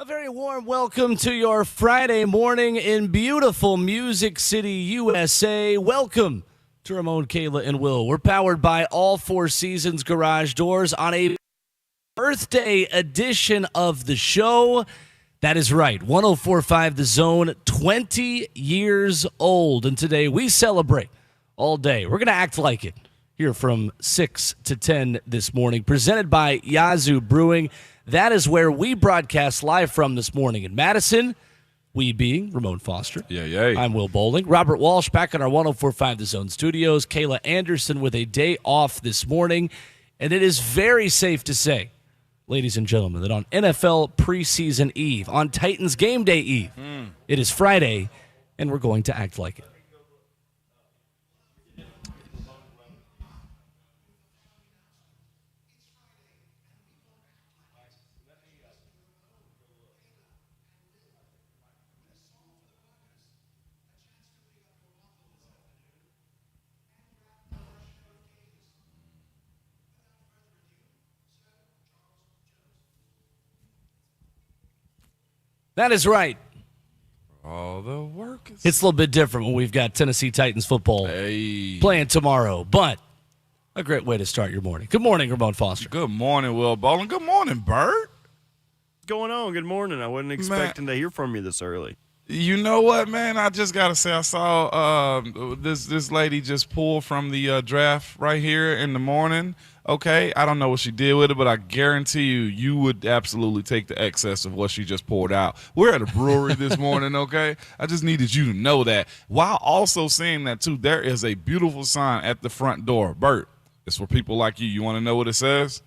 very warm welcome to your Friday morning in beautiful Music City, USA. Welcome to Ramon, Kayla, and Will. We're powered by all Four Seasons Garage Doors on a birthday edition of the show. That is right, 104.5 The Zone, 20 years old. And today we celebrate all day. We're going to act like it here from 6 to 10 this morning, presented by Yazoo Brewing. That is where we broadcast live from this morning in Madison. We being Ramon Foster. Yeah. I'm Will Bowling. Robert Walsh back in our 104.5 The Zone studios. Kayla Anderson with a day off this morning. And it is very safe to say, ladies and gentlemen, that on NFL preseason eve, on Titans game day eve, it is Friday, and we're going to act like it. That is right. All the work is... It's a little bit different when we've got Tennessee Titans football playing tomorrow, but a great way to start your morning. Good morning, Ramon Foster. Good morning, Will Bowling. Good morning, Bert. What's going on? Good morning. I wasn't expecting to hear from you this early. You know what, man? I just got to say, I saw this lady just pull from the draft right here in the morning. Okay, I don't know what she did with it, but I guarantee you would absolutely take the excess of what she just poured out. We're at a brewery this morning, okay? I just needed you to know that. While also saying that, too, there is a beautiful sign at the front door. Bert, it's for people like you. You want to know what it says?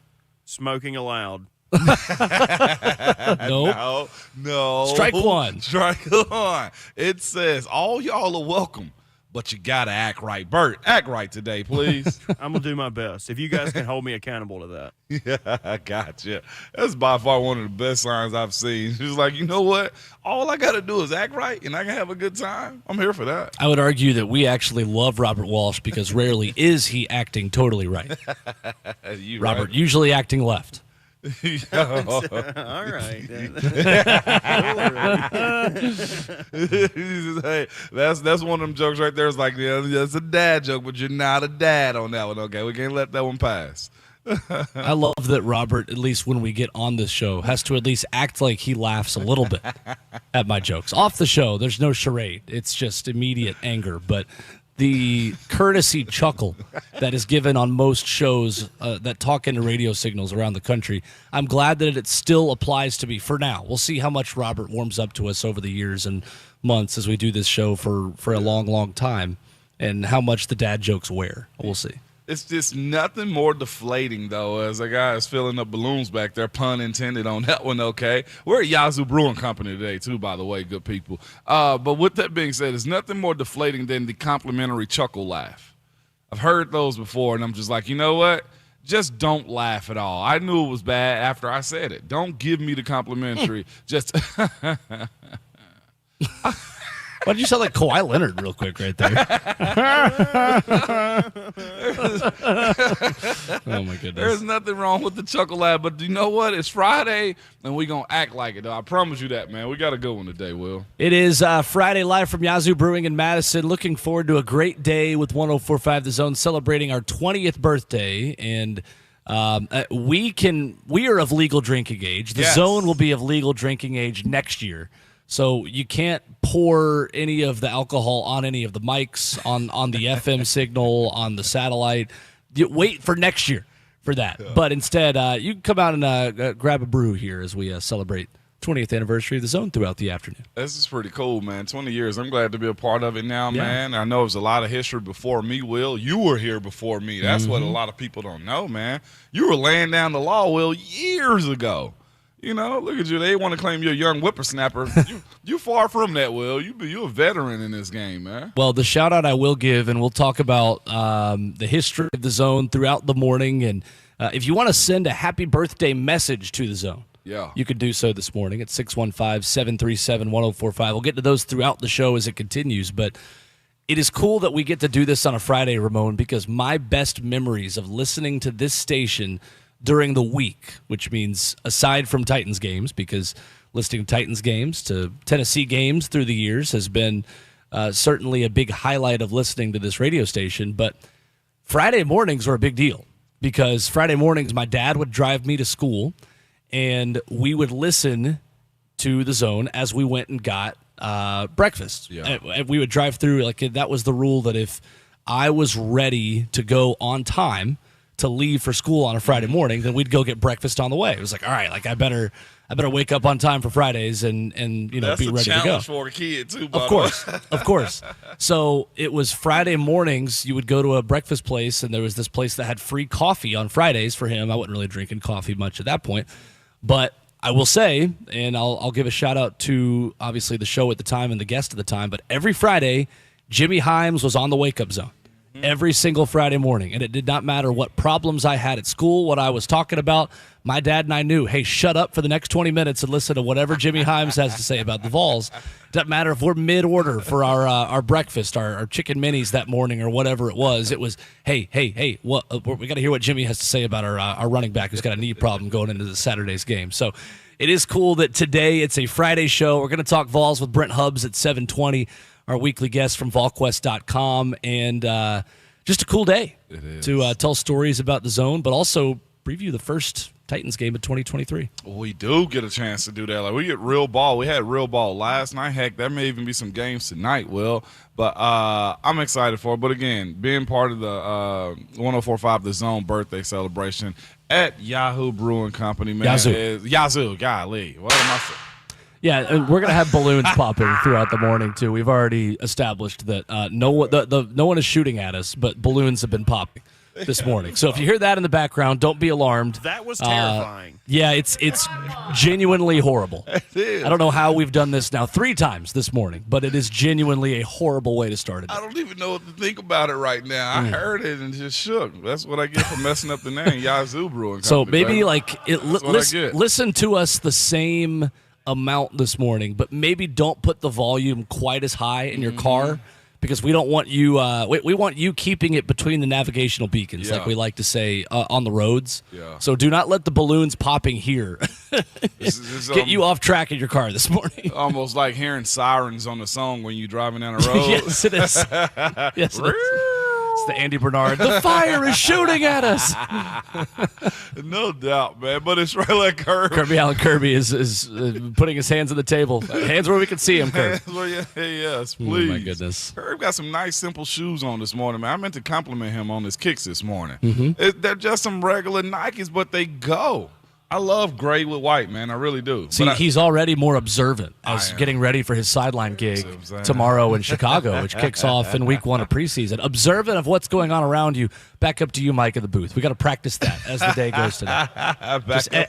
Smoking allowed. No. Strike one. It says, all y'all are welcome, but you got to act right. Bert, act right today, please. I'm going to do my best. If you guys can hold me accountable to that. Yeah, I gotcha. That's by far one of the best signs I've seen. She's like, you know what? All I got to do is act right, and I can have a good time. I'm here for that. I would argue that we actually love Robert Walsh because rarely is he acting totally right. Robert, usually acting left. All right. Hey, that's one of them jokes right there. It's like, yeah, that's a dad joke, but you're not a dad on that one. Okay, we can't let that one pass. I love that Robert, at least when we get on this show, has to at least act like he laughs a little bit at my jokes. Off the show, there's no charade. It's just immediate anger. But the courtesy chuckle that is given on most shows that talk into radio signals around the country, I'm glad that it still applies to me for now. We'll see how much Robert warms up to us over the years and months as we do this show for a long, long time, and how much the dad jokes wear. We'll see. It's just nothing more deflating, though, as a guy is filling up balloons back there, pun intended on that one, okay? We're at Yazoo Brewing Company today, too, by the way, good people. But with that being said, it's nothing more deflating than the complimentary chuckle laugh. I've heard those before, and I'm just like, you know what? Just don't laugh at all. I knew it was bad after I said it. Don't give me the complimentary. Just... Why did you sound like Kawhi Leonard real quick right there? Oh, my goodness. There's nothing wrong with the chuckle laugh, but you know what? It's Friday, and we're going to act like it, though. I promise you that, man. We got a good one today, Will. It is Friday live from Yazoo Brewing in Madison. Looking forward to a great day with 104.5 The Zone, celebrating our 20th birthday, and we are of legal drinking age. The Zone will be of legal drinking age next year. So you can't pour any of the alcohol on any of the mics, on the FM signal, on the satellite. You wait for next year for that. Yeah. But instead, you can come out and grab a brew here as we celebrate 20th anniversary of the Zone throughout the afternoon. This is pretty cool, man. 20 years. I'm glad to be a part of it now, man. I know there's a lot of history before me, Will. You were here before me. That's what a lot of people don't know, man. You were laying down the law, Will, years ago. You know, look at you. They want to claim you're a young whippersnapper. You far from that, Will. You're a veteran in this game, man. Well, the shout-out I will give, and we'll talk about the history of the Zone throughout the morning. And if you want to send a happy birthday message to the Zone, you can do so this morning at 615-737-1045. We'll get to those throughout the show as it continues. But it is cool that we get to do this on a Friday, Ramon, because my best memories of listening to this station during the week, which means aside from Titans games, because listening to Titans games to Tennessee games through the years has been certainly a big highlight of listening to this radio station. But Friday mornings were a big deal because Friday mornings my dad would drive me to school and we would listen to The Zone as we went and got breakfast. Yeah. And we would drive through, like that was the rule, that if I was ready to go on time to leave for school on a Friday morning, then we'd go get breakfast on the way. It was like, all right, like I better wake up on time for Fridays and be ready to go. That's a challenge for a kid too. Of course. So it was Friday mornings. You would go to a breakfast place, and there was this place that had free coffee on Fridays for him. I wasn't really drinking coffee much at that point, but I will say, and I'll give a shout out to obviously the show at the time and the guest at the time, but every Friday, Jimmy Himes was on the Wake Up Zone. Every single Friday morning, and it did not matter what problems I had at school, what I was talking about. My dad and I knew, hey, shut up for the next 20 minutes and listen to whatever Jimmy Himes has to say about the Vols. Doesn't matter if we're mid-order for our breakfast, our chicken minis that morning or whatever it was. It was, hey, what we got to hear what Jimmy has to say about our running back who's got a knee problem going into the Saturday's game. So it is cool that today it's a Friday show. We're going to talk Vols with Brent Hubbs at 7:20. Our weekly guest from VolQuest.com, and just a cool day to tell stories about the Zone, but also preview the first Titans game of 2023. We do get a chance to do that. Like we get real ball. We had real ball last night. Heck, there may even be some games tonight, Will. But I'm excited for it. But again, being part of the 104.5 The Zone birthday celebration at Yahoo Brewing Company, man. Yazoo, golly. What am I saying? Yeah, and we're gonna have balloons popping throughout the morning too. We've already established that no one is shooting at us, but balloons have been popping this morning. So if you hear that in the background, don't be alarmed. That was terrifying. Yeah, it's genuinely horrible. It is. I don't know how we've done this now 3 times this morning, but it is genuinely a horrible way to start it. I don't even know what to think about it right now. I heard it and just shook. That's what I get for messing up the name, Yazoo Brewing Company. So maybe baby. listen to us the same amount this morning, but maybe don't put the volume quite as high in your car, because we don't want you we want you keeping it between the navigational beacons, like we like to say on the roads. So do not let the balloons popping here get you off track in your car this morning. Almost like hearing sirens on the song when you're driving down the road. Yes, it is. Yes, it is. It's the Andy Bernard. The fire is shooting at us. No doubt, man. But it's right like Kirby. Kirby Allen Kirby is putting his hands on the table. Hands where we can see him, Kirby. Yes, please. Oh, my goodness. Kirby got some nice, simple shoes on this morning, man. I meant to compliment him on his kicks this morning. They're just some regular Nikes, but they go. I love gray with white, man. I really do. See, he's already more observant as getting ready for his sideline gig tomorrow in Chicago, which kicks off in week 1 of preseason. Observant of what's going on around you. Back up to you, Mike, in the booth. We got to practice that as the day goes today.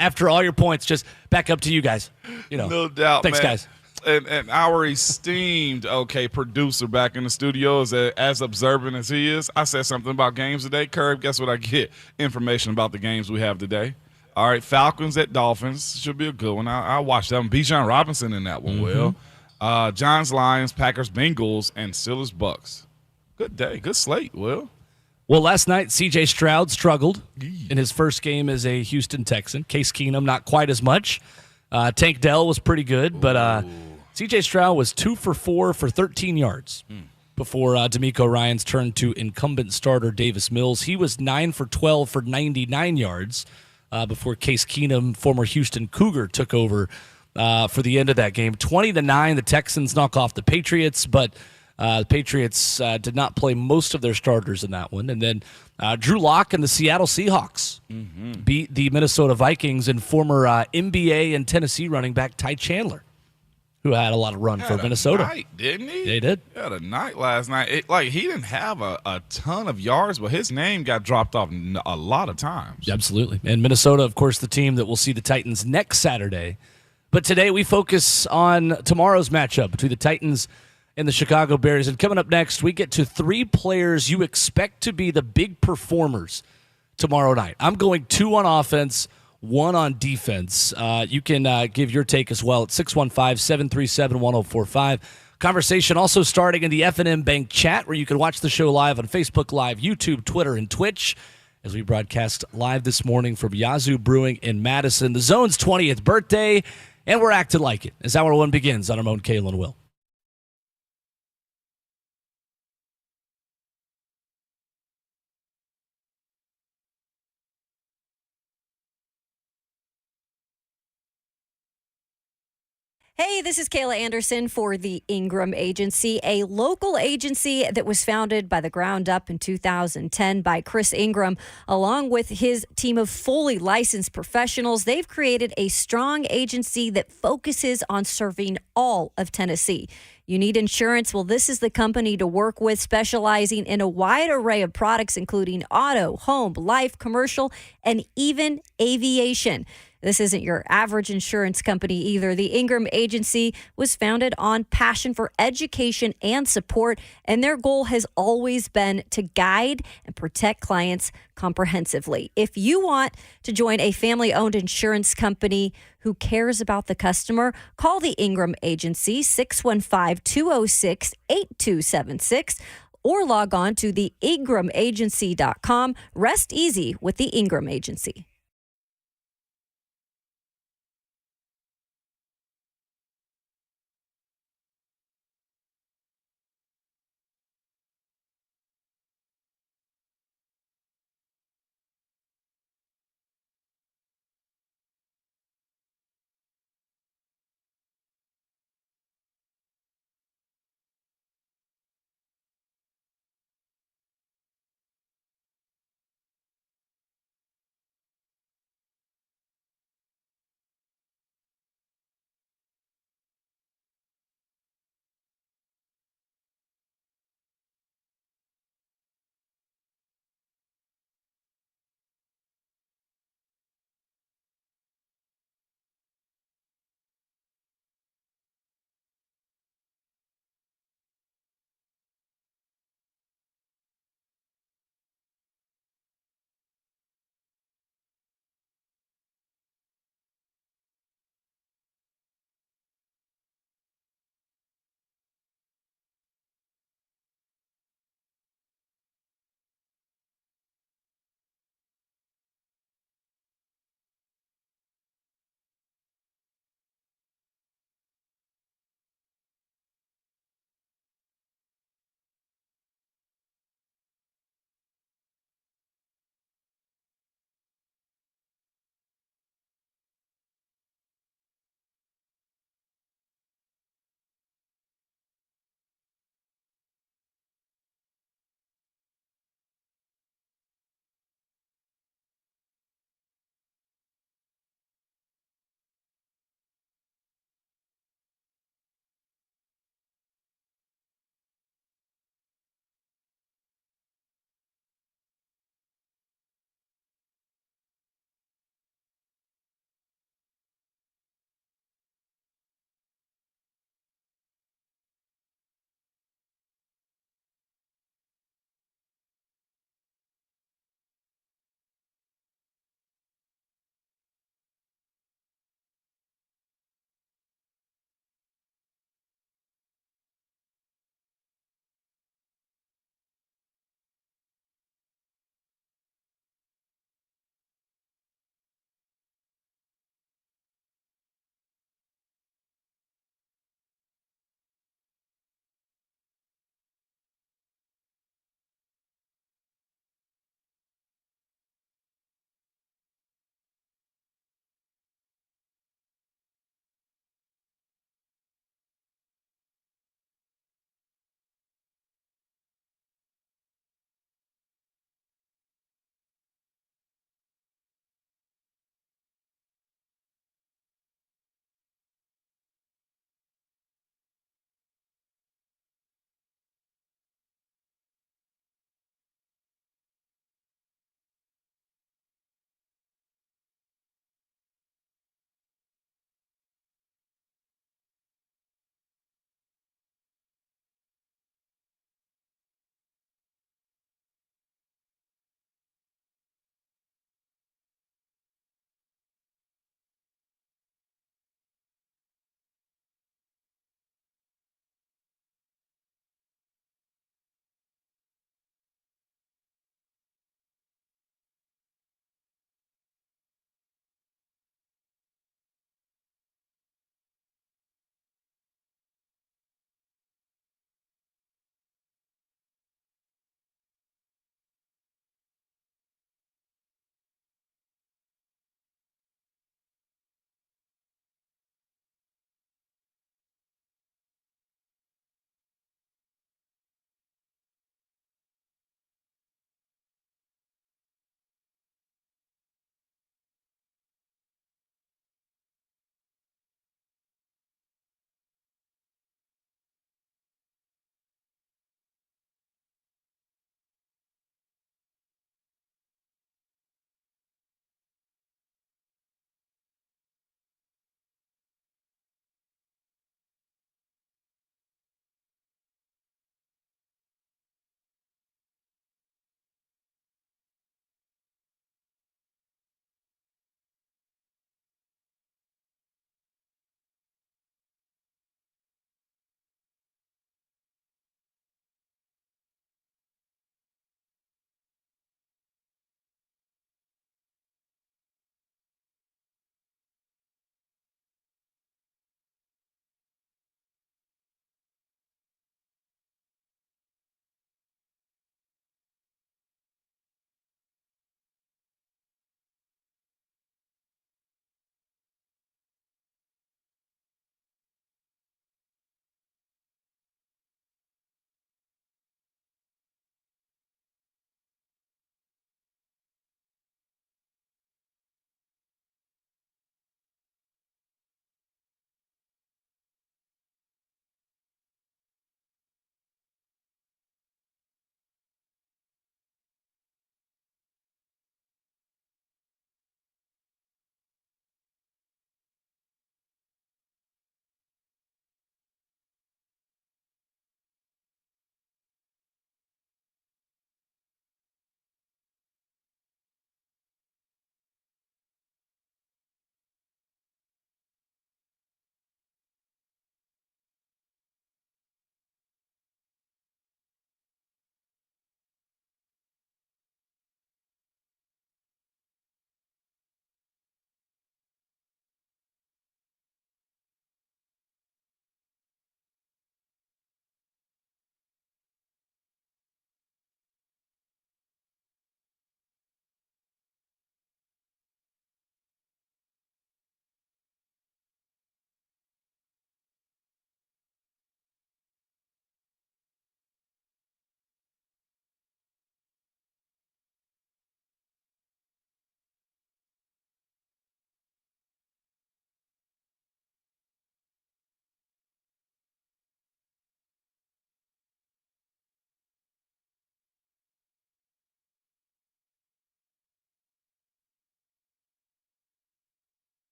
After all your points, just back up to you guys. No doubt, thanks, man. guys. And our esteemed, producer back in the studio is as observant as he is. I said something about games today. Curb, guess what I get? Information about the games we have today. All right, Falcons at Dolphins. Should be a good one. I watched that one. Bijan Robinson in that one, Will. Giants, Lions, Packers, Bengals, and Steelers, Bucks. Good day. Good slate, Will. Well, last night, C.J. Stroud struggled in his first game as a Houston Texan. Case Keenum, not quite as much. Tank Dell was pretty good, but C.J. Stroud was 2 for 4 for 13 yards before D'Amico Ryans turned to incumbent starter Davis Mills. He was 9 for 12 for 99 yards. Before Case Keenum, former Houston Cougar, took over for the end of that game. 20-9, the Texans knock off the Patriots, but the Patriots did not play most of their starters in that one. And then Drew Lock and the Seattle Seahawks beat the Minnesota Vikings and former NBA and Tennessee running back Ty Chandler, who had a lot of run for Minnesota. Night, didn't he? They did. He had a night last night. He didn't have a ton of yards, but his name got dropped off a lot of times. Absolutely. And Minnesota, of course, the team that will see the Titans next Saturday. But today we focus on tomorrow's matchup between the Titans and the Chicago Bears. And coming up next, we get to 3 players you expect to be the big performers tomorrow night. I'm going 2 on offense, 1 on defense. You can give your take as well at 615-737-1045. Conversation also starting in the F&M Bank chat, where you can watch the show live on Facebook Live, YouTube, Twitter, and Twitch, as we broadcast live this morning from Yazoo Brewing in Madison, the Zone's 20th birthday, and we're acting like it as Hour 1 begins on Ramon, Kayla, and Will. Hey, this is Kayla Anderson for the Ingram Agency, a local agency that was founded by the ground up in 2010 by Chris Ingram. Along with his team of fully licensed professionals, they've created a strong agency that focuses on serving all of Tennessee. You need insurance? Well, this is the company to work with, specializing in a wide array of products, including auto, home, life, commercial, and even aviation. This isn't your average insurance company either. The Ingram Agency was founded on passion for education and support, and their goal has always been to guide and protect clients comprehensively. If you want to join a family-owned insurance company who cares about the customer, call the Ingram Agency, 615-206-8276, or log on to theingramagency.com. Rest easy with the Ingram Agency.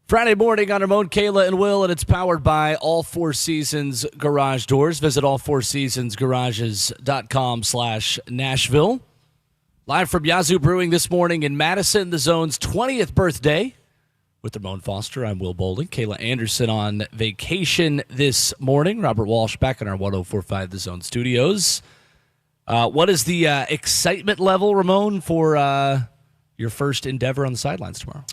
Friday morning on Ramon, Kayla, and Will, and it's powered by All Four Seasons Garage Doors. Visit allfourseasonsgarages.com/Nashville. Live from Yazoo Brewing this morning in Madison, the Zone's 20th birthday. With Ramon Foster, I'm Will Bowling. Kayla Anderson on vacation this morning. Robert Walsh back in our 104.5 The Zone studios. What is the excitement level, Ramon, for your first endeavor on the sidelines tomorrow?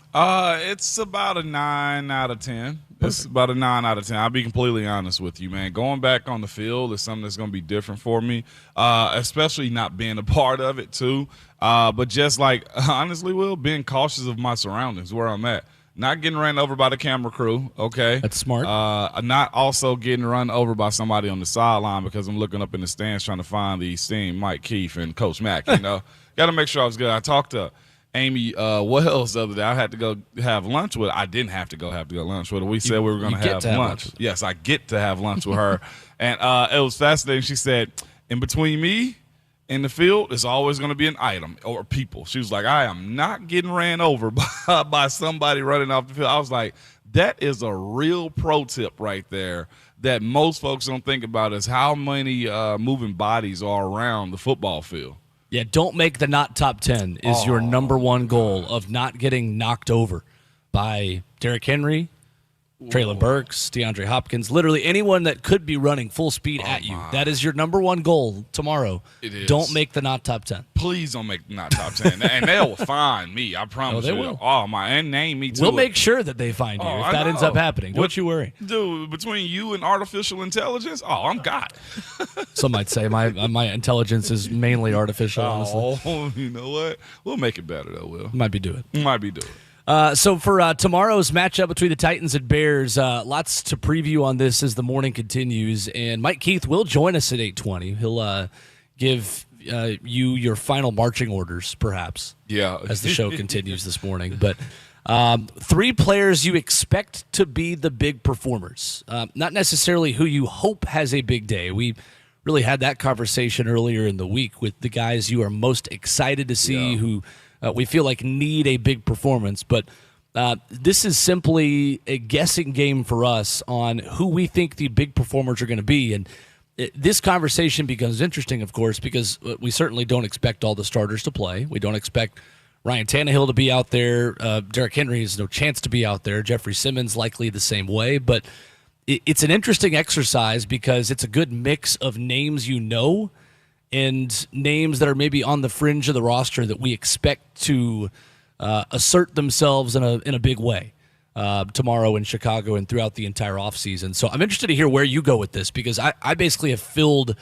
It's about a 9 out of 10. It's about a 9 out of 10. I'll be completely honest with you, man. Going back on the field is something that's going to be different for me, especially not being a part of it, too. But just like, honestly, Will, being cautious of my surroundings, where I'm at. Not getting ran over by the camera crew, okay? That's smart. Not also getting run over by somebody on the sideline because I'm looking up in the stands trying to find the esteemed Mike Keefe and Coach Mack, you know. Got to make sure I was good. I talked to Amy Wells the other day. I had to go have lunch with her. I didn't have to go lunch with her. We said we were going to have lunch. Yes, I get to have lunch with her. And it was fascinating. She said, in between me in the field, it's always going to be an item or people. She was like, I am not getting ran over by somebody running off the field. I was like, that is a real pro tip right there that most folks don't think about is how many moving bodies are around the football field. Yeah, don't make the not top 10 is your number one goal of not getting knocked over by Derrick Henry, Traylon Burks, DeAndre Hopkins, literally anyone that could be running full speed at you. That is your number one goal tomorrow. It is. Don't make the not top 10. Please don't make the not top 10. And they'll find me, I promise they you. will. Oh, and name me too. We'll make sure that they find you if that ends up happening. Don't you worry. Dude, between you and artificial intelligence, I'm got. Some might say my intelligence is mainly artificial, honestly. Oh, you know what? We'll make it better, though, Will. Might be doing. So for tomorrow's matchup between the Titans and Bears, lots to preview on this as the morning continues. And Mike Keith will join us at 8:20. He'll give you your final marching orders, perhaps, as the show continues this morning. But 3 players you expect to be the big performers, not necessarily who you hope has a big day. We really had that conversation earlier in the week with the guys you are most excited to see who we feel like need a big performance, but this is simply a guessing game for us on who we think the big performers are going to be. And this conversation becomes interesting, of course, because we certainly don't expect all the starters to play. We don't expect Ryan Tannehill to be out there. Derrick Henry has no chance to be out there. Jeffrey Simmons likely the same way. But it's an interesting exercise because it's a good mix of names you know and names that are maybe on the fringe of the roster that we expect to assert themselves in a big way tomorrow in Chicago and throughout the entire offseason. So I'm interested to hear where you go with this because I basically have filled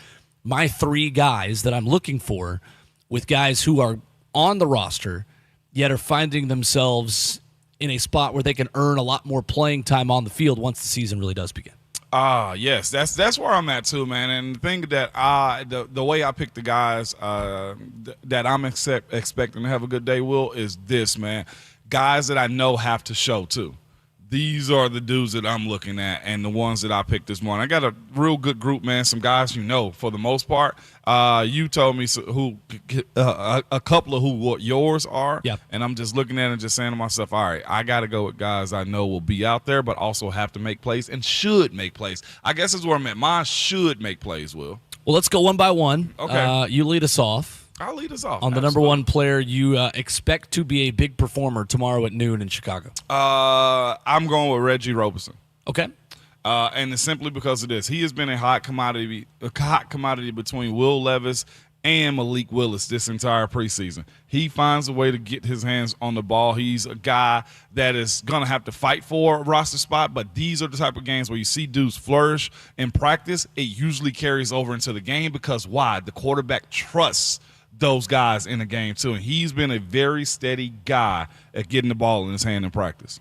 my 3 guys that I'm looking for with guys who are on the roster yet are finding themselves in a spot where they can earn a lot more playing time on the field once the season really does begin. Yes, that's where I'm at too, man. And the thing that the way I pick the guys that I'm expecting to have a good day, Will, is this, man. Guys that I know have to show too. These are the dudes that I'm looking at and the ones that I picked this morning. I got a real good group, man. Some guys you know for the most part. You told me a couple of who yours are. Yep. And I'm just looking at it and just saying to myself, all right, I got to go with guys I know will be out there but also have to make plays and should make plays. I guess that's where I'm at. Mine should make plays, Will. Well, let's go one by one. Okay. You lead us off. I'll lead us off. On the number one player you expect to be a big performer tomorrow at noon in Chicago. I'm going with Reggie Roberson. Okay. And it's simply because of this. He has been a hot commodity between Will Levis and Malik Willis this entire preseason. He finds a way to get his hands on the ball. He's a guy that is going to have to fight for a roster spot, but these are the type of games where you see dudes flourish in practice. It usually carries over into the game because why? The quarterback trusts those guys in the game too, and he's been a very steady guy at getting the ball in his hand in practice.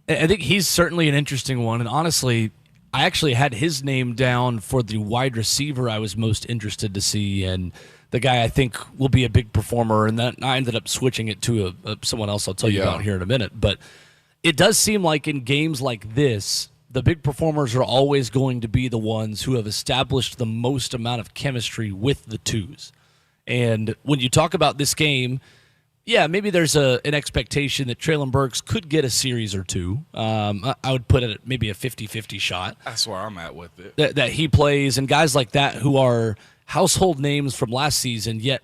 I think he's certainly an interesting one, and honestly, I actually had his name down for the wide receiver I was most interested to see, and the guy I think will be a big performer, and then I ended up switching it to someone else I'll tell you about here in a minute. But it does seem like in games like this, the big performers are always going to be the ones who have established the most amount of chemistry with the twos. And when you talk about this game, Yeah, maybe there's an expectation that Traylon Burks could get a series or two. I would put it at maybe a 50-50 shot. That's where I'm at with it. That he plays, and guys like that who are household names from last season, yet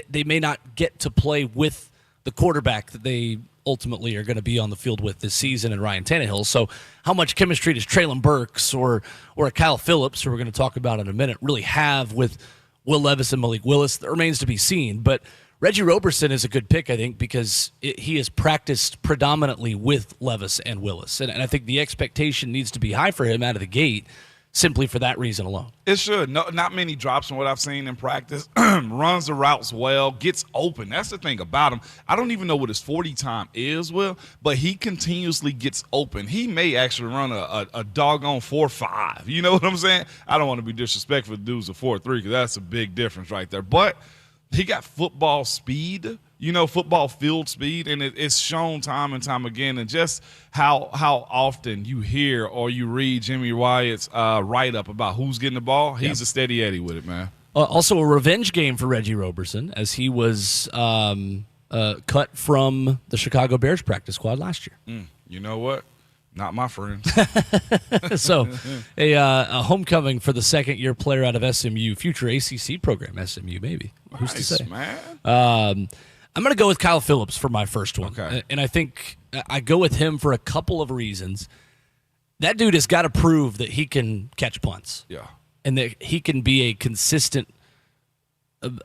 they may not get to play with the quarterback that they ultimately are going to be on the field with this season in Ryan Tannehill. So how much chemistry does Traylon Burks or a Kyle Phillips, who we're going to talk about in a minute, really have with Will Levis and Malik Willis? That remains to be seen. But Reggie Roberson is a good pick, I think, because he has practiced predominantly with Levis and Willis. And I think the expectation needs to be high for him out of the gate simply for that reason alone. It should. No, not many drops from what I've seen in practice. Runs the routes well, gets open. That's the thing about him. I don't even know what his 40 time is, Will, but he continuously gets open. He may actually run a doggone 4.5. You know what I'm saying? I don't want to be disrespectful to dudes of 4.3 because that's a big difference right there. But he got football speed, football field speed, and it's shown time and time again. And just how often you hear or you read Jimmy Wyatt's write-up about who's getting the ball, he's a steady Eddie with it, man. Also a revenge game for Reggie Roberson as he was cut from the Chicago Bears practice squad last year. You know what? Not my friend. So a homecoming for the second-year player out of SMU, future ACC program, SMU maybe. Who's to say? Man. I'm going to go with Kyle Phillips for my first one. Okay. And I think I go with him for a couple of reasons. That dude has got to prove that he can catch punts. Yeah. And that he can be a consistent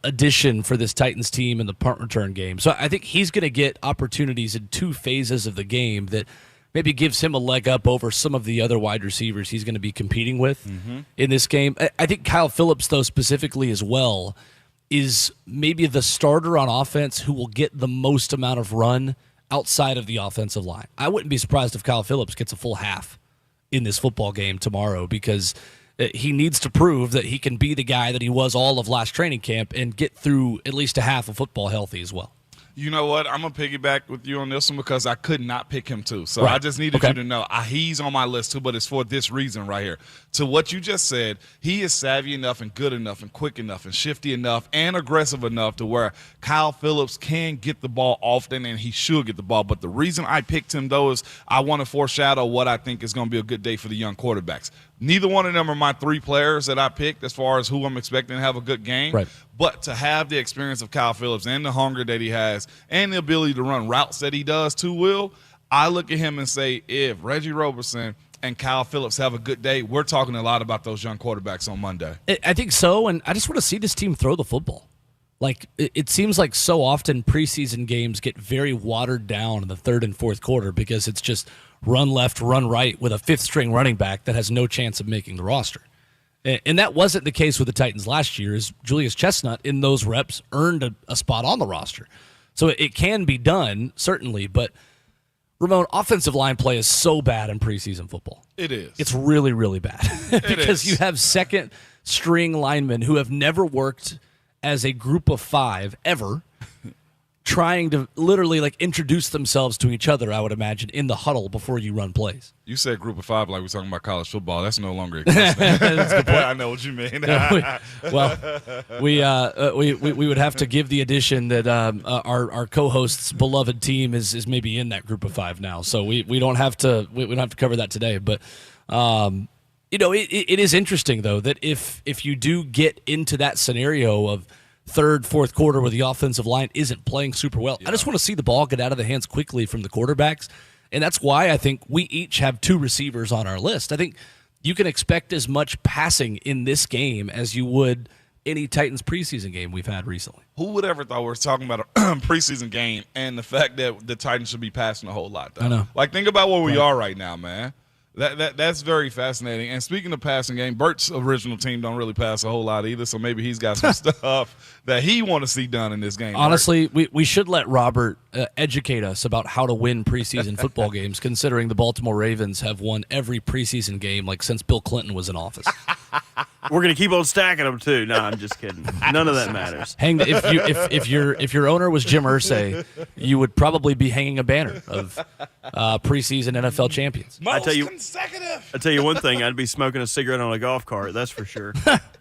addition for this Titans team in the punt return game. So I think he's going to get opportunities in two phases of the game that maybe gives him a leg up over some of the other wide receivers he's going to be competing with in this game. I think Kyle Phillips, though, specifically as well, is maybe the starter on offense who will get the most amount of run outside of the offensive line. I wouldn't be surprised if Kyle Phillips gets a full half in this football game tomorrow because he needs to prove that he can be the guy that he was all of last training camp and get through at least a half of football healthy as well. You know what? I'm going to piggyback with you on this one because I could not pick him too. So Right. I just needed you to know he's on my list too, but it's for this reason right here. To what you just said, he is savvy enough and good enough and quick enough and shifty enough and aggressive enough to where Kyle Phillips can get the ball often and he should get the ball. But the reason I picked him, though, is I want to foreshadow what I think is going to be a good day for the young quarterbacks. Neither one of them are my three players that I picked as far as who I'm expecting to have a good game. Right. But to have the experience of Kyle Phillips and the hunger that he has and the ability to run routes that he does too, Will, I look at him and say if Reggie Roberson and Kyle Phillips have a good day, we're talking a lot about those young quarterbacks on Monday. I think so, and I just want to see this team throw the football. Like, it seems like so often preseason games get very watered down in the third and fourth quarter because it's just run left, run right with a fifth-string running back that has no chance of making the roster. And that wasn't the case with the Titans last year, as Julius Chestnut in those reps earned a spot on the roster. So it can be done, certainly, but Ramon, offensive line play is so bad in preseason football. It is. It's really, really bad because is. you have second-string linemen who have never worked as a group of five ever, trying to literally introduce themselves to each other, I would imagine, in the huddle before you run plays. You said group of five like we're talking about college football. That's no longer existing. I know what you mean. We would have to give the addition that our co-host's beloved team is maybe in that group of five now. So we don't have to cover that today. But it is interesting though that if you do get into that scenario of third, fourth quarter where the offensive line isn't playing super well, I just want to see the ball get out of the hands quickly from the quarterbacks. And that's why I think we each have two receivers on our list. I think you can expect as much passing in this game as you would any Titans preseason game we've had recently. Who would ever thought we were talking about a preseason game and the fact that the Titans should be passing a whole lot, though? I know. Think about where we are right now, man. That's very fascinating. And speaking of passing game, Bert's original team don't really pass a whole lot either, so maybe he's got some stuff that he want to see done in this game. Honestly, we should let Robert educate us about how to win preseason football games, considering the Baltimore Ravens have won every preseason game since Bill Clinton was in office. We're gonna keep on stacking them too. No, I'm just kidding. None of that matters. If your owner was Jim Irsay, you would probably be hanging a banner of preseason NFL champions. Most consecutive. I tell you one thing, I'd be smoking a cigarette on a golf cart. That's for sure.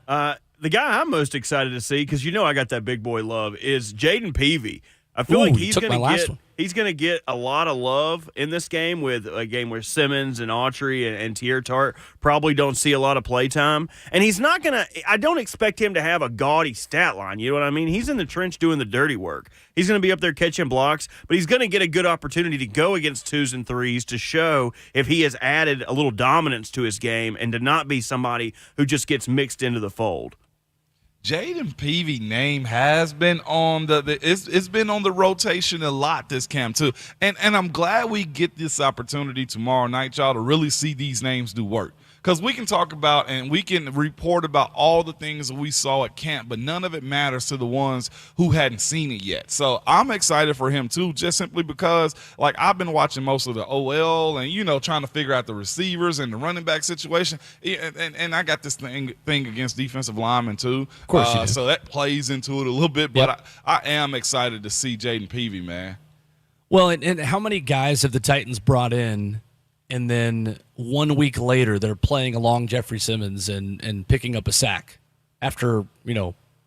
The guy I'm most excited to see, because I got that big boy love, is Jaden Peavy. I feel like you took my last one. He's going to get a lot of love in this game with a game where Simmons and Autry and Tier Tart probably don't see a lot of play time. And he's not going to – I don't expect him to have a gaudy stat line. You know what I mean? He's in the trench doing the dirty work. He's going to be up there catching blocks, but he's going to get a good opportunity to go against 2s and 3s to show if he has added a little dominance to his game and to not be somebody who just gets mixed into the fold. Jaden Peavy name has been on it's been on the rotation a lot this camp too, and I'm glad we get this opportunity tomorrow night, y'all, to really see these names do work. Because we can talk about and we can report about all the things that we saw at camp, but none of it matters to the ones who hadn't seen it yet. So I'm excited for him too, just simply because, like, I've been watching most of the OL and, trying to figure out the receivers and the running back situation. And I got this thing against defensive linemen too. Of course you do. So that plays into it a little bit, but I am excited to see Jaden Peavy, man. Well, and how many guys have the Titans brought in, and then 1 week later they're playing along Jeffrey Simmons and picking up a sack after,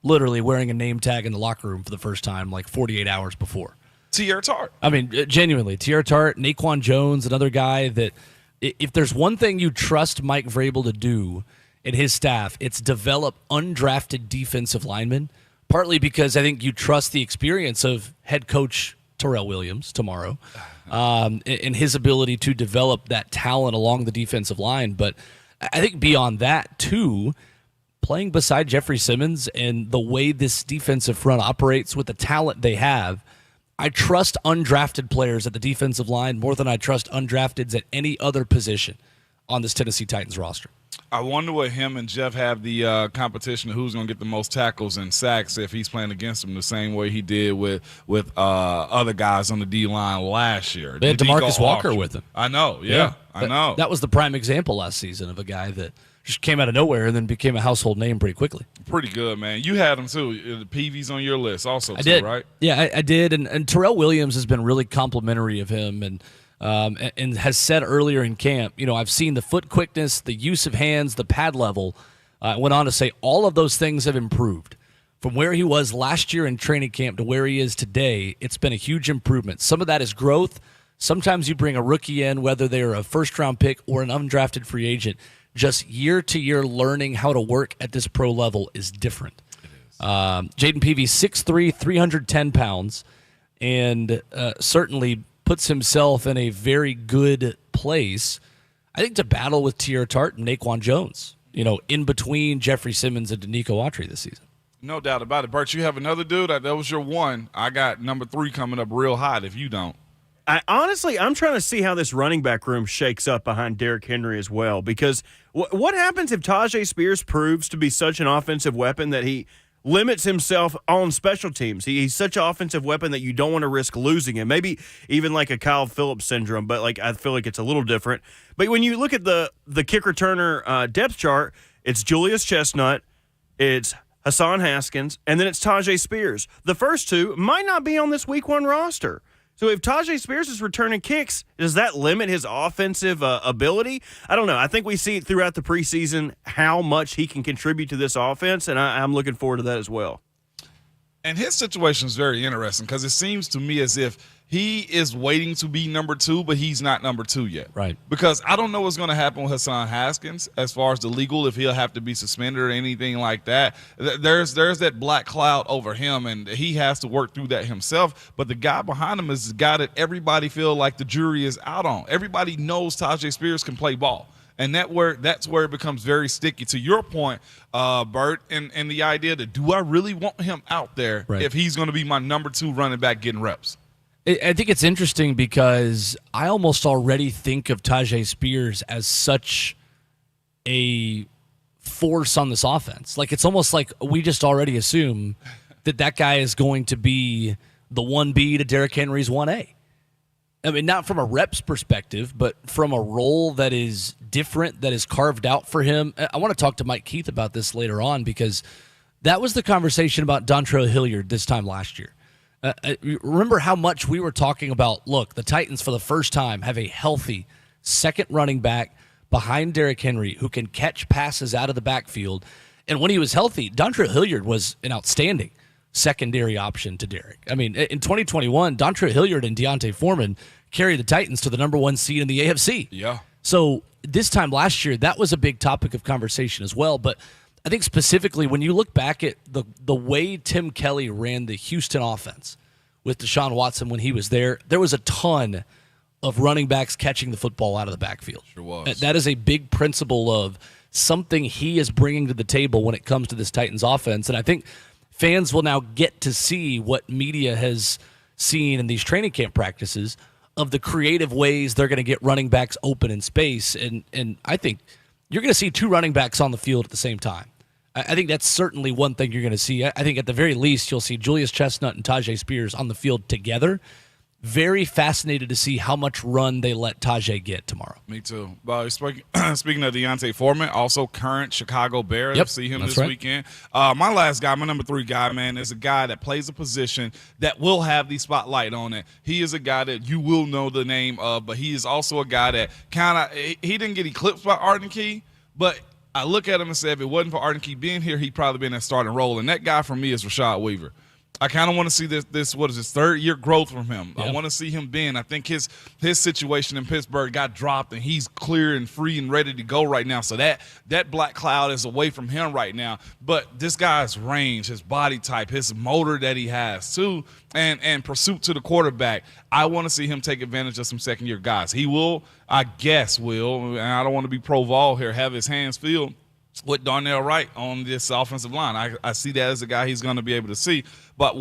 literally wearing a name tag in the locker room for the first time like 48 hours before? Tier Tart. I mean, genuinely, Tier Tart, Naquan Jones, another guy that if there's one thing you trust Mike Vrabel to do and his staff, it's develop undrafted defensive linemen, partly because I think you trust the experience of head coach Terrell Williams tomorrow, and his ability to develop that talent along the defensive line. But I think beyond that, too, playing beside Jeffrey Simmons and the way this defensive front operates with the talent they have, I trust undrafted players at the defensive line more than I trust undrafteds at any other position on this Tennessee Titans roster. I wonder what him and Jeff have the competition of who's going to get the most tackles and sacks if he's playing against him the same way he did with other guys on the D-line last year. They had DeMarcus Walker with him. I know, yeah. I know. That was the prime example last season of a guy that just came out of nowhere and then became a household name pretty quickly. Pretty good, man. You had him, too. The Peavy's on your list also, I did. Right? Yeah, I did. And Terrell Williams has been really complimentary of him and has said earlier in camp, I've seen the foot quickness, the use of hands, the pad level. Went on to say all of those things have improved. From where he was last year in training camp to where he is today, it's been a huge improvement. Some of that is growth. Sometimes you bring a rookie in, whether they're a first-round pick or an undrafted free agent. Just year-to-year learning how to work at this pro level is different. Jaden Peavy, 6'3", 310 pounds, and certainly puts himself in a very good place, I think, to battle with Tier Tart and Naquan Jones, in between Jeffrey Simmons and Danico Autry this season. No doubt about it. Bert, you have another dude? That was your one. I got number 3 coming up real hot if you don't. I'm trying to see how this running back room shakes up behind Derrick Henry as well, because what happens if Tajay Spears proves to be such an offensive weapon that he limits himself on special teams? He's such an offensive weapon that you don't want to risk losing him. Maybe even like a Kyle Phillips syndrome, but I feel like it's a little different. But when you look at the kick returner depth chart, it's Julius Chestnut, it's Hassan Haskins, and then it's Tajay Spears. The first two might not be on this week 1 roster. So if Tajay Spears is returning kicks, does that limit his offensive ability? I don't know. I think we see throughout the preseason how much he can contribute to this offense, and I'm looking forward to that as well. And his situation is very interesting because it seems to me as if he is waiting to be number 2, but he's not number 2 yet. Right. Because I don't know what's going to happen with Hassan Haskins as far as the legal, if he'll have to be suspended or anything like that. There's that black cloud over him, and he has to work through that himself. But the guy behind him is the guy that everybody feel like the jury is out on. Everybody knows Tajay Spears can play ball. And that's where it becomes very sticky. To your point, Bert, and the idea that do I really want him out there if he's going to be my number 2 running back getting reps? I think it's interesting because I almost already think of Tajay Spears as such a force on this offense. Like, it's almost like we just already assume that guy is going to be the 1B to Derrick Henry's 1A. I mean, not from a reps perspective, but from a role that is different, that is carved out for him. I want to talk to Mike Keith about this later on because that was the conversation about Dontrell Hilliard this time last year. Remember how much we were talking about, look, the Titans for the first time have a healthy second running back behind Derrick Henry who can catch passes out of the backfield. And when he was healthy, Dontrell Hilliard was an outstanding secondary option to Derek. I mean, in 2021, Dontre Hilliard and Deontay Foreman carried the Titans to the number 1 seed in the AFC. Yeah. So this time last year, that was a big topic of conversation as well. But I think specifically when you look back at the way Tim Kelly ran the Houston offense with Deshaun Watson when he was there was a ton of running backs catching the football out of the backfield. Sure was. That is a big principle of something he is bringing to the table when it comes to this Titans offense. And I think fans will now get to see what media has seen in these training camp practices of the creative ways they're going to get running backs open in space. And I think you're going to see 2 running backs on the field at the same time. I think that's certainly one thing you're going to see. I think at the very least, you'll see Julius Chestnut and Tajay Spears on the field together. Very fascinated to see how much run they let Tajay get tomorrow. Me too. Speaking of Deontay Foreman, also current Chicago Bear. Yep, See him that's this right. weekend. My last guy, my number 3 guy, man, is a guy that plays a position that will have the spotlight on it. He is a guy that you will know the name of, but he is also a guy that he didn't get eclipsed by Arden Key, but I look at him and say if it wasn't for Arden Key being here, he'd probably be in that starting role. And that guy for me is Rashad Weaver. I kind of want to see this what is his 3rd year growth from him. Yep. I want to see him being. I think his situation in Pittsburgh got dropped, and he's clear and free and ready to go right now. So that black cloud is away from him right now. But this guy's range, his body type, his motor that he has too, and pursuit to the quarterback, I want to see him take advantage of some second-year guys. He will, I guess, and I don't want to be pro-Vol here, have his hands filled with Darnell Wright on this offensive line. I see that as a guy he's going to be able to see. But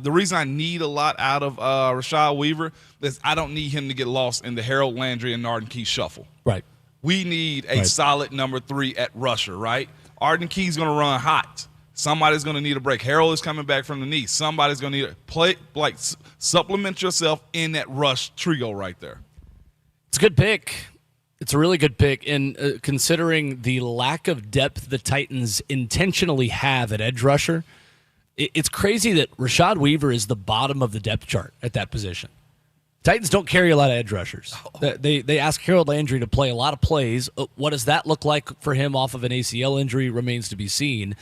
the reason I need a lot out of Rashad Weaver is I don't need him to get lost in the Harold Landry and Arden Key shuffle. Right. We need a solid number 3 at rusher, right? Arden Key's going to run hot. Somebody's going to need a break. Harold is coming back from the knee. Somebody's going to need a play, supplement yourself in that rush trio right there. It's a good pick. It's a really good pick. And considering the lack of depth the Titans intentionally have at edge rusher, it's crazy that Rashad Weaver is the bottom of the depth chart at that position. Titans don't carry a lot of edge rushers. They ask Harold Landry to play a lot of plays. What does that look like for him off of an ACL injury remains to be seen.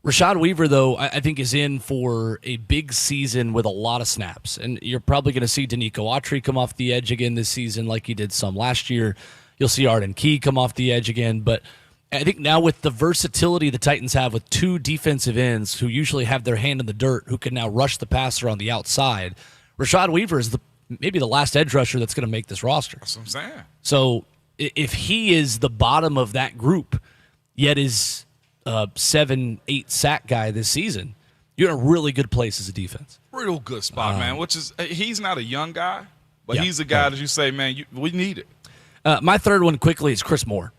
Rashad Weaver, though, I think is in for a big season with a lot of snaps. And you're probably going to see Danico Autry come off the edge again this season like he did some last year. You'll see Arden Key come off the edge again. But I think now with the versatility the Titans have with 2 defensive ends who usually have their hand in the dirt, who can now rush the passer on the outside, Rashad Weaver is maybe the last edge rusher that's going to make this roster. That's what I'm saying. So if he is the bottom of that group, yet is 7-8 sack guy this season, you're in a really good place as a defense. Real good spot, man, which is he's not a young guy, but he's a guy that you say, man, we need it. My 3rd one quickly is Chris Moore.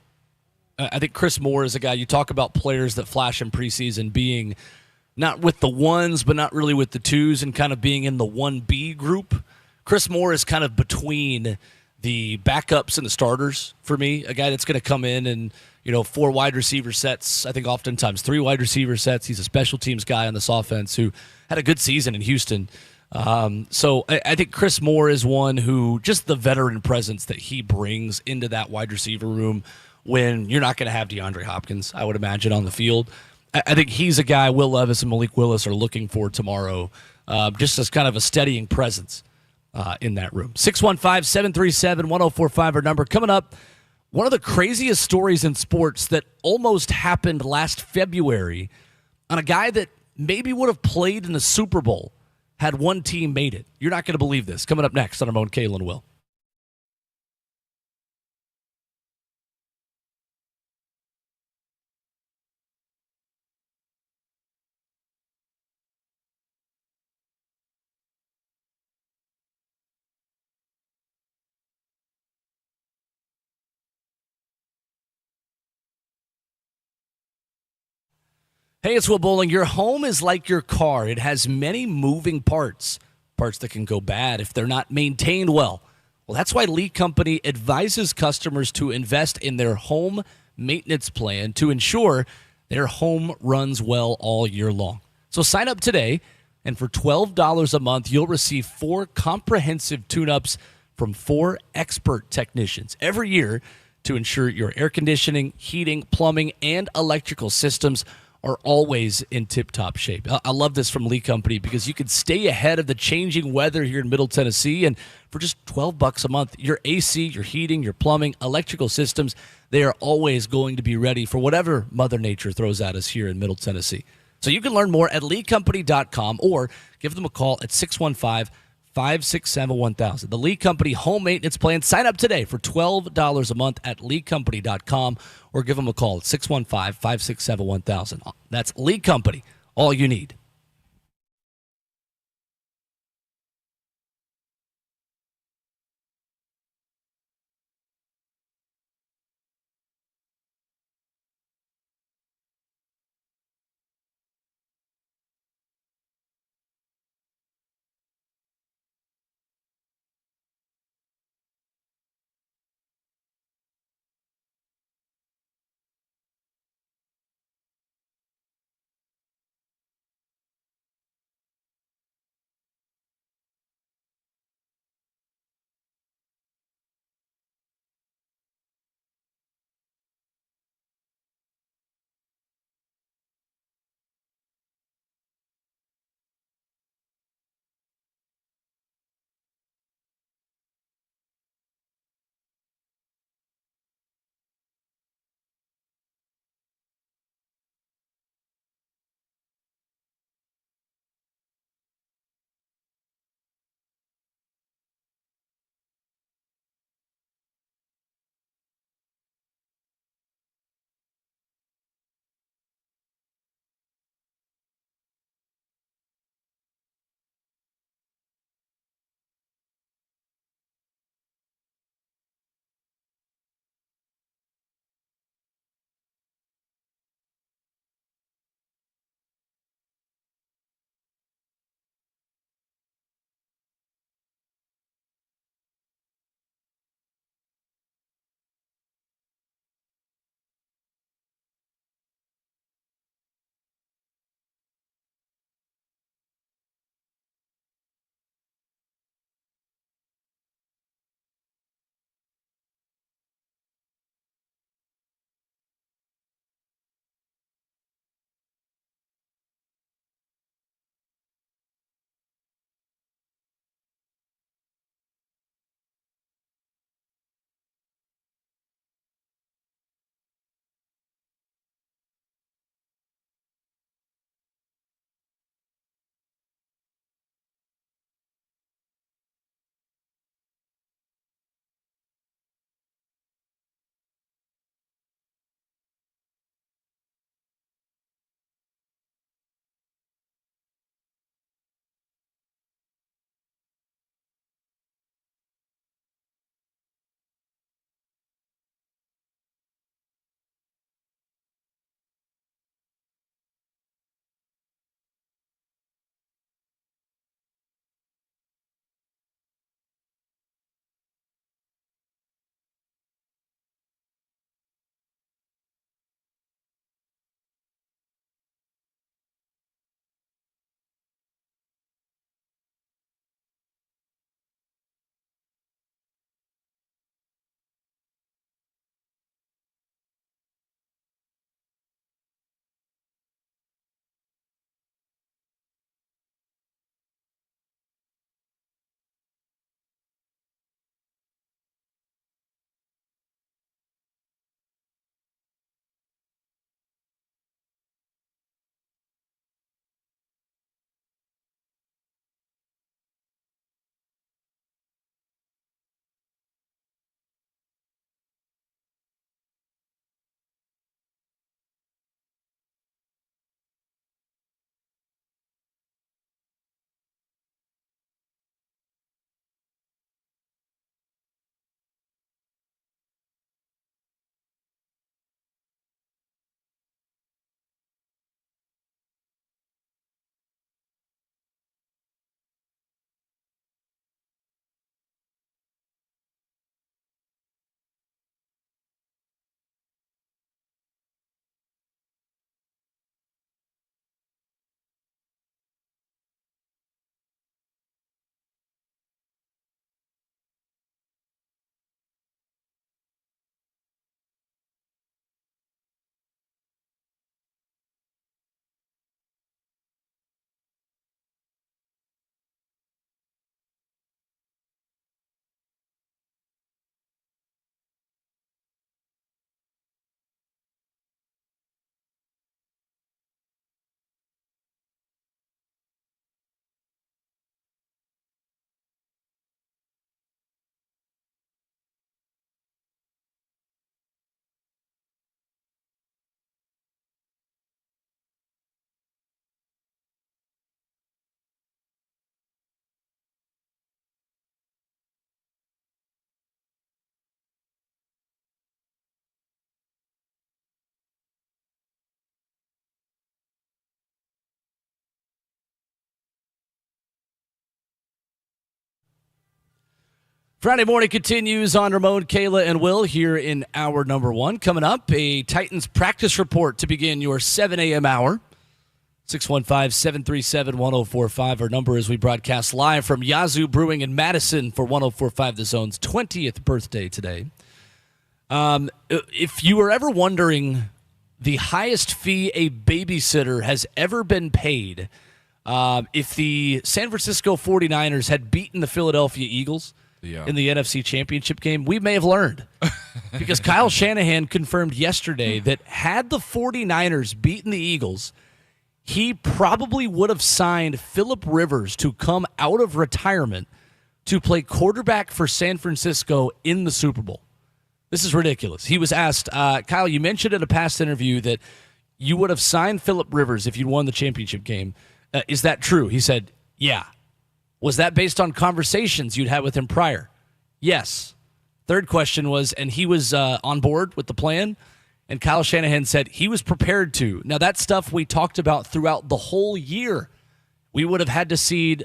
I think Chris Moore is a guy, you talk about players that flash in preseason being not with the 1s, but not really with the 2s and kind of being in the 1B group. Chris Moore is kind of between the backups and the starters for me, a guy that's going to come in and, 4 wide receiver sets, I think oftentimes 3 wide receiver sets. He's a special teams guy on this offense who had a good season in Houston. So I think Chris Moore is one who just the veteran presence that he brings into that wide receiver room when you're not going to have DeAndre Hopkins, I would imagine, on the field. I think he's a guy Will Levis and Malik Willis are looking for tomorrow, just as kind of a steadying presence in that room. 615-737-1045, our number. Coming up, one of the craziest stories in sports that almost happened last February on a guy that maybe would have played in the Super Bowl had one team made it. You're not going to believe this. Coming up next on Ramon, Kayla, and Will. Hey, it's Will Bowling. Your home is like your car. It has many moving parts that can go bad if they're not maintained well. Well, that's why Lee Company advises customers to invest in their home maintenance plan to ensure their home runs well all year long. So sign up today, and for $12 a month, you'll receive 4 comprehensive tune-ups from 4 expert technicians every year to ensure your air conditioning, heating, plumbing, and electrical systems are always in tip-top shape. I love this from Lee Company because you can stay ahead of the changing weather here in Middle Tennessee, and for just $12 a month, your AC, your heating, your plumbing, electrical systems, they are always going to be ready for whatever Mother Nature throws at us here in Middle Tennessee. So you can learn more at leecompany.com or give them a call at 615-567-1000. The Lee Company Home Maintenance Plan. Sign up today for $12 a month at leecompany.com or give them a call at 615-567-1000. That's Lee Company, all you need. Friday morning continues on Ramon, Kayla, and Will here in hour number 1. Coming up, a Titans practice report to begin your 7 a.m. hour. 615-737-1045. Our number as we broadcast live from Yazoo Brewing in Madison for 1045 The Zone's 20th birthday today. If you were ever wondering the highest fee a babysitter has ever been paid, if the San Francisco 49ers had beaten the Philadelphia Eagles in the NFC Championship game, we may have learned. Because Kyle Shanahan confirmed yesterday that had the 49ers beaten the Eagles, he probably would have signed Phillip Rivers to come out of retirement to play quarterback for San Francisco in the Super Bowl. This is ridiculous. He was asked, Kyle, you mentioned in a past interview that you would have signed Phillip Rivers if you'd won the championship game. Is that true? He said, yeah. Was that based on conversations you'd had with him prior? Yes. Third question was, and he was on board with the plan? And Kyle Shanahan said he was prepared to. Now, that stuff we talked about throughout the whole year. We would have had to see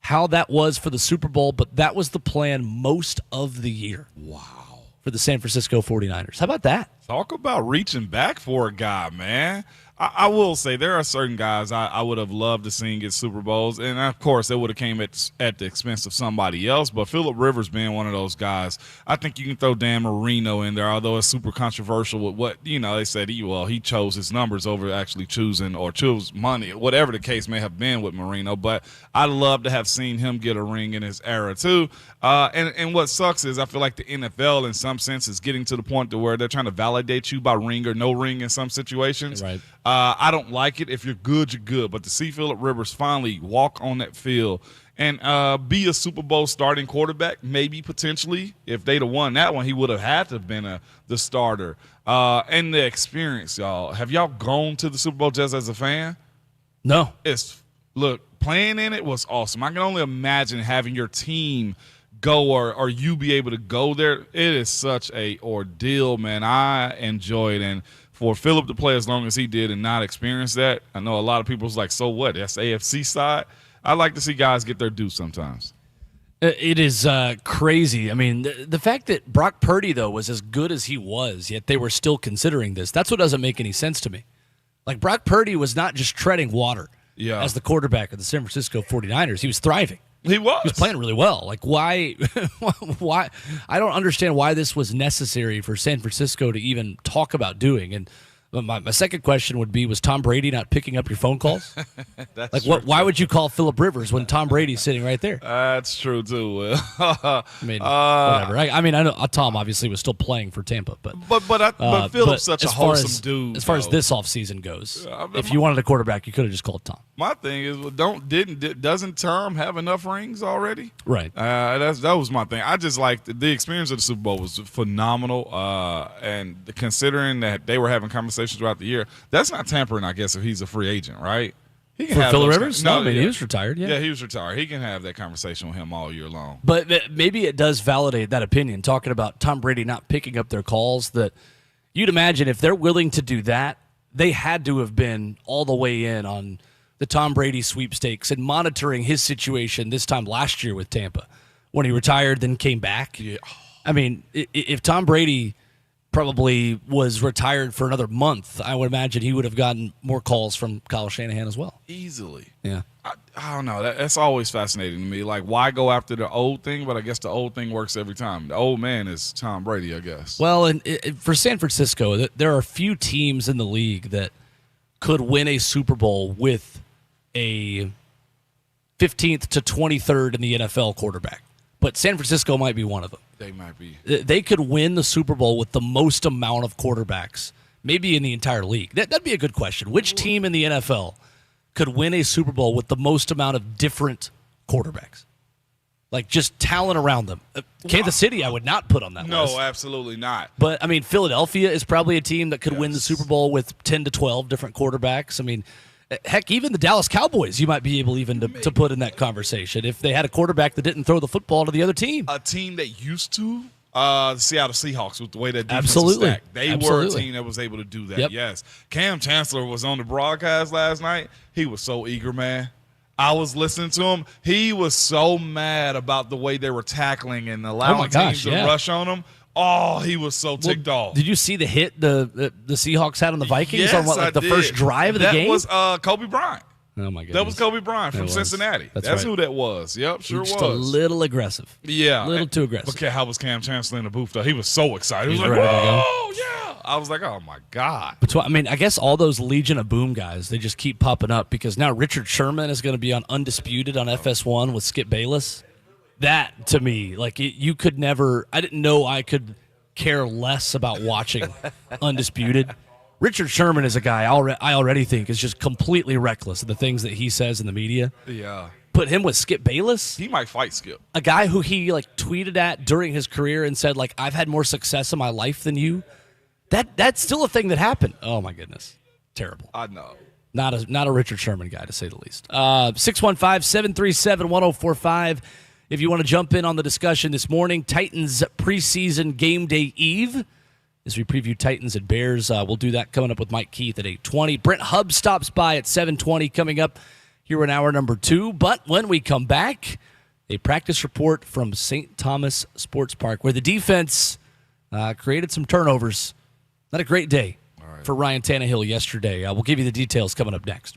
how that was for the Super Bowl, but that was the plan most of the year. Wow. For the San Francisco 49ers. How about that? Talk about reaching back for a guy, man. I will say there are certain guys I would have loved to see get Super Bowls, and of course it would have came at the expense of somebody else. But Phillip Rivers being one of those guys, I think you can throw Dan Marino in there, although it's super controversial with what they said. He chose his numbers over actually choosing or choose money, whatever the case may have been with Marino. But I'd love to have seen him get a ring in his era too. And what sucks is I feel like the NFL in some sense is getting to the point to where they're trying to validate you by ring or no ring in some situations. Right. I don't like it. If you're good, you're good. But to see Phillip Rivers finally walk on that field and be a Super Bowl starting quarterback, maybe potentially, if they'd have won that one, he would have had to have been the starter. And the experience, y'all. Have y'all gone to the Super Bowl just as a fan? No. Look, playing in it was awesome. I can only imagine having your team go or you be able to go there. It is such a ordeal, man. I enjoy it. And for Phillip to play as long as he did and not experience that, I know a lot of people's like, so what? That's AFC side. I like to see guys get their due sometimes. It is crazy. I mean, the fact that Brock Purdy, though, was as good as he was, yet they were still considering this, that's what doesn't make any sense to me. Like, Brock Purdy was not just treading water as the quarterback of the San Francisco 49ers. He was thriving. He was playing really well. Like, why? Why? I don't understand why this was necessary for San Francisco to even talk about doing. And my second question would be: was Tom Brady not picking up your phone calls? That's like, true. why would you call Phillip Rivers when Tom Brady's sitting right there? That's true too, Will. I mean, whatever. I mean, I know Tom obviously was still playing for Tampa, but Phillip's such a wholesome dude. As far as this offseason goes, if you wanted a quarterback, you could have just called Tom. My thing is, doesn't Tom have enough rings already? Right. That was my thing. I just like the experience of the Super Bowl was phenomenal, and considering that they were having conversations throughout the year, that's not tampering, I guess, if he's a free agent, right? He can for have Phillip Rivers? No, I mean, he was retired. Yeah, he was retired. He can have that conversation with him all year long. But maybe it does validate that opinion, talking about Tom Brady not picking up their calls, that you'd imagine if they're willing to do that, they had to have been all the way in on the Tom Brady sweepstakes and monitoring his situation this time last year with Tampa when he retired, then came back. Yeah. I mean, if Tom Brady probably was retired for another month, I would imagine he would have gotten more calls from Kyle Shanahan as well. Easily. Yeah. I don't know. That's always fascinating to me. Like, why go after the old thing? But I guess the old thing works every time. The old man is Tom Brady, I guess. Well, and for San Francisco, there are few teams in the league that could win a Super Bowl with a 15th to 23rd in the NFL quarterback. But San Francisco might be one of them. They might be. They could win the Super Bowl with the most amount of quarterbacks, maybe in the entire league. That'd be a good question. Which team in the NFL could win a Super Bowl with the most amount of different quarterbacks? Like, just talent around them. Kansas City, I would not put on that list. No, absolutely not. But, I mean, Philadelphia is probably a team that could win the Super Bowl with 10 to 12 different quarterbacks. I mean, heck, even the Dallas Cowboys, you might be able even to put in that conversation if they had a quarterback that didn't throw the football to the other team. A team that used to, the Seattle Seahawks, with the way that defense Absolutely. was stacked. They were a team that was able to do that, Yep. yes. Cam Chancellor was on the broadcast last night. He was so eager, man. I was listening to him. He was so mad about the way they were tackling and allowing teams to rush on him. Oh, he was so ticked off. Did you see the hit the Seahawks had on the Vikings Yes, on the first drive of the game? That was Kobe Bryant. Oh, my goodness. That was Kobe Bryant from Cincinnati. That's right. Who that was. Yep, sure was. Just a little aggressive. Yeah. A little too aggressive. Okay, how was Cam Chancellor in the booth, though? He was so excited. He was like, ready to go. whoa, yeah. I was like, oh, my God. I mean, I guess all those Legion of Boom guys, they just keep popping up because now Richard Sherman is going to be on Undisputed on FS1 with Skip Bayless. That, to me, like, you could never – I didn't know I could care less about watching Undisputed. Richard Sherman is a guy I already think is just completely reckless of the things that he says in the media. Yeah. Put him with Skip Bayless. He might fight Skip. A guy who he like tweeted at during his career and said, like, I've had more success in my life than you. That's still a thing that happened. Oh, my goodness. Terrible. I know. Not a Richard Sherman guy, to say the least. 615-737-1045. If you want to jump in on the discussion this morning, Titans preseason game day eve. As we preview Titans and Bears, we'll do that coming up with Mike Keith at 8:20. Brent Hubb stops by at 7:20 coming up here in hour number 2. But when we come back, a practice report from St. Thomas Sports Park where the defense created some turnovers. Not a great day for Ryan Tannehill yesterday. We'll give you the details coming up next.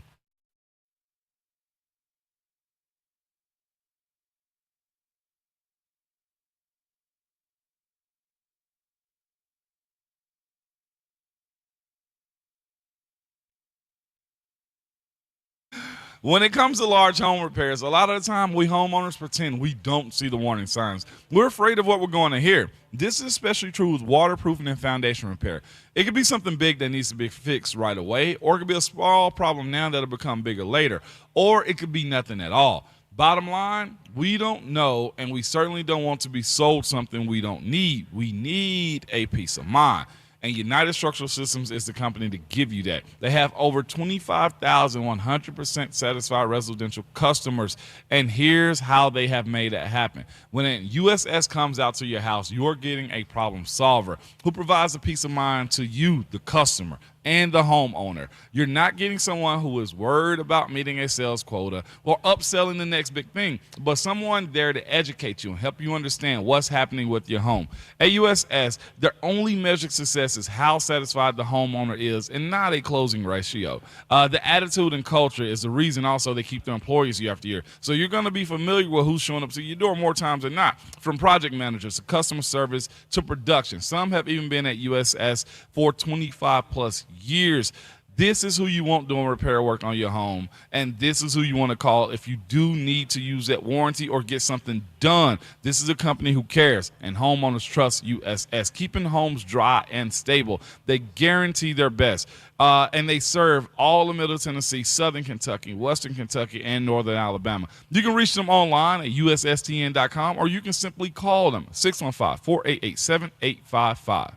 When it comes to large home repairs, a lot of the time we homeowners pretend we don't see the warning signs. We're afraid of what we're going to hear. This is especially true with waterproofing and foundation repair. It could be something big that needs to be fixed right away, or it could be a small problem now that'll become bigger later, or it could be nothing at all. Bottom line, we don't know, and we certainly don't want to be sold something we don't need. We need a peace of mind. And United Structural Systems is the company to give you that. They have over 25,000 100% satisfied residential customers. And here's how they have made that happen. When a USS comes out to your house, you're getting a problem solver who provides a peace of mind to you, the customer, and the homeowner. You're not getting someone who is worried about meeting a sales quota or upselling the next big thing, but someone there to educate you and help you understand what's happening with your home. At USS, their only measure of success is how satisfied the homeowner is and not a closing ratio. The attitude and culture is the reason also they keep their employees year after year. So you're going to be familiar with who's showing up to your door more times than not, from project managers to customer service to production. Some have even been at USS for 25 plus years. This is who you want doing repair work on your home, and this is who you want to call if you do need to use that warranty or get something done. This is a company who cares, and homeowners trust USS, keeping homes dry and stable. They guarantee their best, and they serve all of Middle Tennessee, Southern Kentucky, Western Kentucky, and Northern Alabama. You can reach them online at USSTN.com, or you can simply call them 615-488-7855.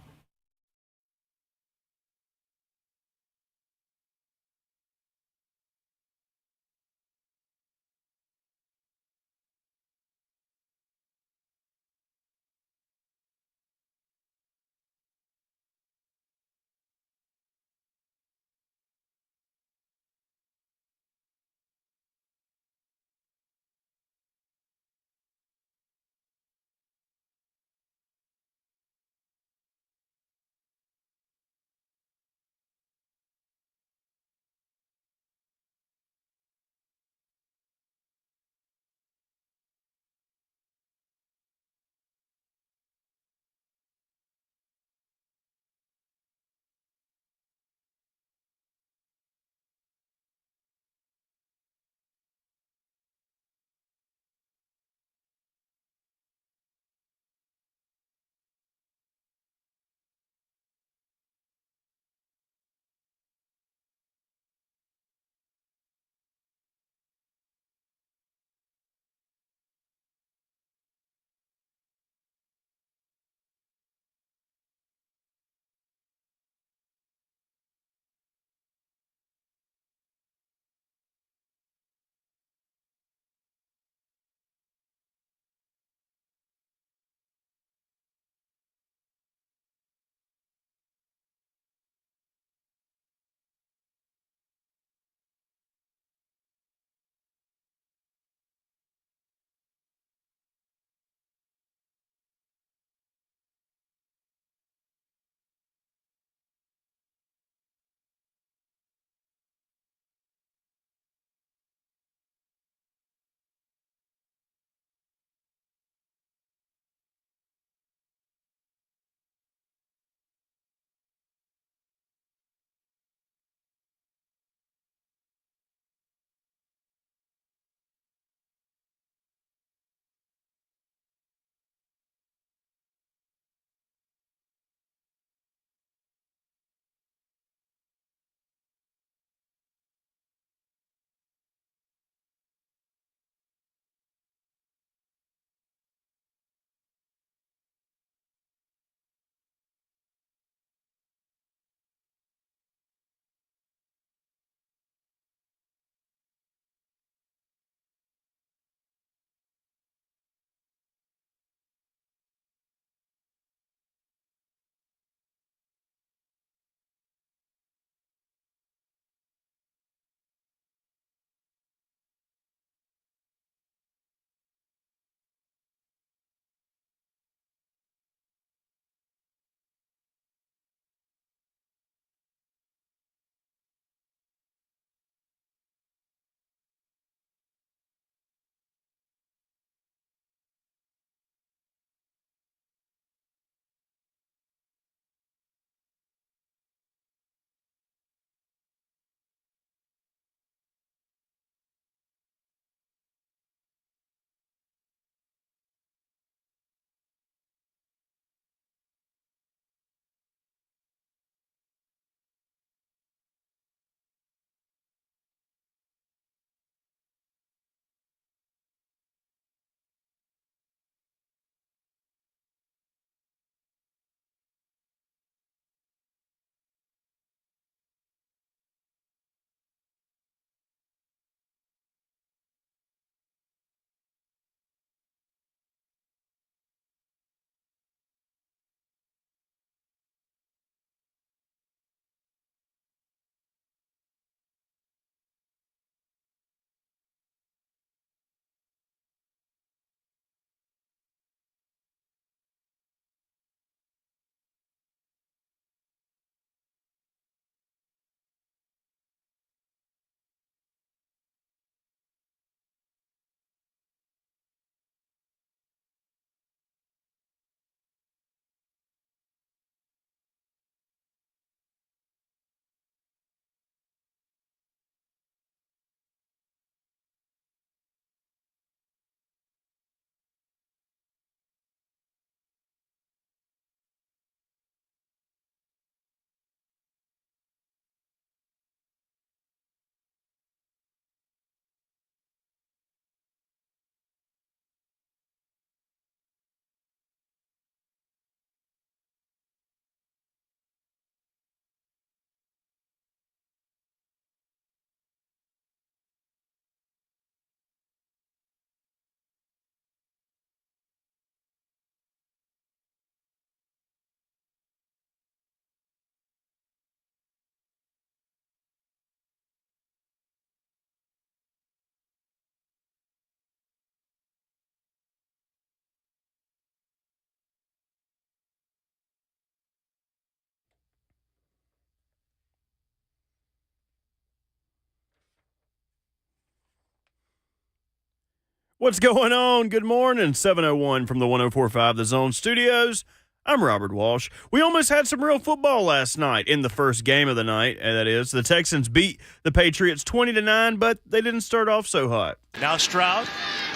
What's going on? Good morning. 7:01 from the 104.5 The Zone Studios. I'm Robert Walsh. We almost had some real football last night in the first game of the night, and that is the Texans beat the Patriots 20-9, but they didn't start off so hot. Now Stroud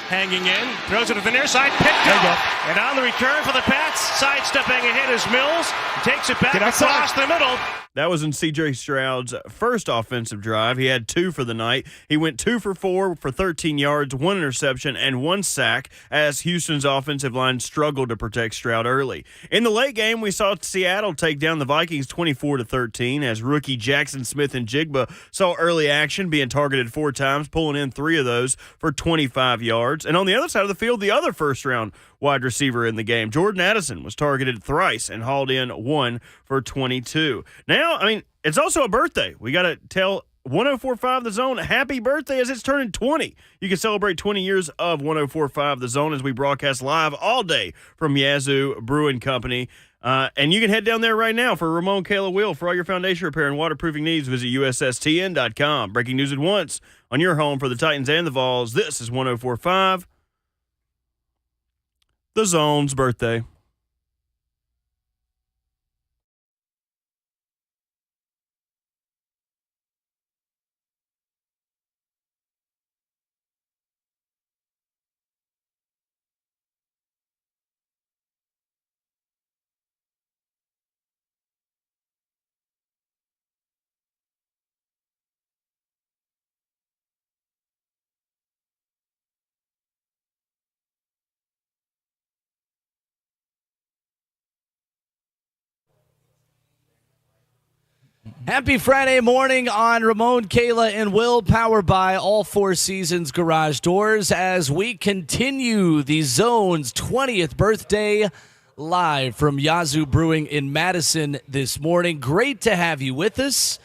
hanging in, throws it to the near side, picked up. And on the return for the Pats, sidestepping ahead is Mills, takes it back across the middle. That was in C.J. Stroud's first offensive drive. He had 2 for the night. He went 2 for 4 for 13 yards, 1 interception, and 1 sack as Houston's offensive line struggled to protect Stroud early. In the late game, we saw Seattle take down the Vikings 24-13 as rookie Jackson Smith-Njigba saw early action, being targeted 4 times, pulling in 3 of those for 25 yards. And on the other side of the field, the other first-round wide receiver in the game, Jordan Addison, was targeted thrice and hauled in 1 for 22. Now, it's also a birthday. We got to tell 104.5 The Zone happy birthday as it's turning 20. You can celebrate 20 years of 104.5 The Zone as we broadcast live all day from Yazoo Brewing Company. And you can head down there right now for Ramon Kayla Will. For all your foundation repair and waterproofing needs, visit USSTN.com. Breaking news at once on your home for the Titans and the Vols. This is 104.5 The Zone's birthday. Happy Friday morning on Ramon, Kayla, and Will, powered by All Four Seasons Garage Doors as we continue the Zone's 20th birthday live from Yazoo Brewing in Madison this morning. Great to have you with us.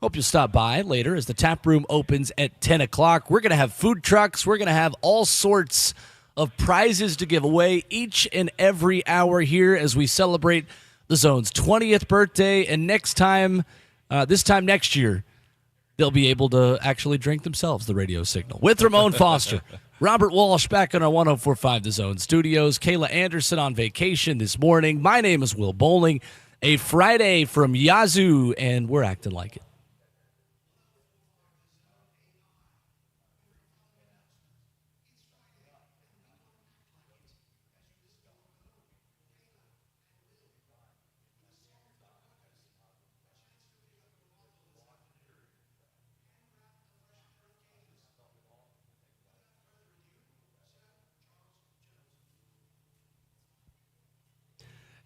Hope you'll stop by later as the tap room opens at 10 o'clock. We're going to have food trucks. We're going to have all sorts of prizes to give away each and every hour here as we celebrate the Zone's 20th birthday. And this time next year, they'll be able to actually drink themselves the radio signal. With Ramon Foster, Robert Walsh back on our 104.5 The Zone studios, Kayla Anderson on vacation this morning. My name is Will Bowling. A Friday from Yazoo, and we're acting like it.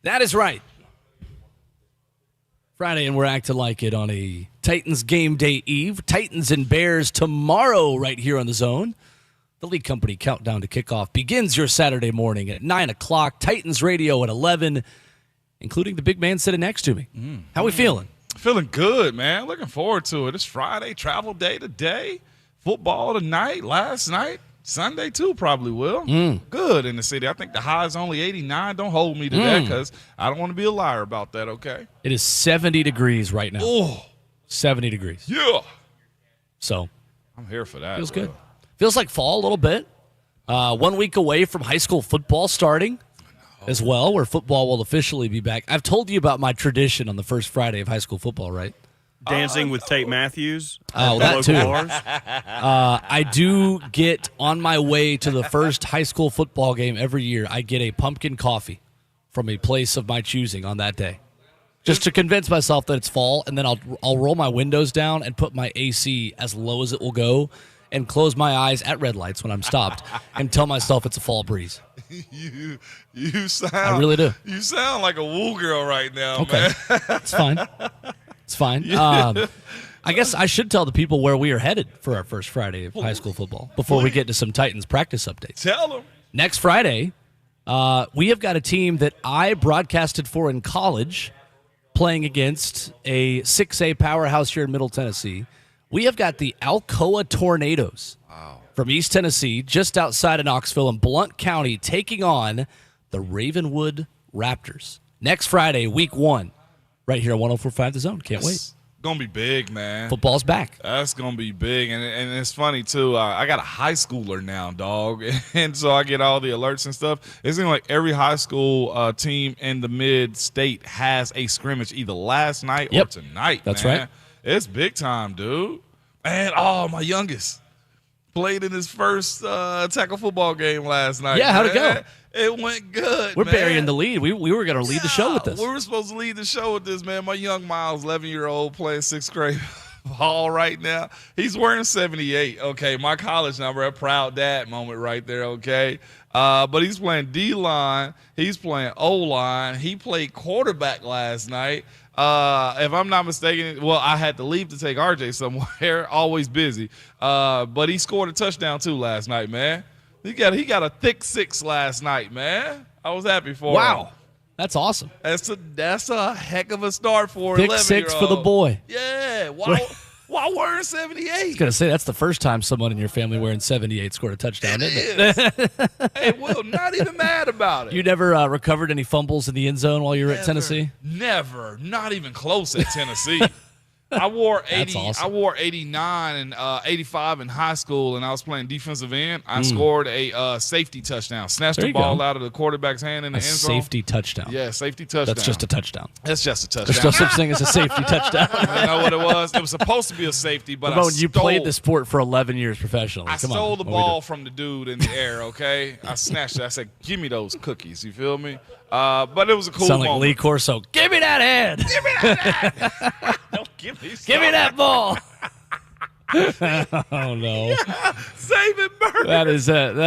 That is right. Friday, and we're acting like it on a Titans game day eve. Titans and Bears tomorrow right here on The Zone. The League Company countdown to kickoff begins your Saturday morning at 9 o'clock. Titans radio at 11, including the big man sitting next to me. How we feeling? Feeling good, man. Looking forward to it. It's Friday, travel day today, football tonight, last night. Sunday, too, probably will. Good in the city. I think the high is only 89. Don't hold me to that because I don't want to be a liar about that, okay? It is 70 degrees right now. Oh. 70 degrees. Yeah. So. I'm here for that. Feels good. Feels like fall a little bit. 1 week away from high school football starting as well, where football will officially be back. I've told you about my tradition on the first Friday of high school football, right? Dancing with Tate Matthews. Oh, that too. I do get on my way to the first high school football game every year. I get a pumpkin coffee from a place of my choosing on that day, just to convince myself that it's fall. And then I'll roll my windows down and put my AC as low as it will go, and close my eyes at red lights when I'm stopped, and tell myself it's a fall breeze. You sound. I really do. You sound like a woo girl right now, Okay, man. it's fine. It's fine. I guess I should tell the people where we are headed for our first Friday of high school football before we get to some Titans practice updates. Tell them. Next Friday, we have got a team that I broadcasted for in college playing against a 6A powerhouse here in Middle Tennessee. We have got the Alcoa Tornadoes from East Tennessee, just outside of Knoxville in Blount County, taking on the Ravenwood Raptors. Next Friday, week 1. Right here on 104.5 The Zone. Can't wait. Gonna be big, man. Football's back. That's gonna be big, and it's funny too. I got a high schooler now, dog, and so I get all the alerts and stuff. It seems like every high school team in the mid-state has a scrimmage either last night or tonight. That's man. right. It's big time, dude. And my youngest played in his first tackle football game last night. Yeah, how'd it go? It went good. We're man. burying the lead. We were going to lead the show with this. We were supposed to lead the show with this, man. My young Miles, 11-year-old, playing 6th grade ball right now. He's wearing 78. Okay, my college number, a proud dad moment right there. Okay, but he's playing D-line. He's playing O-line. He played quarterback last night. If I'm not mistaken, well, I had to leave to take RJ somewhere. Always busy, but he scored a touchdown too last night, man. He got a thick 6 last night, man. I was happy for him. Wow. That's awesome. That's a heck of a start for Thick 11-year-old. 6 for the boy. Yeah. While wearing 78. I was going to say, that's the first time someone in your family wearing 78 scored a touchdown, isn't it? Hey, Will, not even mad about it. You never recovered any fumbles in the end zone while you were at Tennessee? Never. Not even close at Tennessee. I wore 80. Awesome. I wore 89 and 85 in high school, and I was playing defensive end. I scored a safety touchdown. Snatched the ball out of the quarterback's hand in the end zone. Safety touchdown. Yeah, safety touchdown. That's just a touchdown. That's just a touchdown. There's no such thing as a safety touchdown. You know what it was? It was supposed to be a safety, but You played the sport for 11 years professionally. I stole the ball from the dude in the air, okay? I snatched it. I said, give me those cookies. You feel me? But it was a cool Sound moment. like Lee Corso. Give me that head. Give me that. Don't give me Give me that ball. Oh, no. Save it, Bert. That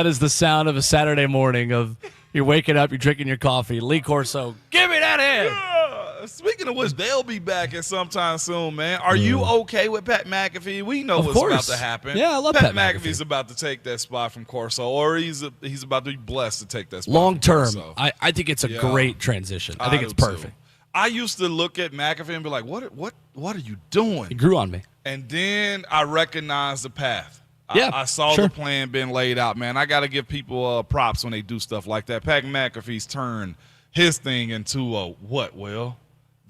is the sound of a Saturday morning of you're waking up, you're drinking your coffee. Lee Corso, give me that head. Speaking of which, they'll be back at sometime soon, man. Are you okay with Pat McAfee? We know what's about to happen. Yeah, I love Pat Pat McAfee's about to take that spot from Corso, or he's about to be blessed to take that spot. Long from term, Corso. I think it's a great transition. I think it's do, perfect. too. I used to look at McAfee and be like, what are you doing? It grew on me. And then I recognized the path. Yeah, I saw sure. the plan being laid out, man. I got to give people props when they do stuff like that. Pat McAfee's turned his thing into a what, Will?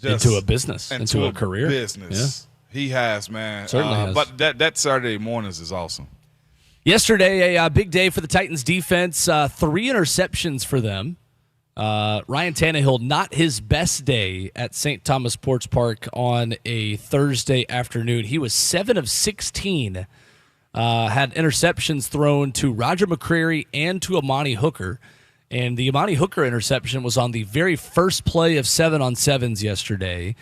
Into a business, into a career. Business. Yeah. He has, man. Certainly has. But that Saturday mornings is awesome. Yesterday, a big day for the Titans defense. 3 interceptions for them. Ryan Tannehill, not his best day at St. Thomas Sports Park on a Thursday afternoon. He was 7 of 16. Had interceptions thrown to Roger McCreary and to Amani Hooker. And the Amani Hooker interception was on the very first play of 7-on-7s yesterday.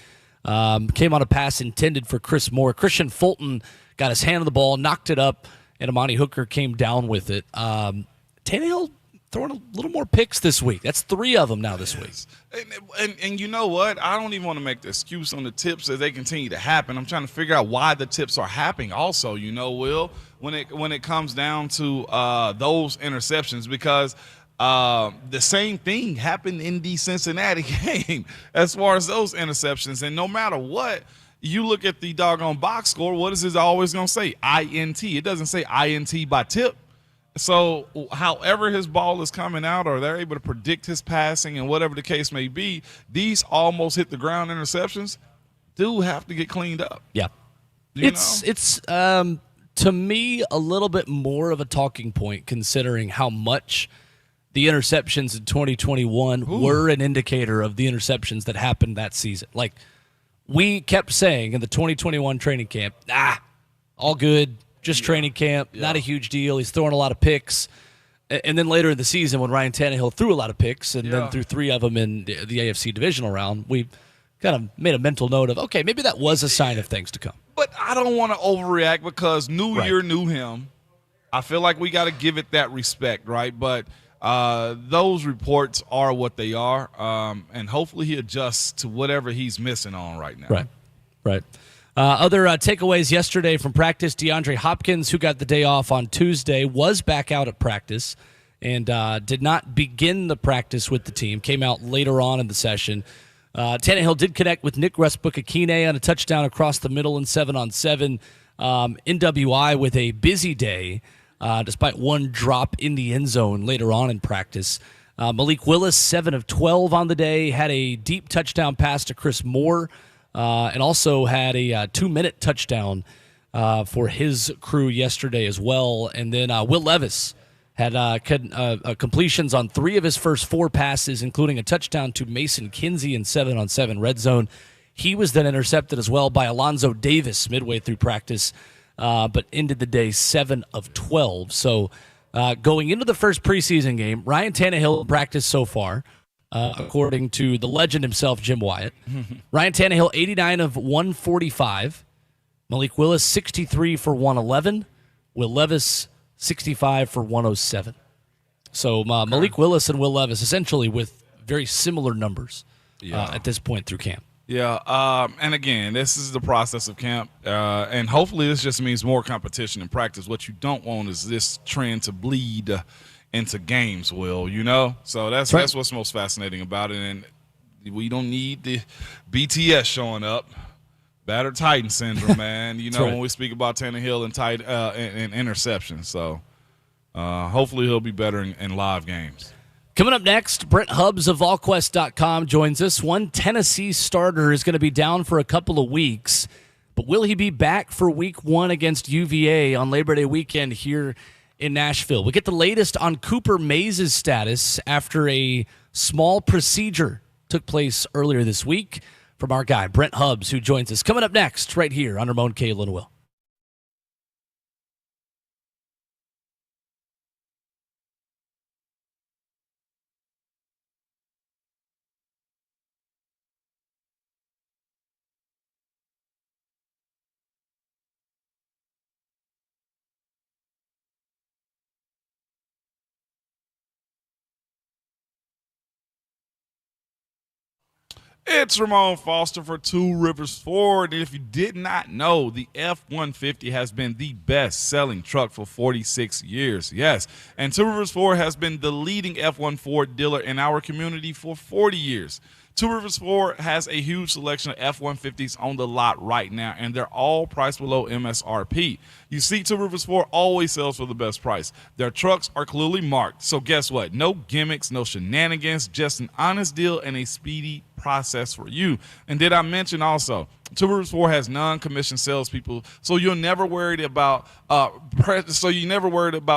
Came on a pass intended for Chris Moore. Christian Fulton got his hand on the ball, knocked it up, and Amani Hooker came down with it. Tannehill throwing a little more picks this week. That's 3 of them now this week. And you know what? I don't even want to make the excuse on the tips as they continue to happen. I'm trying to figure out why the tips are happening also, Will, when it comes down to those interceptions, because the same thing happened in the Cincinnati game as far as those interceptions. And no matter what, you look at the doggone box score, what is it always going to say? INT. It doesn't say INT by tip. So however his ball is coming out, or they're able to predict his passing and whatever the case may be, these almost hit the ground interceptions do have to get cleaned up. Yeah. It's to me a little bit more of a talking point considering how much the interceptions in 2021 were an indicator of the interceptions that happened that season. Like we kept saying in the 2021 training camp, all good. Just training camp, not a huge deal. He's throwing a lot of picks. And then later in the season when Ryan Tannehill threw a lot of picks and then threw 3 of them in the AFC divisional round, we kind of made a mental note of, okay, maybe that was a sign of things to come. But I don't want to overreact because new year, new him. I feel like we got to give it that respect, right? But those reports are what they are, and hopefully he adjusts to whatever he's missing on right now. Right. Other takeaways yesterday from practice, DeAndre Hopkins, who got the day off on Tuesday, was back out at practice and did not begin the practice with the team, came out later on in the session. Tannehill did connect with Nick Westbrook-Akine on a touchdown across the middle in 7-on-7. NWI with a busy day, despite 1 drop in the end zone later on in practice. Malik Willis, 7 of 12 on the day, had a deep touchdown pass to Chris Moore and also had a 2-minute touchdown for his crew yesterday as well. And then Will Levis had completions on 3 of his first 4 passes, including a touchdown to Mason Kinsey in 7-on-7 red zone. He was then intercepted as well by Alonzo Davis midway through practice, but ended the day 7 of 12. So going into the first preseason game, Ryan Tannehill practiced so far, according to the legend himself, Jim Wyatt. Ryan Tannehill, 89 of 145. Malik Willis, 63 for 111. Will Levis, 65 for 107. So Malik Willis and Will Levis essentially with very similar numbers at this point through camp. Yeah, and again, this is the process of camp, and hopefully this just means more competition in practice. What you don't want is this trend to bleed into games, Will, So that's what's most fascinating about it, and we don't need the BTS showing up. Battered Titan syndrome, man. When we speak about Tannehill and interceptions. So hopefully he'll be better in live games. Coming up next, Brent Hubbs of VolQuest.com joins us. One Tennessee starter is going to be down for a couple of weeks, but will he be back for week 1 against UVA on Labor Day weekend here in Nashville? We get the latest on Cooper Mays' status after a small procedure took place earlier this week from our guy, Brent Hubbs, who joins us. Coming up next, right here on Ramon, Kayla, and Will. It's Ramon Foster for Two Rivers Ford. And if you did not know, the F-150 has been the best-selling truck for 46 years. Yes, and Two Rivers Ford has been the leading F-1 Ford dealer in our community for 40 years. Two Rivers Ford has a huge selection of F-150s on the lot right now, and they're all priced below MSRP. You see, Two Rivers Ford always sells for the best price. Their trucks are clearly marked, so guess what? No gimmicks, no shenanigans, just an honest deal and a speedy process for you. And did I mention also, Two Rivers Ford has non-commissioned salespeople, so you're never worried about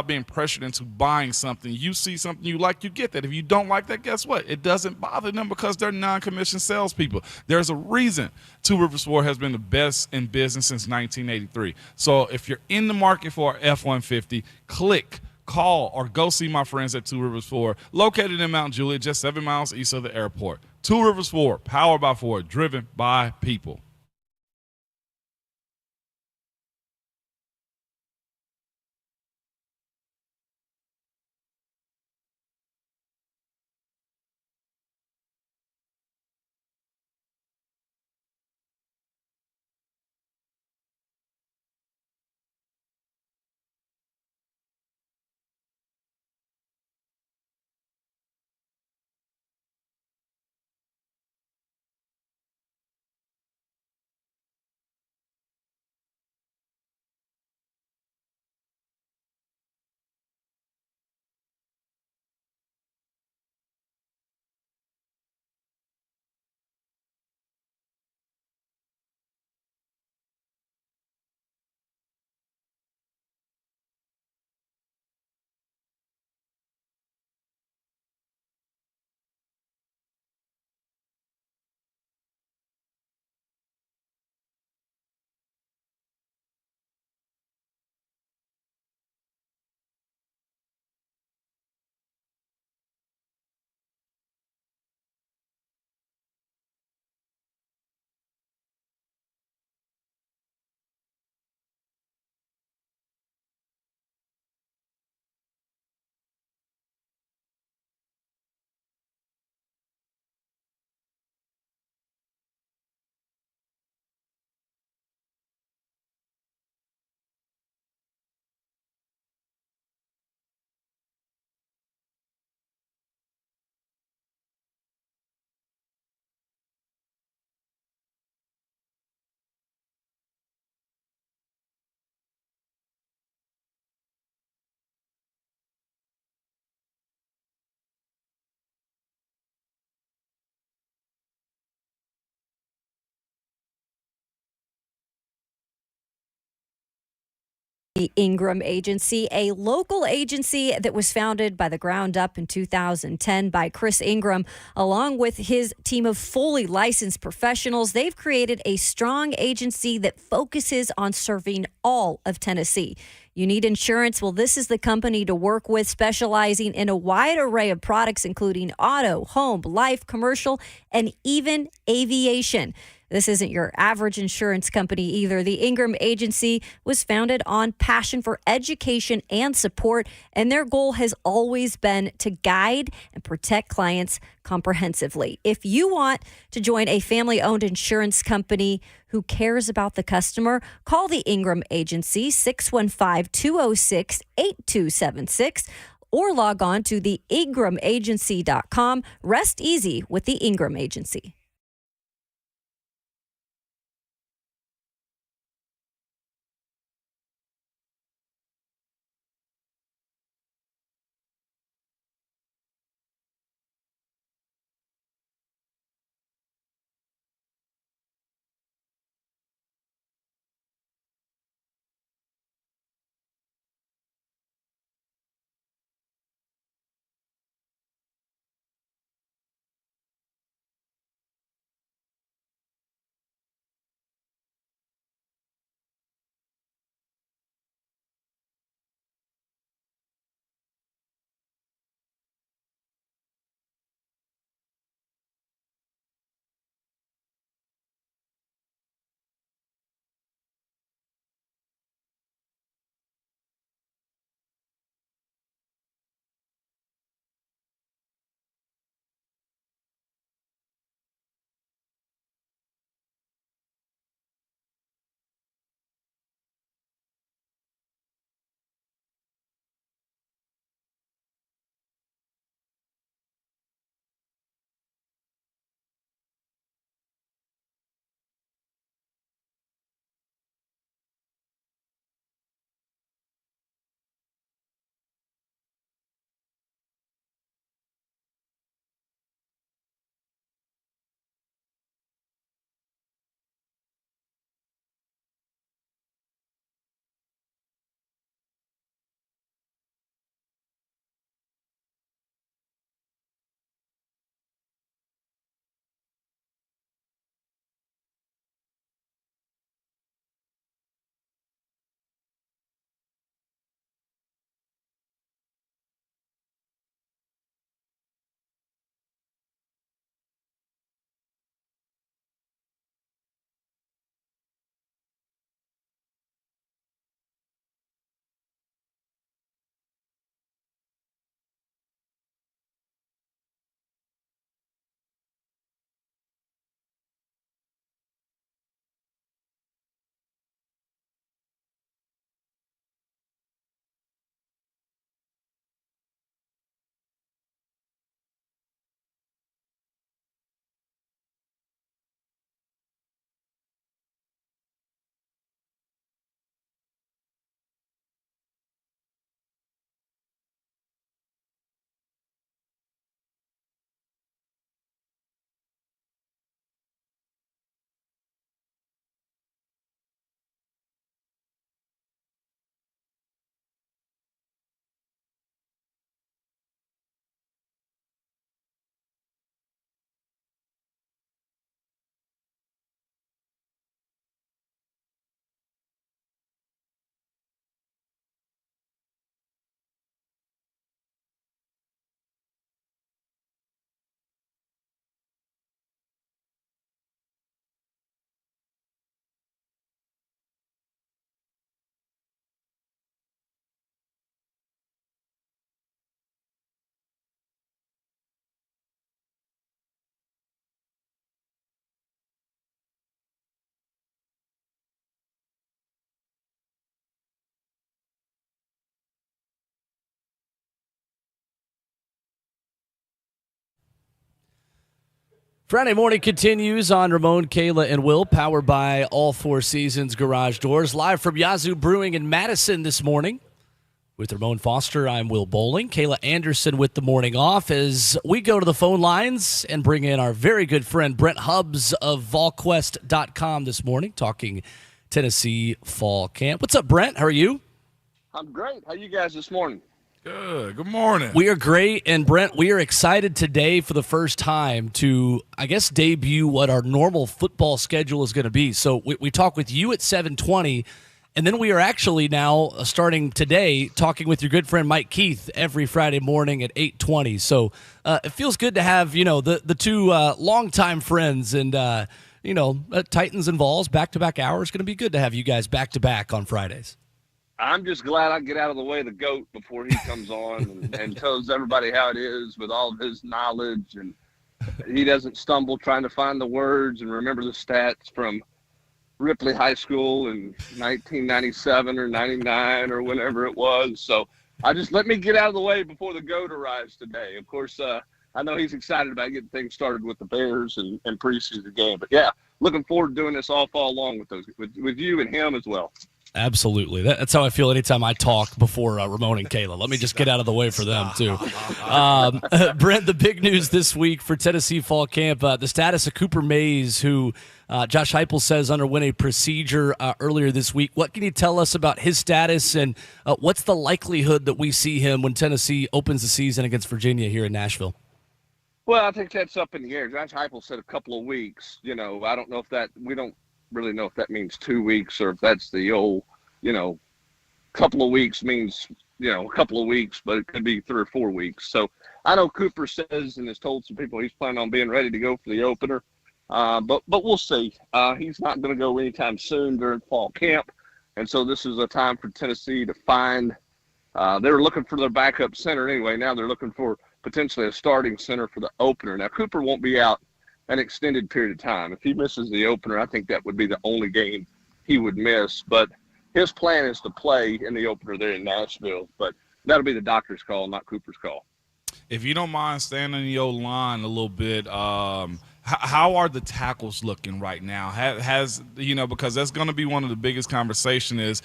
being pressured into buying something. You see something you like, you get that. If you don't like that, guess what? It doesn't bother them because they're non-commissioned salespeople. There's a reason Two Rivers Ford has been the best in business since 1983. So if you're in the market for an F-150, call, or go see my friends at Two Rivers Ford, located in Mount Juliet, just 7 miles east of the airport. Two Rivers Ford, powered by Ford, driven by people. The Ingram Agency, a local agency that was founded by the ground up in 2010 by Chris Ingram, along with his team of fully licensed professionals. They've created a strong agency that focuses on serving all of Tennessee. You need insurance? Well, this is the company to work with, specializing in a wide array of products, including auto, home, life, commercial, and even aviation. This isn't your average insurance company either. The Ingram Agency was founded on passion for education and support, and their goal has always been to guide and protect clients comprehensively. If you want to join a family-owned insurance company who cares about the customer, call the Ingram Agency, 615-206-8276, or log on to theingramagency.com. Rest easy with the Ingram Agency. Friday morning continues on Ramon, Kayla, and Will, powered by All Four Seasons Garage Doors. Live from Yazoo Brewing in Madison this morning. With Ramon Foster, I'm Will Bowling. Kayla Anderson with the morning off as we go to the phone lines and bring in our very good friend Brent Hubbs of VolQuest.com this morning, talking Tennessee fall camp. What's up, Brent? How are you? I'm great. How you guys this morning? Good. Good morning. We are great, and Brent, we are excited today for the first time to, I guess, debut what our normal football schedule is going to be. So we talk with you at 7:20, and then we are actually now starting today talking with your good friend Mike Keith every Friday morning at 8:20. So it feels good to have, the two longtime friends and, Titans and Vols back-to-back hours. Going to be good to have you guys back-to-back on Fridays. I'm just glad I get out of the way of the GOAT before he comes on and tells everybody how it is with all of his knowledge, and he doesn't stumble trying to find the words and remember the stats from Ripley High School in 1997 or 99 or whenever it was. So let me get out of the way before the GOAT arrives today. Of course, I know he's excited about getting things started with the Bears and preseason game. But, yeah, looking forward to doing this all fall long with you and him as well. Absolutely. That's how I feel anytime I talk before Ramon and Kayla. Let me just get out of the way for them, too. Brent, the big news this week for Tennessee Fall Camp, the status of Cooper Mays, who Josh Heupel says underwent a procedure earlier this week. What can you tell us about his status, and what's the likelihood that we see him when Tennessee opens the season against Virginia here in Nashville? Well, I think that's up in the air. Josh Heupel said a couple of weeks. I don't know if we don't really know if that means 2 weeks or if that's the old, couple of weeks means, a couple of weeks, but it could be 3 or 4 weeks. So I know Cooper says and has told some people he's planning on being ready to go for the opener. But we'll see. He's not going to go anytime soon during fall camp. And so this is a time for Tennessee to find, they were looking for their backup center anyway. Now they're looking for potentially a starting center for the opener. Now Cooper won't be out an extended period of time. If he misses the opener, I think that would be the only game he would miss. But his plan is to play in the opener there in Nashville. But that'll be the doctor's call, not Cooper's call. If you don't mind standing in your line a little bit, how are the tackles looking right now? Because that's going to be one of the biggest conversation is,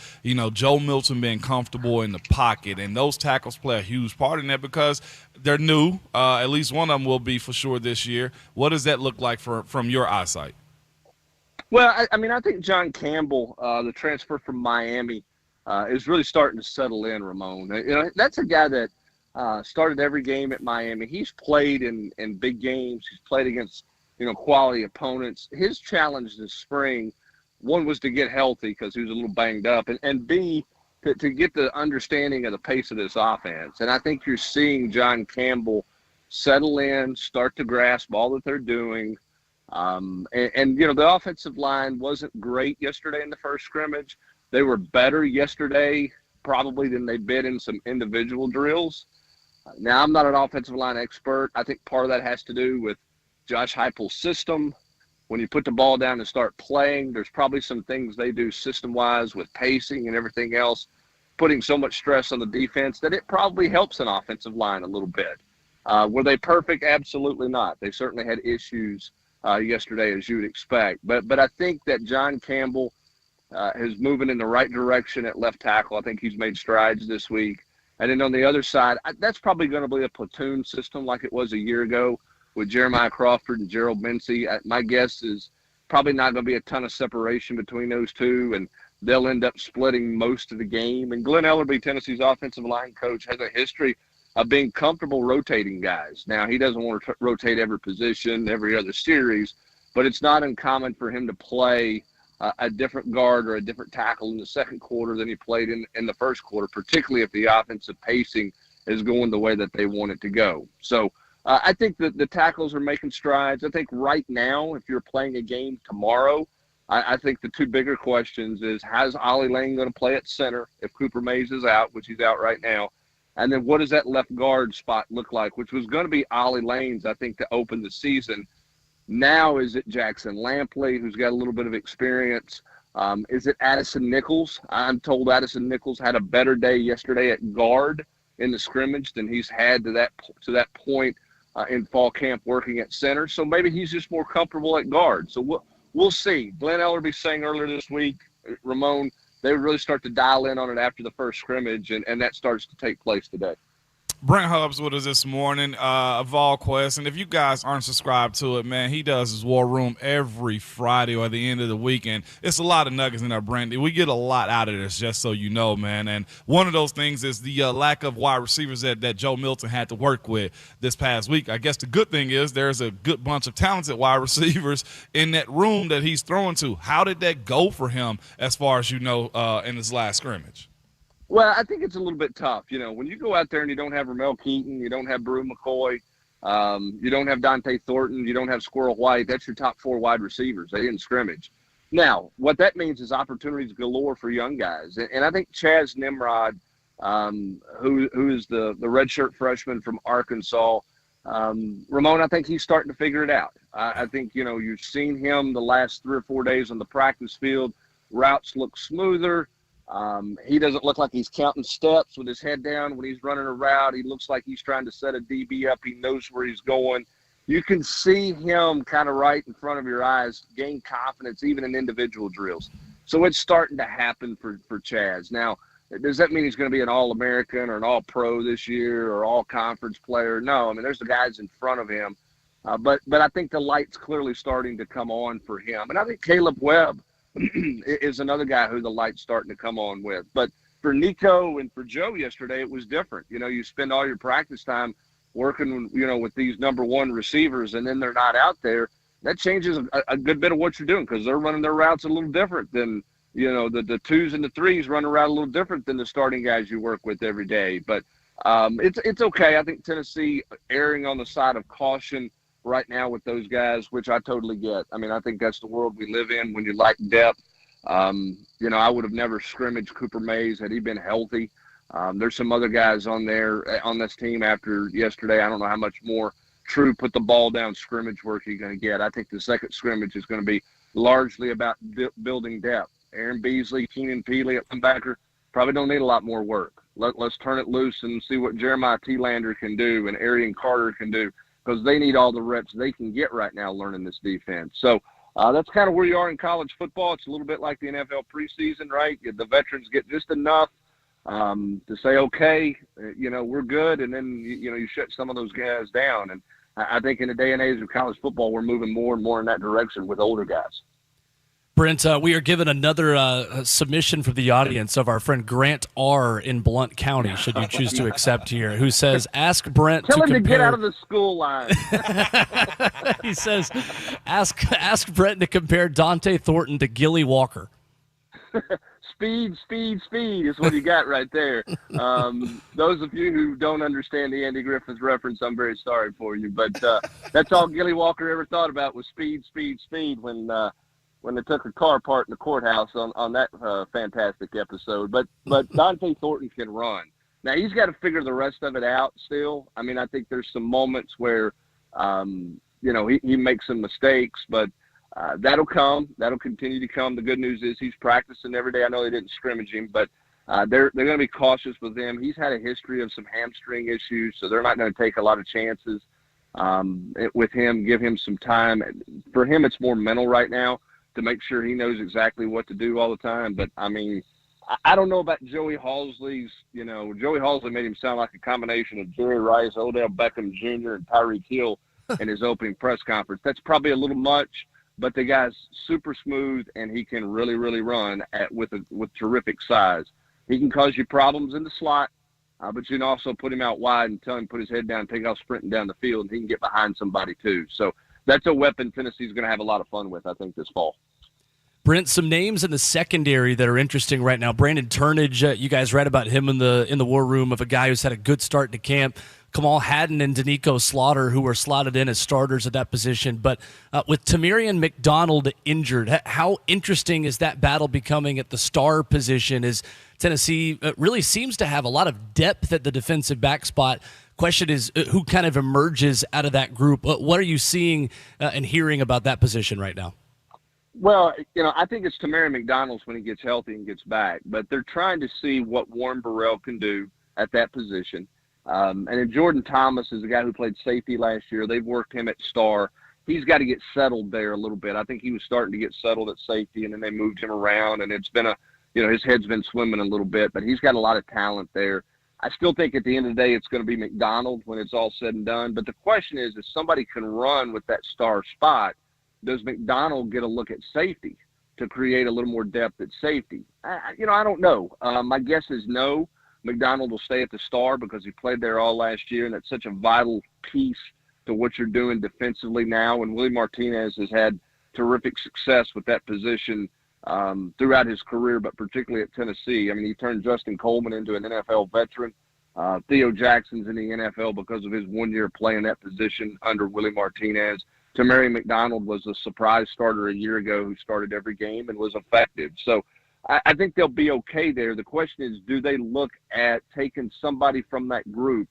Joe Milton being comfortable in the pocket, and those tackles play a huge part in that because they're new. At least one of them will be for sure this year. What does that look like from your eyesight? Well, I think John Campbell, the transfer from Miami, is really starting to settle in, Ramon. That's a guy that started every game at Miami. He's played in big games. He's played against quality opponents. His challenge this spring, one was to get healthy because he was a little banged up, and B, to get the understanding of the pace of this offense. And I think you're seeing John Campbell settle in, start to grasp all that they're doing. The offensive line wasn't great yesterday in the first scrimmage. They were better yesterday probably than they've been in some individual drills. Now, I'm not an offensive line expert. I think part of that has to do with Josh Heupel's system. When you put the ball down and start playing, there's probably some things they do system-wise with pacing and everything else, putting so much stress on the defense that it probably helps an offensive line a little bit. Were they perfect? Absolutely not. They certainly had issues yesterday, as you would expect. But I think that John Campbell is moving in the right direction at left tackle. I think he's made strides this week. And then on the other side, that's probably going to be a platoon system like it was a year ago with Jeremiah Crawford and Gerald Mincey. My guess is probably not going to be a ton of separation between those two, and they'll end up splitting most of the game. And Glenn Ellerbe, Tennessee's offensive line coach, has a history of being comfortable rotating guys. Now, he doesn't want to rotate every position, every other series, but it's not uncommon for him to play a different guard or a different tackle in the second quarter than he played in the first quarter, particularly if the offensive pacing is going the way that they want it to go. So I think that the tackles are making strides. I think right now, if you're playing a game tomorrow, I think the two bigger questions is, how's Ollie Lane going to play at center if Cooper Mays is out, which he's out right now? And then what does that left guard spot look like, which was going to be Ollie Lane's, I think, to open the season. Now is it Jackson Lampley, who's got a little bit of experience? Is it Addison Nichols? I'm told Addison Nichols had a better day yesterday at guard in the scrimmage than he's had to that point in fall camp working at center. So maybe he's just more comfortable at guard. So we'll see. Glenn Ellerbe saying earlier this week, Ramon, they would really start to dial in on it after the first scrimmage, and that starts to take place today. Brent Hubbs with us this morning, VolQuest. And if you guys aren't subscribed to it, man, he does his War Room every Friday or the end of the weekend. It's a lot of nuggets in there, Brent. We get a lot out of this, just so you know, man. And one of those things is the lack of wide receivers that Joe Milton had to work with this past week. I guess the good thing is there's a good bunch of talented wide receivers in that room that he's throwing to. How did that go for him as far as you know in his last scrimmage? Well, I think it's a little bit tough. You know, when you go out there and you don't have Ramel Keaton, you don't have Brew McCoy, you don't have Dante Thornton, you don't have Squirrel White, that's your top 4 wide receivers. They didn't scrimmage. Now, what that means is opportunities galore for young guys. And I think Chaz Nimrod, who is the redshirt freshman from Arkansas, Ramon, I think he's starting to figure it out. I think, you know, you've seen him the last 3 or 4 days on the practice field. Routes look smoother. He doesn't look like he's counting steps with his head down when he's running a route. He looks like he's trying to set a DB up. He knows where he's going. You can see him kind of right in front of your eyes gain confidence even in individual drills. So it's starting to happen for Chaz. Now, does that mean he's going to be an All-American or an All-Pro this year or All-Conference player? No. I mean, there's the guys in front of him. But I think the light's clearly starting to come on for him. And I think Caleb Webb is another guy who the light's starting to come on with. But for Nico and for Joe yesterday, it was different. You know, you spend all your practice time working, you know, with these number 1 receivers, and then they're not out there. That changes a good bit of what you're doing because they're running their routes a little different than, you know, the 2s and the 3s run around a little different than the starting guys you work with every day. But it's okay. I think Tennessee erring on the side of caution right now with those guys, which I totally get. I mean, I think that's the world we live in when you lack depth. You know, I would have never scrimmaged Cooper Mays had he been healthy. There's some other guys on this team after yesterday. I don't know how much more true put the ball down scrimmage work you're going to get. I think the second scrimmage is going to be largely about building depth. Aaron Beasley, Keenan Peely at linebacker probably don't need a lot more work. Let's turn it loose and see what Jeremiah T-Lander can do and Arian Carter can do, because they need all the reps they can get right now learning this defense. So that's kind of where you are in college football. It's a little bit like the NFL preseason, right? The veterans get just enough to say, okay, you know, we're good, and then, you know, you shut some of those guys down. And I think in the day and age of college football, we're moving more and more in that direction with older guys. Brent, we are given another submission from the audience of our friend Grant R. in Blount County, should you choose to accept here, who says, ask Brent Tell to him compare... to get out of the school line. He says, ask Brent to compare Dante Thornton to Gilly Walker. Speed is what you got right there. Those of you who don't understand the Andy Griffith reference, I'm very sorry for you. But that's all Gilly Walker ever thought about was speed when they took a car apart in the courthouse on that fantastic episode. But Dante Thornton can run. Now, he's got to figure the rest of it out still. I mean, I think there's some moments where, you know, he makes some mistakes, but that'll come. That'll continue to come. The good news is he's practicing every day. I know they didn't scrimmage him, but they're going to be cautious with him. He's had a history of some hamstring issues, so they're not going to take a lot of chances with him, give him some time. For him, it's more mental right now to make sure he knows exactly what to do all the time. But, I mean, I don't know about Joey Halsley's, you know, Joey Halsley made him sound like a combination of Jerry Rice, Odell Beckham Jr., and Tyreek Hill in his opening press conference. That's probably a little much, but the guy's super smooth, and he can really, really run with terrific size. He can cause you problems in the slot, but you can also put him out wide and tell him to put his head down, take off sprinting down the field, and he can get behind somebody too. So that's a weapon Tennessee's going to have a lot of fun with, I think, this fall. Brent, some names in the secondary that are interesting right now. Brandon Turnage, you guys read about him in the war room, of a guy who's had a good start to camp. Kamal Haddon and Danico Slaughter, who were slotted in as starters at that position. But with Tamirian McDonald injured, how interesting is that battle becoming at the star position, as Tennessee really seems to have a lot of depth at the defensive back spot? Question is, who kind of emerges out of that group? What are you seeing and hearing about that position right now? Well, you know, I think it's Tamarian McDonald's when he gets healthy and gets back. But they're trying to see what Warren Burrell can do at that position. And then Jordan Thomas is a guy who played safety last year. They've worked him at star. He's got to get settled there a little bit. I think he was starting to get settled at safety, and then they moved him around, and it's been his head's been swimming a little bit, but he's got a lot of talent there. I still think at the end of the day it's going to be McDonald when it's all said and done. But the question is, if somebody can run with that star spot, does McDonald get a look at safety to create a little more depth at safety? I don't know. My guess is no. McDonald will stay at the star because he played there all last year, and that's such a vital piece to what you're doing defensively now. And Willie Martinez has had terrific success with that position throughout his career, but particularly at Tennessee. I mean, he turned Justin Coleman into an NFL veteran. Theo Jackson's in the NFL because of his 1 year play in that position under Willie Martinez. Tamari McDonald was a surprise starter a year ago who started every game and was effective. So I think they'll be okay there. The question is, do they look at taking somebody from that group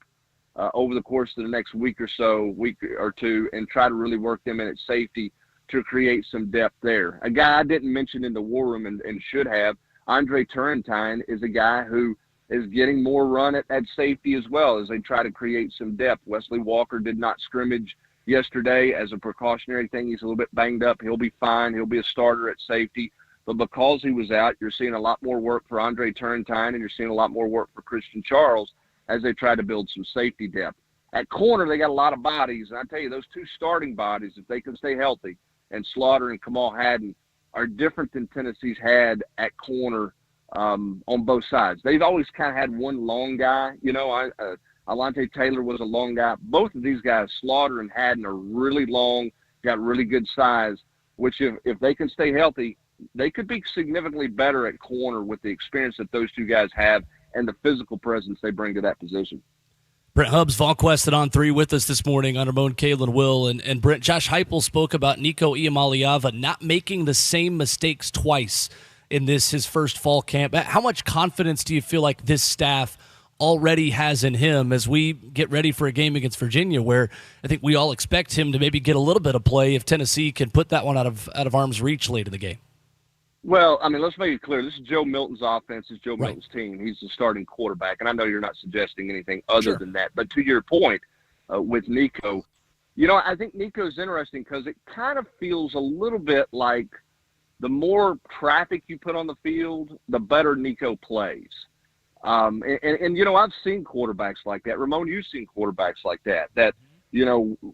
over the course of the next week or two, and try to really work them in at safety to create some depth there? A guy I didn't mention in the war room and should have, Andre Turrentine, is a guy who is getting more run at safety as well as they try to create some depth. Wesley Walker did not scrimmage yesterday as a precautionary thing. He's a little bit banged up. He'll be fine. He'll be a starter at safety. But because he was out, you're seeing a lot more work for Andre Turrentine, and you're seeing a lot more work for Christian Charles as they try to build some safety depth. At corner, they got a lot of bodies. And I tell you, those two starting bodies, if they can stay healthy, and Slaughter and Kamal Haddon, are different than Tennessee's had at corner on both sides. They've always kind of had one long guy. Alante Taylor was a long guy. Both of these guys, Slaughter and Haddon, are really long, got really good size, which if they can stay healthy, they could be significantly better at corner with the experience that those two guys have and the physical presence they bring to that position. Brent Hubbs, VolQuest at On 3 with us this morning on Ramon, Kalen, Will, and Brent. Josh Heupel spoke about Nico Iamaleava not making the same mistakes twice in his first fall camp. How much confidence do you feel like this staff already has in him as we get ready for a game against Virginia, where I think we all expect him to maybe get a little bit of play if Tennessee can put that one out of arm's reach late in the game? Well, I mean, let's make it clear. This is Joe Milton's offense. It's Joe Milton's team. He's the starting quarterback, and I know you're not suggesting anything other than that. But to your point with Nico, I think Nico's interesting because it kind of feels a little bit like the more traffic you put on the field, the better Nico plays. And I've seen quarterbacks like that. Ramon, you've seen quarterbacks like that,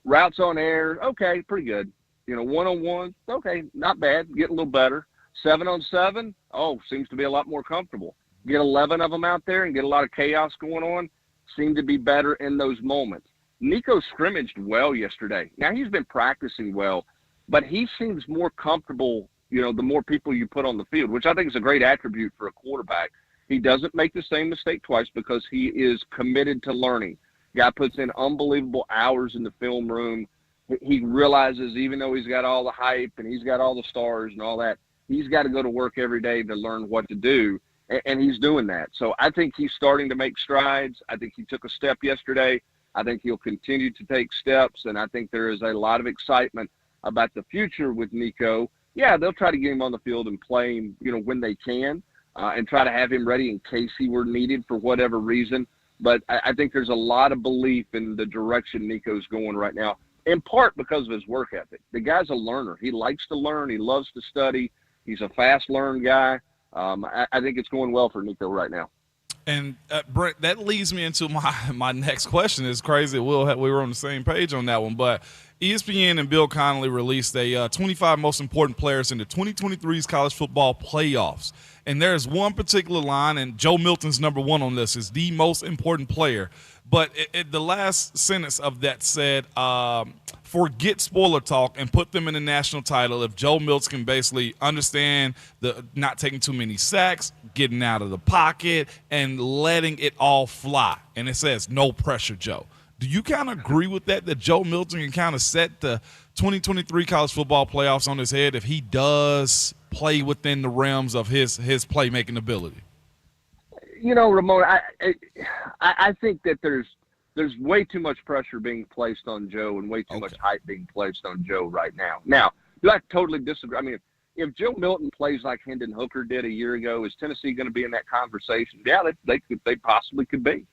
routes on air, okay, pretty good. One-on-one, okay, not bad, get a little better. 7-on-7, seems to be a lot more comfortable. Get 11 of them out there and get a lot of chaos going on, seem to be better in those moments. Nico scrimmaged well yesterday. Now, he's been practicing well, but he seems more comfortable, the more people you put on the field, which I think is a great attribute for a quarterback. He doesn't make the same mistake twice because he is committed to learning. Guy puts in unbelievable hours in the film room. He realizes even though he's got all the hype and he's got all the stars and all that, he's got to go to work every day to learn what to do, and he's doing that. So I think he's starting to make strides. I think he took a step yesterday. I think he'll continue to take steps, and I think there is a lot of excitement about the future with Nico. Yeah, they'll try to get him on the field and play him, when they can, and try to have him ready in case he were needed for whatever reason. But I think there's a lot of belief in the direction Nico's going right now, in part because of his work ethic. The guy's a learner. He likes to learn. He loves to study. He's a fast learn guy. I think it's going well for Nico right now. And Brent, that leads me into my next question. It's crazy. We were on the same page on that one, but ESPN and Bill Connolly released a 25 most important players in the 2023's college football playoffs. And there's one particular line, and Joe Milton's number one on this, is the most important player. But the last sentence of that said, forget spoiler talk and put them in the national title if Joe Milton can basically understand the not taking too many sacks, getting out of the pocket, and letting it all fly. And it says, no pressure, Joe. Do you kind of agree with that Joe Milton can kind of set the 2023 college football playoffs on his head if he does play within the realms of his playmaking ability? Ramon, I think that there's way too much pressure being placed on Joe and way too much hype being placed on Joe right now. Now, do I totally disagree? I mean, if Joe Milton plays like Hendon Hooker did a year ago, is Tennessee going to be in that conversation? Yeah, they possibly could be.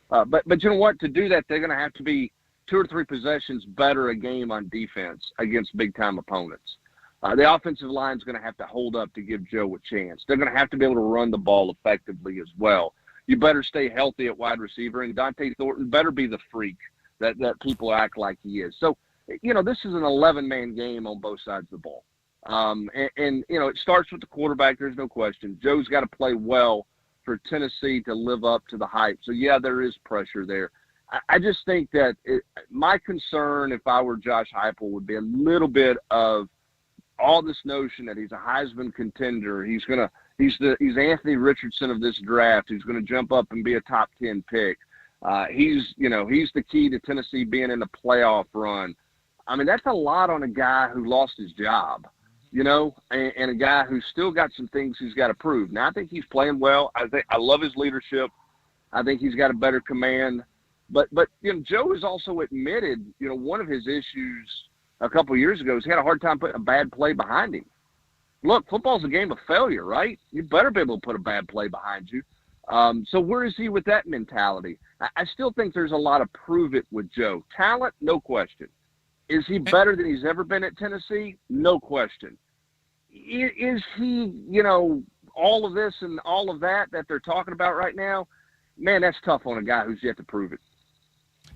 But you know what? To do that, they're going to have to be 2 or 3 possessions better a game on defense against big-time opponents. The offensive line is going to have to hold up to give Joe a chance. They're going to have to be able to run the ball effectively as well. You better stay healthy at wide receiver, and Dante Thornton better be the freak that people act like he is. So, this is an 11-man game on both sides of the ball. And it starts with the quarterback. There's no question. Joe's got to play well for Tennessee to live up to the hype. So, yeah, there is pressure there. I just think that my concern, if I were Josh Heupel, would be a little bit of all this notion that he's a Heisman contender. He's Anthony Richardson of this draft. He's going to jump up and be a top 10 pick. He's the key to Tennessee being in the playoff run. I mean, that's a lot on a guy who lost his job, and a guy who's still got some things he's got to prove. Now, I think he's playing well. I love his leadership. I think he's got a better command. But Joe has also admitted, one of his issues a couple of years ago is he had a hard time putting a bad play behind him. Look, football's a game of failure, right? You better be able to put a bad play behind you. So where is he with that mentality? I still think there's a lot of prove it with Joe. Talent, no question. Is he better than he's ever been at Tennessee? No question. Is he, all of this and all of that they're talking about right now? Man, that's tough on a guy who's yet to prove it.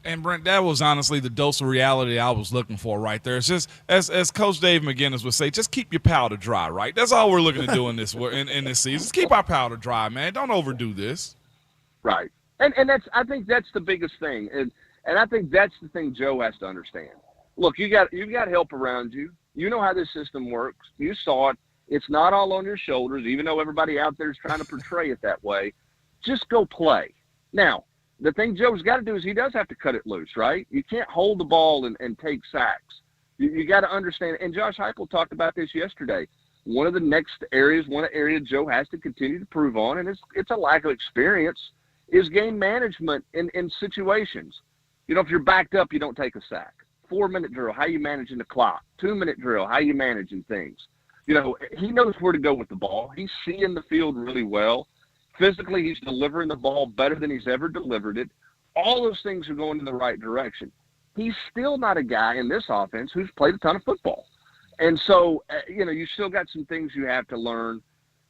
And, Brent, that was honestly the dose of reality I was looking for right there. It's just, as Coach Dave McGinnis would say, just keep your powder dry, right? That's all we're looking to do in this season. Just keep our powder dry, man. Don't overdo this. Right. And I think that's the biggest thing. And I think that's the thing Joe has to understand. Look, you've got help around you. You know how this system works. You saw it. It's not all on your shoulders, even though everybody out there is trying to portray it that way. Just go play. Now, the thing Joe's got to do is he does have to cut it loose, right? You can't hold the ball and take sacks. You got to understand. And Josh Heupel talked about this yesterday. One of the next areas, one area Joe has to continue to prove on, and it's a lack of experience, is game management in situations. If you're backed up, you don't take a sack. 4-minute drill, how you managing the clock. 2-minute drill, how you managing things. He knows where to go with the ball. He's seeing the field really well. Physically, he's delivering the ball better than he's ever delivered it. All those things are going in the right direction. He's still not a guy in this offense who's played a ton of football. And so, you still got some things you have to learn.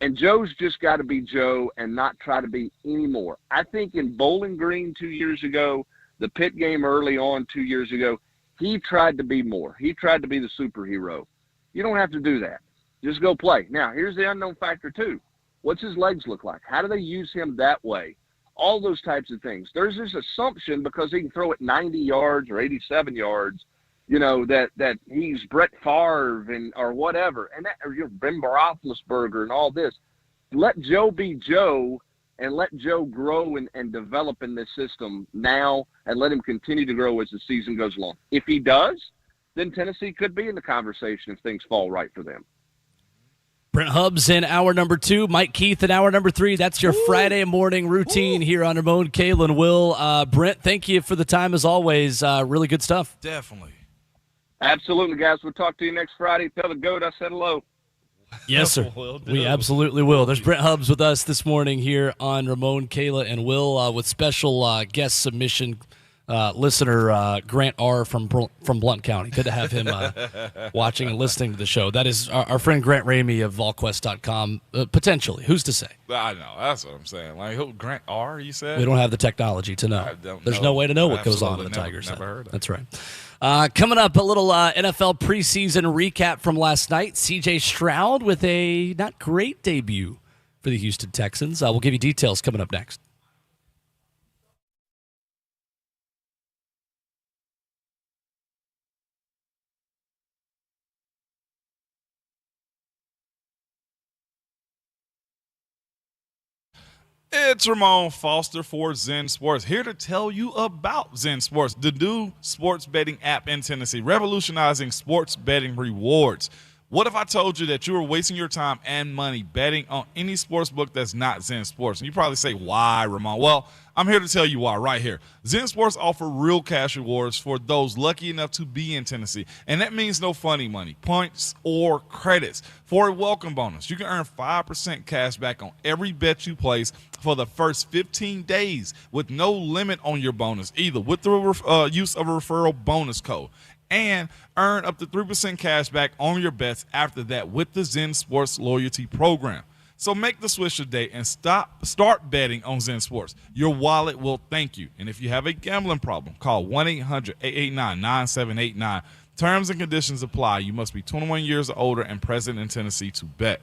And Joe's just got to be Joe and not try to be any more. I think in Bowling Green 2 years ago, the Pitt game early on 2 years ago, he tried to be more. He tried to be the superhero. You don't have to do that. Just go play. Now, here's the unknown factor, too. What's his legs look like? How do they use him that way? All those types of things. There's this assumption because he can throw it 90 yards or 87 yards, that he's Brett Favre or whatever, and Ben Roethlisberger and all this. Let Joe be Joe and let Joe grow and develop in this system now and let him continue to grow as the season goes along. If he does, then Tennessee could be in the conversation if things fall right for them. Brent Hubbs in hour number 2, Mike Keith in hour number 3. That's your Friday morning routine here on Ramon, Kayla, and Will. Brent, thank you for the time as always. Really good stuff. Definitely. Absolutely, guys. We'll talk to you next Friday. Tell the GOAT I said hello. Yes, sir. We absolutely will. There's Brent Hubbs with us this morning here on Ramon, Kayla, and Will with special guest submission listener Grant R. from Blount County. Good to have him watching and listening to the show. That is our friend Grant Ramey of VolQuest.com, potentially. Who's to say? I know. That's what I'm saying. Like, who, Grant R., you said? We don't have the technology to know. There's no way to know what goes on in the Tigers. Never heard of. That's right. Coming up, a little NFL preseason recap from last night. C.J. Stroud with a not great debut for the Houston Texans. We'll give you details coming up next. It's Ramon Foster for Zen Sports, here to tell you about Zen Sports, the new sports betting app in Tennessee, revolutionizing sports betting rewards. What if I told you that you were wasting your time and money betting on any sports book that's not Zen Sports? And you probably say, why, Ramon? Well, I'm here to tell you why right here. Zen Sports offer real cash rewards for those lucky enough to be in Tennessee. And that means no funny money, points, or credits. For a welcome bonus, you can earn 5% cash back on every bet you place for the first 15 days with no limit on your bonus either with the use of a referral bonus code. And earn up to 3% cash back on your bets after that with the Zen Sports Loyalty Program. So make the switch today and start betting on Zen Sports. Your wallet will thank you. And if you have a gambling problem, call 1-800-889-9789. Terms and conditions apply. You must be 21 years or older and present in Tennessee to bet.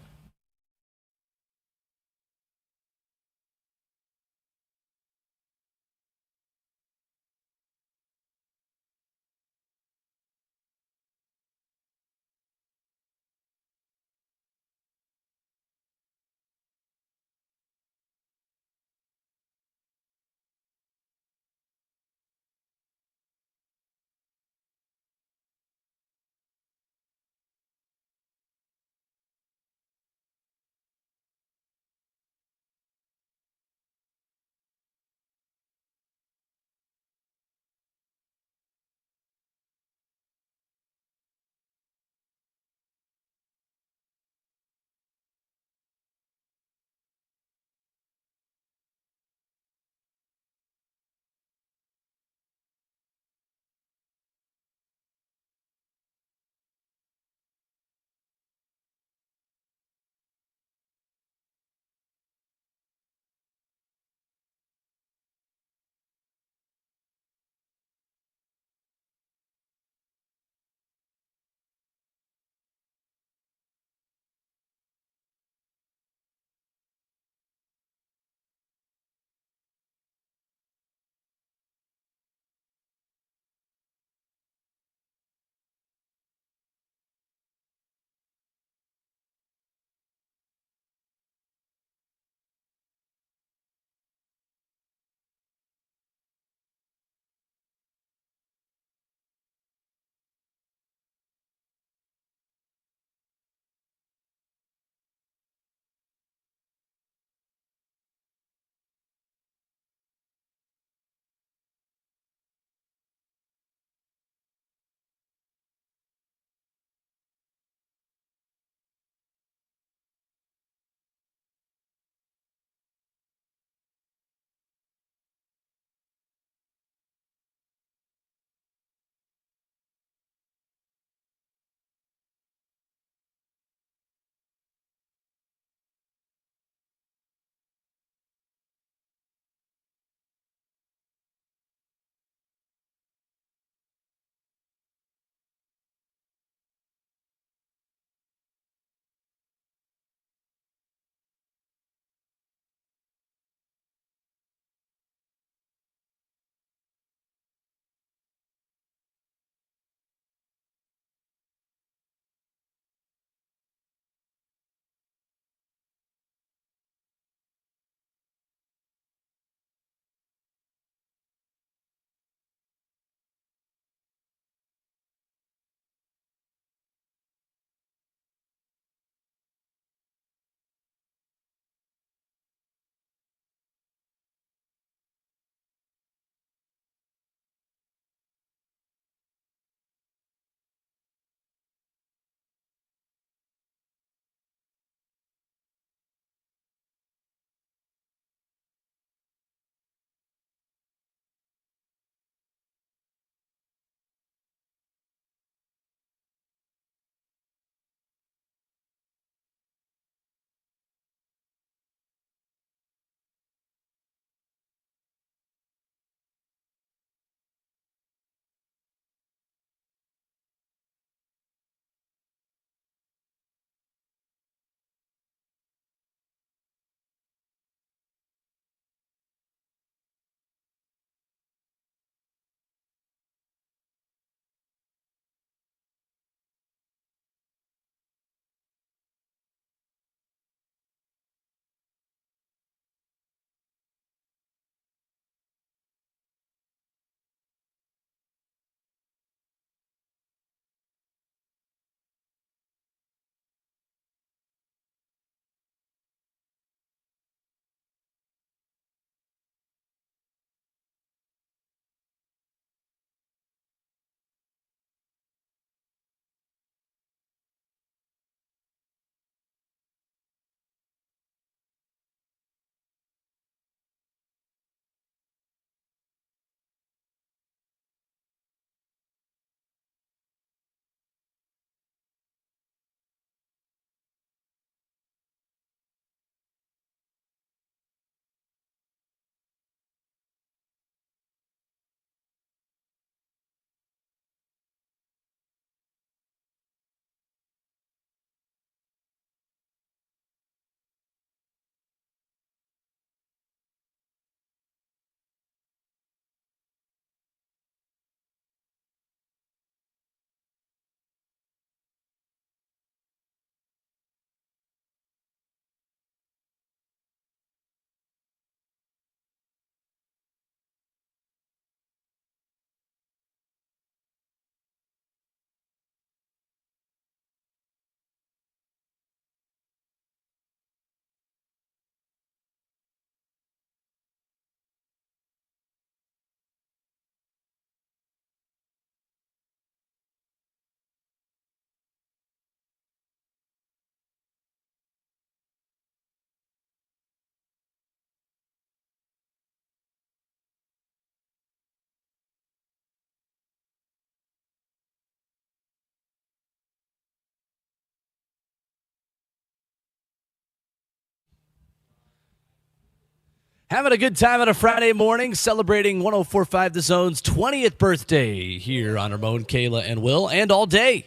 Having a good time on a Friday morning, celebrating 104.5 The Zone's 20th birthday here on Ramon, Kayla, and Will, and all day.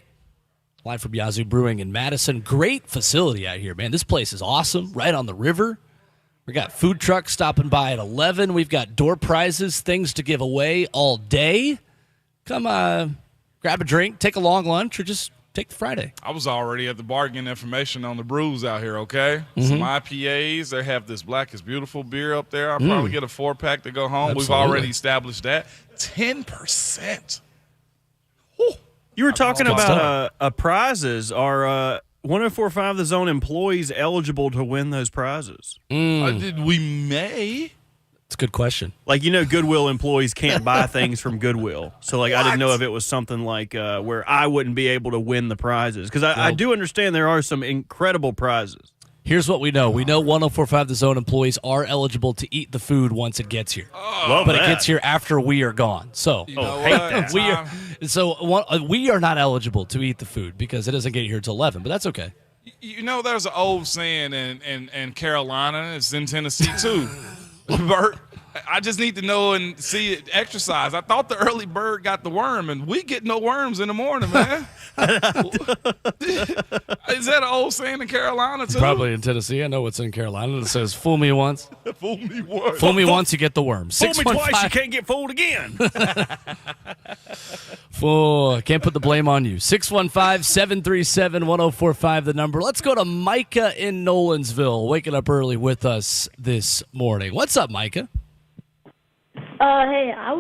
Live from Yazoo Brewing in Madison. Great facility out here, man. This place is awesome, right on the river. We got food trucks stopping by at 11. We've got door prizes, things to give away all day. Come grab a drink, take a long lunch, or just take the Friday. I was already at the bar getting information on the brews out here, okay? Some IPAs. They have this Black is Beautiful beer up there. I'll probably get a 4-pack to go home. Absolutely. We've already established that. 10%. Whew. You were talking Good about prizes. Are 104.5 The Zone employees eligible to win those prizes? We may. It's a good question. Like, Goodwill employees can't buy things from Goodwill. So, I didn't know if it was something like where I wouldn't be able to win the prizes. Because I do understand there are some incredible prizes. Here's what we know. We know 104.5 The Zone employees are eligible to eat the food once it gets here. But it gets here after we are gone. So You know what? we are not eligible to eat the food because it doesn't get here till 11, but that's okay. There's an old saying in Carolina. It's in Tennessee, too. Bert, I just need to know and see it exercise. I thought the early bird got the worm, and we get no worms in the morning, man. Is that an old saying in Carolina, too? Probably in Tennessee. I know what's in Carolina. It says, fool me once. Fool me once. Fool me once, you get the worm. Fool me twice, you can't get fooled again. Fool. Can't put the blame on you. 615-737-1045, the number. Let's go to Micah in Nolansville, waking up early with us this morning. What's up, Micah? Hey, I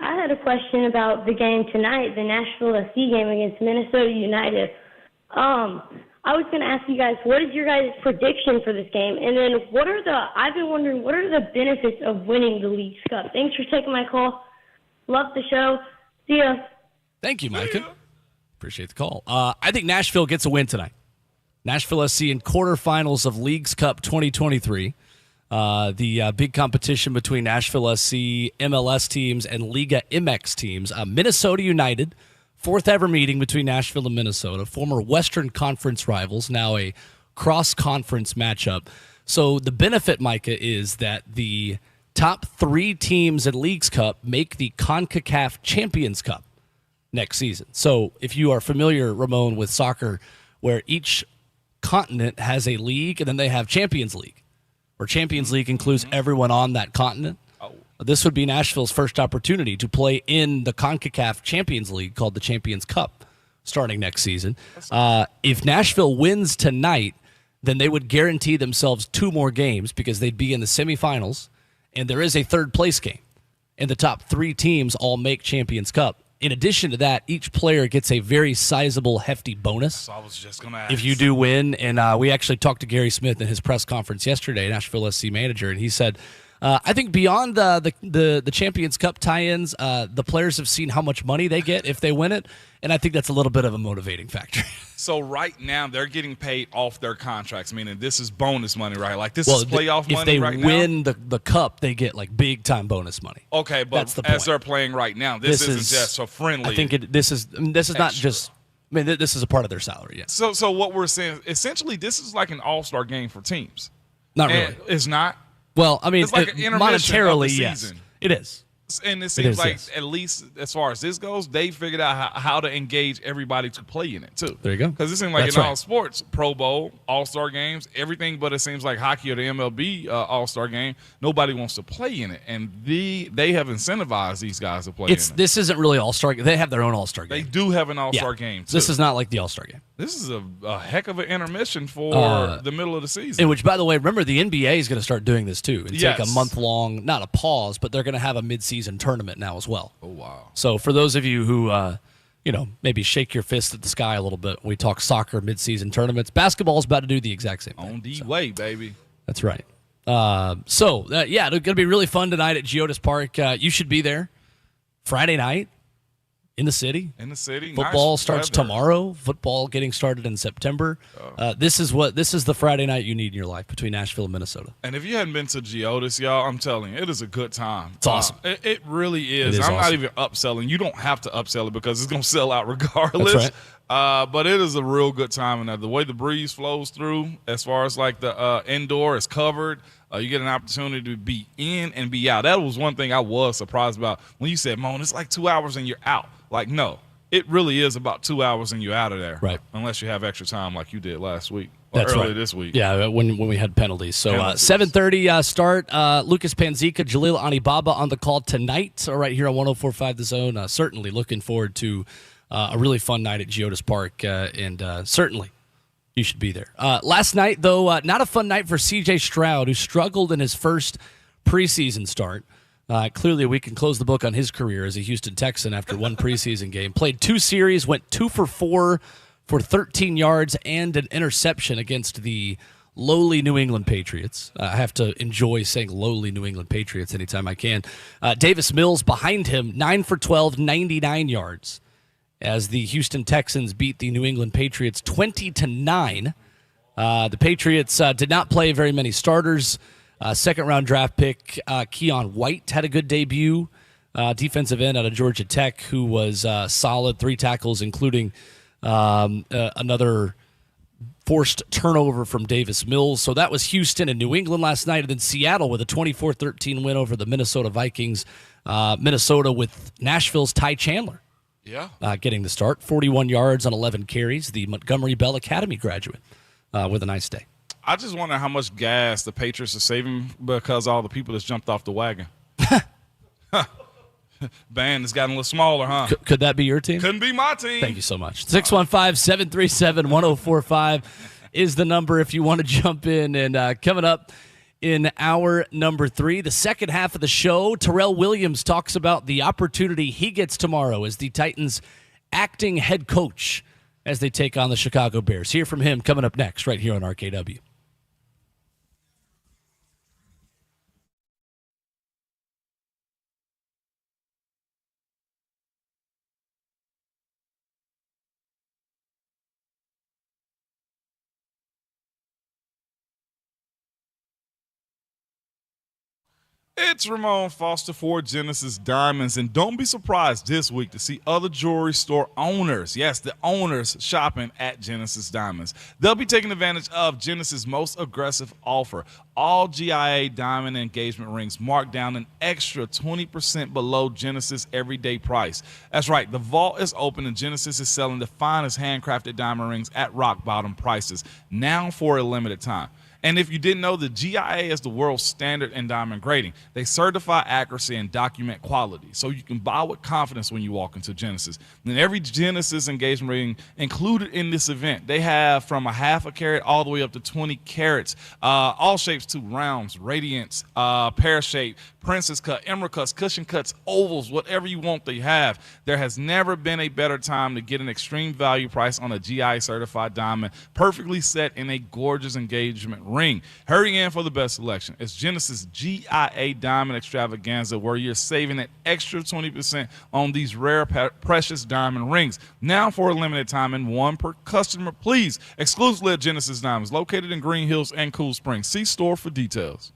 had a question about the game tonight, the Nashville SC game against Minnesota United. I was going to ask you guys, what is your guys' prediction for this game? And then I've been wondering, what are the benefits of winning the Leagues Cup? Thanks for taking my call. Love the show. See ya. Thank you, Micah. Appreciate the call. I think Nashville gets a win tonight. Nashville SC in quarterfinals of Leagues Cup 2023. The big competition between Nashville SC, MLS teams, and Liga MX teams. Minnesota United, fourth ever meeting between Nashville and Minnesota, former Western Conference rivals, now a cross-conference matchup. So the benefit, Micah, is that the top 3 teams in Leagues Cup make the CONCACAF Champions Cup next season. So if you are familiar, Ramon, with soccer, where each continent has a league and then they have Champions League, where Champions League includes everyone on that continent. This would be Nashville's first opportunity to play in the CONCACAF Champions League called the Champions Cup starting next season. If Nashville wins tonight, then they would guarantee themselves 2 more games because they'd be in the semifinals, and there is a third-place game. And the top 3 teams all make Champions Cup. In addition to that, each player gets a very sizable, hefty bonus. So I was just going to ask. If you do win, and we actually talked to Gary Smith in his press conference yesterday, Nashville SC manager, and he said, I think beyond the Champions Cup tie-ins, the players have seen how much money they get if they win it, and I think that's a little bit of a motivating factor. So right now they're getting paid off their contracts, meaning this is bonus money, right? Like this is playoff money right now? If they win the cup, they get like big-time bonus money. Okay, but that's the as point. they're playing right now, this isn't just so friendly. I think this is not just – I mean, this is a part of their salary, yes. So what we're saying, essentially this is like an all-star game for teams. Not really. It's not? Well, I mean, It's like an intermission monetarily, of the yes, season. it is. And it seems like, yes. at least as far as this goes, they figured out how to engage everybody to play in it, too. There you go. Because it seems like That's in right. all sports, Pro Bowl, All-Star games, everything but it seems like hockey or the MLB All-Star game, nobody wants to play in it. And they have incentivized these guys to play in it. This isn't really All-Star. They have their own All-Star game. They do have an All-Star game, too. This is not like the All-Star game. This is a heck of an intermission for the middle of the season. And which, by the way, remember the NBA is going to start doing this too and take a Yes. month-long, not a pause, but they're going to have a mid-season tournament now as well. Oh, wow. So for those of you who, maybe shake your fist at the sky a little bit when we talk soccer mid-season tournaments, basketball is about to do the exact same thing. On the way, baby. That's right. It's going to be really fun tonight at Geodis Park. You should be there Friday night. In the city. In the city. Football Nice starts weather. tomorrow. Football getting started in September. This is the Friday night you need in your life between Nashville and Minnesota. And if you hadn't been to Geodis, y'all, I'm telling you, it is a good time. It's awesome. It really is. It is I'm not awesome. even upselling. You don't have to upsell it because it's going to sell out regardless. That's right. But it is a real good time. And the way the breeze flows through, as far as like the indoor is covered, you get an opportunity to be in and be out. That was one thing I was surprised about when you said, Moan, it's like 2 hours and you're out. Like, no, it really is about 2 hours and you're out of there. Right. Unless Unless you have extra time like you did last week. Or That's early right. this week. Yeah, when we had penalties. So 7:30 start. Lucas Panzica, Jalil Anibaba on the call tonight, right here on 104.5 The Zone. Certainly looking forward to a really fun night at Geodis Park, and certainly you should be there. Last night, though, not a fun night for C.J. Stroud, who struggled in his first preseason start. Clearly, we can close the book on his career as a Houston Texan after one preseason game. Played 2 series, went 2 for 4 for 13 yards and an interception against the lowly New England Patriots. I have to enjoy saying lowly New England Patriots anytime I can. Davis Mills behind him, 9 for 12, 99 yards, as the Houston Texans beat the New England Patriots 20-9. The Patriots did not play very many starters. Second-round draft pick Keon White had a good debut. Defensive end out of Georgia Tech, who was solid, 3 tackles, including another forced turnover from Davis Mills. So that was Houston and New England last night, and then Seattle with a 24-13 win over the Minnesota Vikings. Minnesota with Nashville's Ty Chandler getting the start, 41 yards on 11 carries, the Montgomery Bell Academy graduate with a nice day. I just wonder how much gas the Patriots are saving because all the people that's jumped off the wagon. Band has gotten a little smaller, huh? Could that be your team? Couldn't be my team. Thank you so much. 615-737-1045 is the number if you want to jump in. And coming up in hour number 3, the second half of the show, Terrell Williams talks about the opportunity he gets tomorrow as the Titans' acting head coach as they take on the Chicago Bears. Hear from him coming up next right here on RKW. It's Ramon Foster for Genesis Diamonds, and don't be surprised this week to see other jewelry store owners, yes, the owners, shopping at Genesis Diamonds. They'll be taking advantage of Genesis' most aggressive offer. All GIA diamond engagement rings marked down an extra 20% below Genesis' everyday price. That's right, the vault is open and Genesis is selling the finest handcrafted diamond rings at rock bottom prices, now for a limited time. And if you didn't know, the GIA is the world's standard in diamond grading. They certify accuracy and document quality, so you can buy with confidence when you walk into Genesis. And every Genesis engagement ring included in this event, they have from a half a carat all the way up to 20 carats, all shapes to rounds, radiants, pear shape, princess cut, emerald cuts, cushion cuts, ovals, whatever you want they have. There has never been a better time to get an extreme value price on a GIA certified diamond, perfectly set in a gorgeous engagement ring. Hurry in for the best selection. It's Genesis GIA Diamond Extravaganza, where you're saving an extra 20% on these rare, precious diamond rings. Now for a limited time and one per customer, please. Exclusively at Genesis Diamonds, located in Green Hills and Cool Springs. See store for details.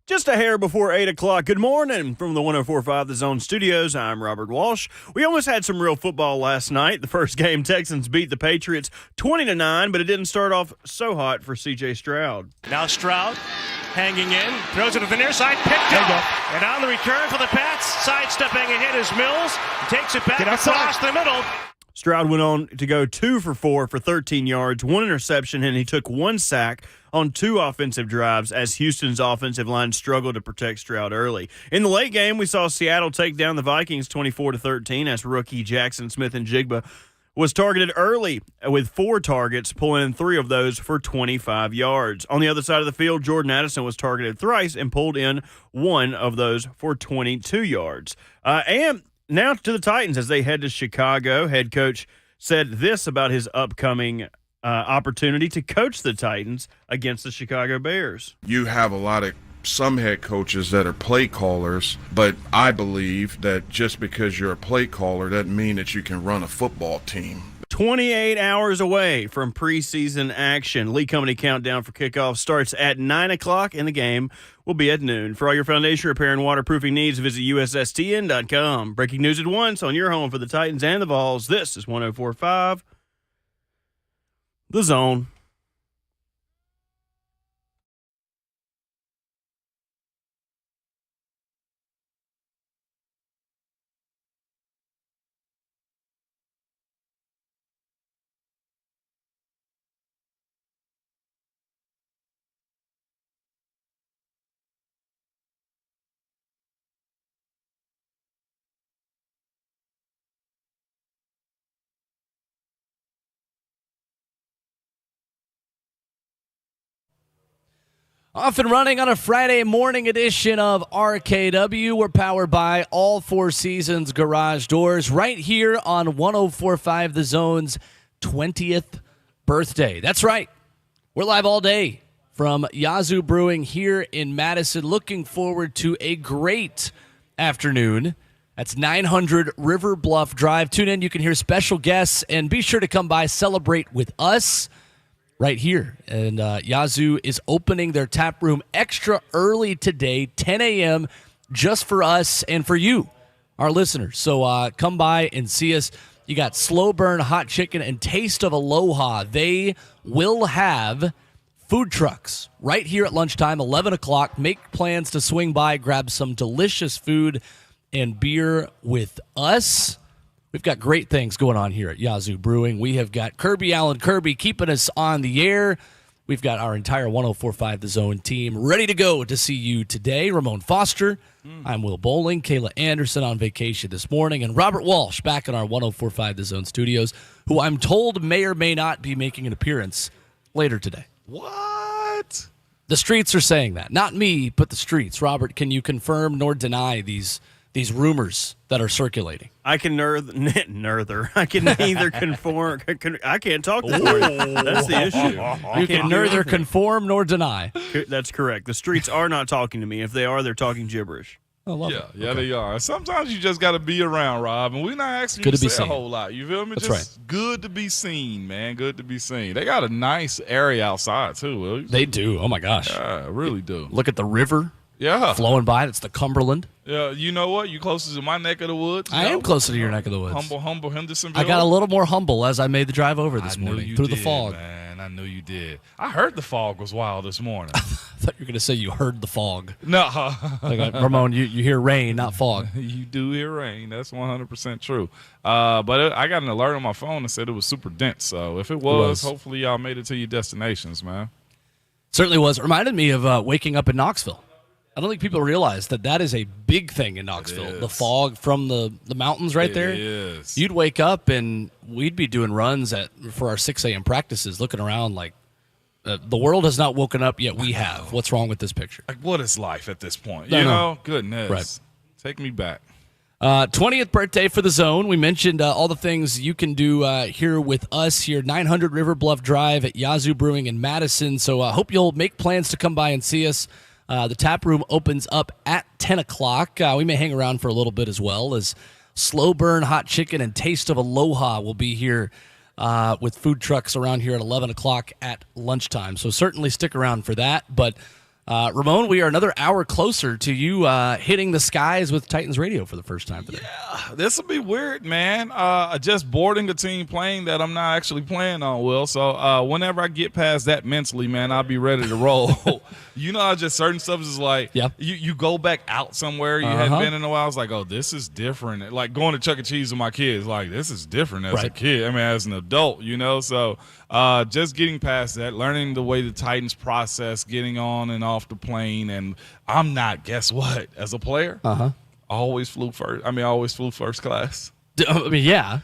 Just a hair before 8 o'clock. Good morning from the 104.5 The Zone Studios. I'm Robert Walsh. We almost had some real football last night. The first game, Texans beat the Patriots 20-9, but it didn't start off so hot for C.J. Stroud. Now Stroud hanging in, throws it to the near side, picked up. And on the return for the Pats, sidestepping ahead is Mills. Takes it back across the middle. Stroud went on to go 2 for 4 for 13 yards, 1 interception, and he took 1 sack on 2 offensive drives as Houston's offensive line struggled to protect Stroud early. In the late game, we saw Seattle take down the Vikings 24-13 as rookie Jackson Smith-Njigba was targeted early with 4 targets, pulling in 3 of those for 25 yards. On the other side of the field, Jordan Addison was targeted thrice and pulled in 1 of those for 22 yards. And now to the Titans as they head to Chicago. Head coach said this about his upcoming opportunity to coach the Titans against the Chicago Bears. You have a lot of some head coaches that are play callers, but I believe that just because you're a play caller doesn't mean that you can run a football team. 28 hours away from preseason action. Lee Company countdown for kickoff starts at 9 o'clock, and the game will be at noon. For all your foundation repair and waterproofing needs, visit USSTN.com. Breaking news at once on your home for the Titans and the Vols. This is 104.5 The Zone. Off and running on a Friday morning edition of RKW. We're powered by all 4 Seasons Garage Doors right here on 104.5 The Zone's 20th birthday. That's right. We're live all day from Yazoo Brewing here in Madison. Looking forward to a great afternoon. That's 900 River Bluff Drive. Tune in. You can hear special guests, and be sure to come by, celebrate with us right here. And Yazoo is opening their tap room extra early today, 10 a.m., just for us and for you, our listeners. So come by and see us. You got Slow Burn Hot Chicken and Taste of Aloha. They will have food trucks right here at lunchtime, 11 o'clock. Make plans to swing by, grab some delicious food and beer with us. We've got great things going on here at Yazoo Brewing. We have got Kirby Allen Kirby keeping us on the air. We've got our entire 104.5 The Zone team ready to go to see you today. Ramon Foster, I'm Will Bowling, Kayla Anderson on vacation this morning, and Robert Walsh back in our 104.5 The Zone studios, who I'm told may or may not be making an appearance later today. What? The streets are saying that. Not me, but the streets. Robert, can you confirm nor deny these rumors that are circulating? I can neither. I can neither conform. I can't talk this morning. That's the issue. You can neither conform nor deny. That's correct. The streets are not talking to me. If they are, they're talking gibberish. I love Yeah, it. yeah, Okay. they are. Sometimes you just got to be around, Rob, and we're not asking Good you to be to say a seen. whole lot. You feel me? That's Just good to be seen, man. Good to be seen. They got a nice area outside, too, Will. They do. Oh, my gosh. Yeah, really do. Look at the river Yeah. flowing by. That's the Cumberland. Yeah, you know what? You closest to my neck of the woods. I am closer to your neck of the woods. Humble Hendersonville. I got a little more humble as I made the drive over this I knew morning you through did, the fog. man. I knew you did. I heard the fog was wild this morning. I thought you were going to say you heard the fog. No. Like, Ramon, you hear rain, not fog. You do hear rain. That's 100% true. But I got an alert on my phone that said it was super dense. So if it was, hopefully y'all made it to your destinations, man. Certainly was. It reminded me of waking up in Knoxville. I don't think people realize that is a big thing in Knoxville. The fog from the mountains right there. It is. You'd wake up and we'd be doing runs for our 6 a.m. practices, looking around like the world has not woken up yet. We have. What's wrong with this picture? Like, what is life at this point? I You know. know? Goodness. Right. Take me back. 20th birthday for the Zone. We mentioned all the things you can do here with us here, 900 River Bluff Drive at Yazoo Brewing in Madison. So I hope you'll make plans to come by and see us. The tap room opens up at 10 o'clock. We may hang around for a little bit as well, as Slow Burn Hot Chicken and Taste of Aloha will be here with food trucks around here at 11 o'clock at lunchtime. So certainly stick around for that. But Ramon, we are another hour closer to you hitting the skies with Titans radio for the first time today. Yeah, this will be weird, man. Just boarding a team plane that I'm not actually playing on, Will. So whenever I get past that mentally, man, I'll be ready to roll. You know, just certain stuff is like, you go back out somewhere you hadn't been in a while. I was like, oh, this is different. Like going to Chuck E. Cheese with my kids, like, this is different as a kid. I mean, as an adult, you know. So just getting past that, learning the way the Titans process, getting on and off the plane. And I'm not, guess what, as a player, I always flew first. I mean, I always flew first class. I mean, yeah.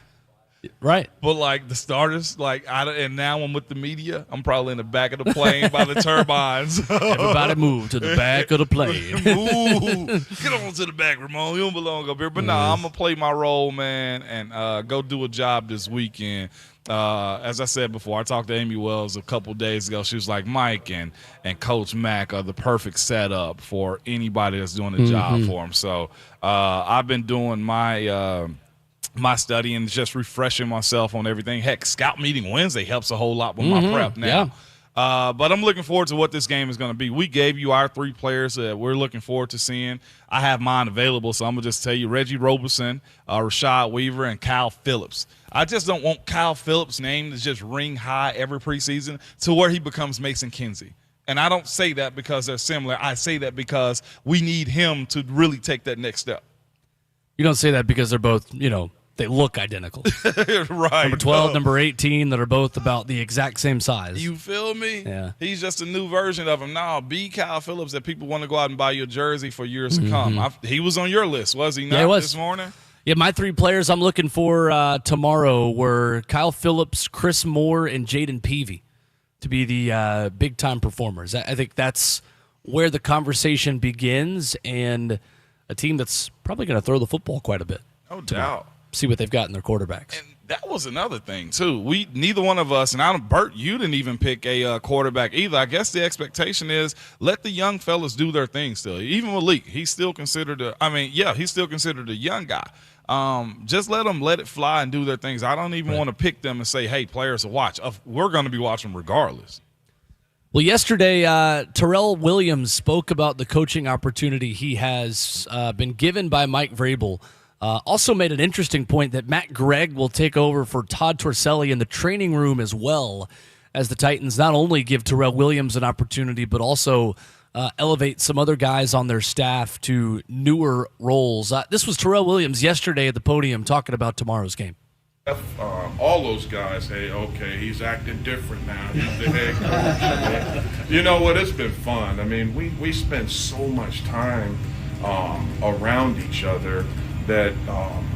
Right. But, like, the starters, like, and now I'm with the media, I'm probably in the back of the plane by the turbines. Everybody move to the back of the plane. Move. Get on to the back, Ramon. You don't belong up here. But, no, I'm going to play my role, man, and go do a job this weekend. As I said before, I talked to Amy Wells a couple days ago. She was like, Mike and Coach Mack are the perfect setup for anybody that's doing a job for them. So I've been doing my study and just refreshing myself on everything. Heck, scout meeting Wednesday helps a whole lot with my prep now. But I'm looking forward to what this game is going to be. We gave you our 3 players that we're looking forward to seeing. I have mine available, so I'm going to just tell you Reggie Roberson, Rashad Weaver, and Kyle Phillips. I just don't want Kyle Phillips' name to just ring high every preseason to where he becomes Mason Kinsey. And I don't say that because they're similar. I say that because we need him to really take that next step. You don't say that because they're both, they look identical. Right. Number 12, number 18, that are both about the exact same size. You feel me? Yeah. He's just a new version of him. Now, be Kyle Phillips that people want to go out and buy your jersey for years to come. He was on your list, was he not, he was. This morning? Yeah, my 3 players I'm looking for tomorrow were Kyle Phillips, Chris Moore, and Jaden Peavy to be the big-time performers. I think that's where the conversation begins, and a team that's probably going to throw the football quite a bit. No doubt. See what they've got in their quarterbacks. And that was another thing, too. Neither one of us, and Bert, you didn't even pick a quarterback either. I guess the expectation is let the young fellas do their thing still. Even Malik, he's still considered he's still considered a young guy. Just let them let it fly and do their things. I don't even want to pick them and say, hey, players to watch. We're going to be watching regardless. Well, yesterday, Terrell Williams spoke about the coaching opportunity he has been given by Mike Vrabel. Also made an interesting point that Matt Gregg will take over for Todd Torselli in the training room as well, as the Titans not only give Terrell Williams an opportunity, but also elevate some other guys on their staff to newer roles. This was Terrell Williams yesterday at the podium talking about tomorrow's game. All those guys, hey, okay, he's acting different now. He's the head coach. You know what? It's been fun. I mean, we spent so much time around each other that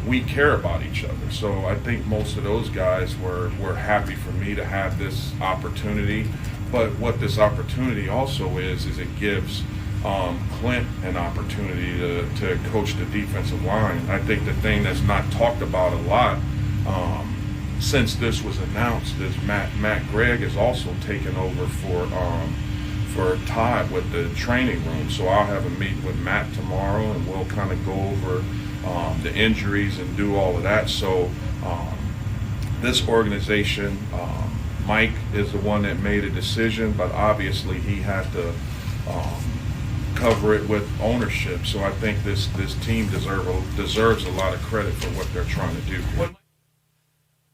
we care about each other. So I think most of those guys were happy for me to have this opportunity. But what this opportunity also is it gives Clint an opportunity to coach the defensive line. I think the thing that's not talked about a lot since this was announced is Matt Gregg is also taken over for Todd with the training room. So I'll have a meeting with Matt tomorrow, and we'll kind of go over the injuries and do all of that. So this organization, Mike is the one that made a decision, but obviously he had to cover it with ownership. So I think this team deserves a lot of credit for what they're trying to do here.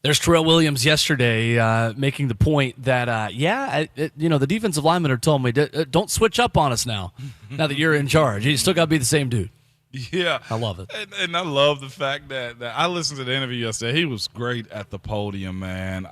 There's Terrell Williams yesterday making the point that, the defensive linemen are telling me, don't switch up on us now that you're in charge. You still got to be the same dude. Yeah. I love it. And I love the fact that I listened to the interview yesterday. He was great at the podium, man.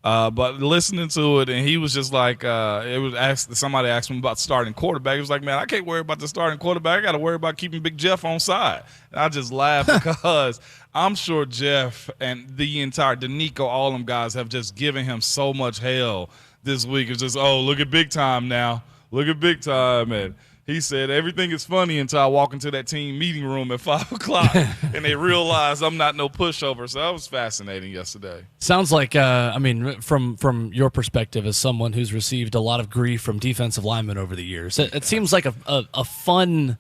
But listening to it, and he was just like, somebody asked him about starting quarterback. He was like, man, I can't worry about the starting quarterback. I got to worry about keeping Big Jeff on side. And I just laughed because I'm sure Jeff and the entire Danico, all them guys have just given him so much hell this week. It's just, look at big time now. Look at big time. And he said, everything is funny until I walk into that team meeting room at 5 o'clock and they realize I'm not no pushover. So that was fascinating yesterday. Sounds like, from your perspective as someone who's received a lot of grief from defensive linemen over the years, it seems like a fun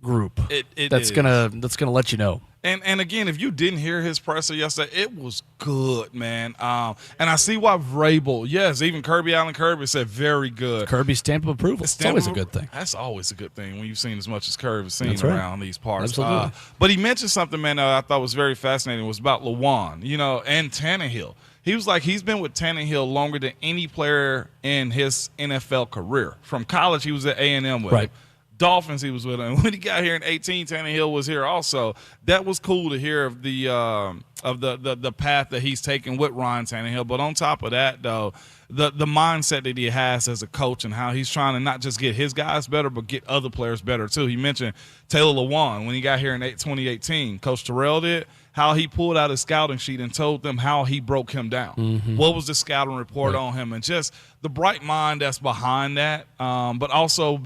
group that's gonna let you know. And again, if you didn't hear his presser yesterday, it was good, man. And I see why Vrabel, yes, even Allen Kirby said very good. Kirby's stamp of approval. It's always a good thing. That's always a good thing when you've seen as much as Kirby's seen That's right. around these parts. Absolutely. But he mentioned something, man, that I thought was very fascinating. It was about Lawan, and Tannehill. He was like, he's been with Tannehill longer than any player in his NFL career. From college, he was at A&M with him. Dolphins, he was with him. When he got here in 2018, Tannehill was here also. That was cool to hear of the path that he's taken with Ryan Tannehill. But on top of that, though, the mindset that he has as a coach and how he's trying to not just get his guys better, but get other players better too. He mentioned Taylor Lewan when he got here in 2018. Coach Terrell did. How he pulled out his scouting sheet and told them how he broke him down. Mm-hmm. What was the scouting report on him? And just the bright mind that's behind that, but also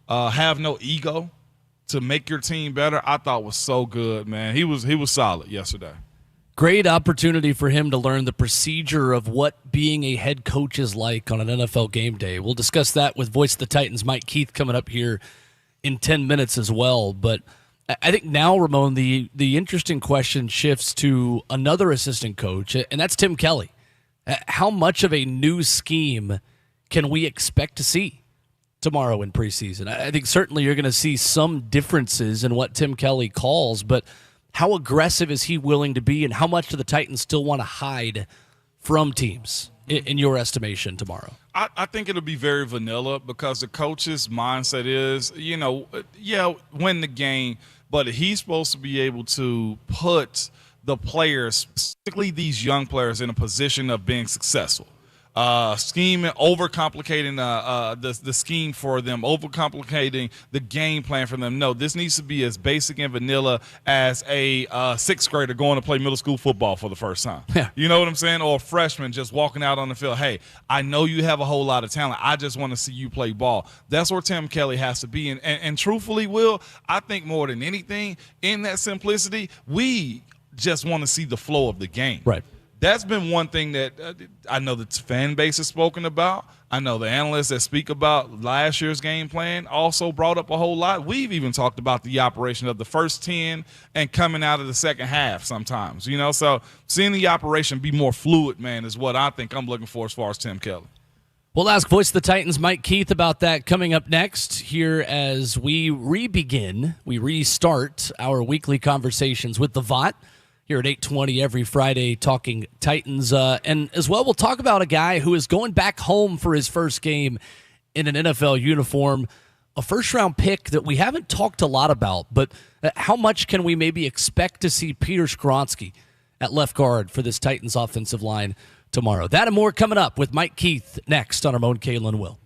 have no ego to make your team better, I thought was so good, man. He was solid yesterday. Great opportunity for him to learn the procedure of what being a head coach is like on an NFL game day. We'll discuss that with Voice of the Titans Mike Keith coming up here in 10 minutes as well. But I think now, Ramon, the interesting question shifts to another assistant coach, and that's Tim Kelly. How much of a new scheme can we expect to see tomorrow in preseason? I think certainly you're going to see some differences in what Tim Kelly calls, but how aggressive is he willing to be, and how much do the Titans still want to hide from teams, in your estimation, tomorrow? I think it'll be very vanilla because the coach's mindset is, win the game, but he's supposed to be able to put the players, specifically these young players, in a position of being successful. Scheming, overcomplicating the scheme for them, overcomplicating the game plan for them. No, this needs to be as basic and vanilla as a sixth grader going to play middle school football for the first time. Yeah. You know what I'm saying? Or a freshman just walking out on the field. Hey, I know you have a whole lot of talent. I just want to see you play ball. That's where Tim Kelly has to be. And truthfully, Will, I think more than anything, in that simplicity, we just want to see the flow of the game. Right. That's been one thing that I know the fan base has spoken about. I know the analysts that speak about last year's game plan also brought up a whole lot. We've even talked about the operation of the first 10 and coming out of the second half sometimes, So seeing the operation be more fluid, man, is what I think I'm looking for as far as Tim Kelly. We'll ask Voice of the Titans Mike Keith about that coming up next here as we restart our weekly conversations with the VOT. Here at 8:20 every Friday, talking Titans. And as well, we'll talk about a guy who is going back home for his first game in an NFL uniform, a first-round pick that we haven't talked a lot about, but how much can we maybe expect to see Peter Skoronski at left guard for this Titans offensive line tomorrow? That and more coming up with Mike Keith next on Ramon, Kayla, and Will.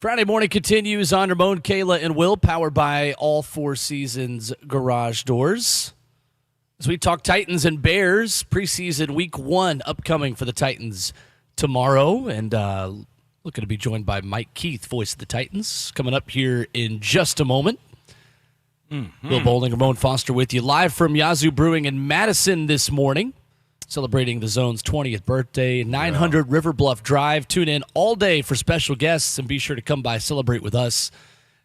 Friday morning continues on Ramon, Kayla, and Will, powered by All Four Seasons Garage Doors. As we talk Titans and Bears, preseason week 1 upcoming for the Titans tomorrow. And looking to be joined by Mike Keith, voice of the Titans, coming up here in just a moment. Will Bowling, Ramon Foster with you live from Yazoo Brewing in Madison this morning, celebrating the Zone's 20th birthday, 900 River Bluff Drive. Tune in all day for special guests, and be sure to come by, celebrate with us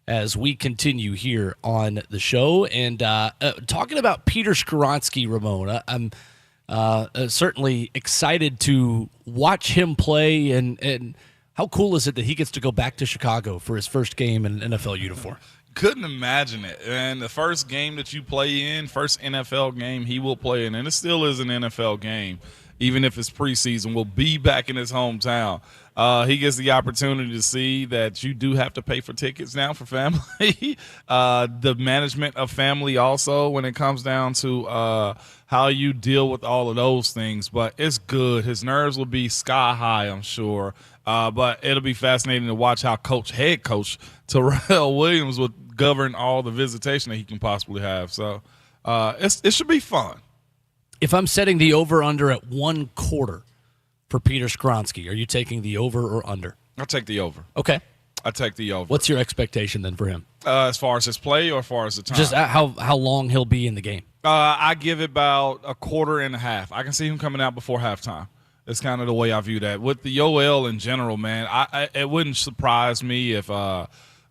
as we continue here on the show. And talking about Peter Skoronski, Ramon, I'm certainly excited to watch him play, and how cool is it that he gets to go back to Chicago for his first game in an NFL uniform? Couldn't imagine it. And the first game that you play in, first NFL game he will play in, and it still is an NFL game, even if it's preseason, will be back in his hometown. He gets the opportunity to see that you do have to pay for tickets now for family. The management of family also, when it comes down to how you deal with all of those things. But it's good. His nerves will be sky high, I'm sure. But it'll be fascinating to watch how head coach Terrell Williams will govern all the visitation that he can possibly have. So it should be fun. If I'm setting the over-under at 1/4 for Peter Skoronski, are you taking the over or under? I'll take the over. Okay. I take the over. What's your expectation then for him? As far as his play or as far as the time? Just how long he'll be in the game. I give it about a quarter and a half. I can see him coming out before halftime. That's kind of the way I view that. With the OL in general, man, it wouldn't surprise me if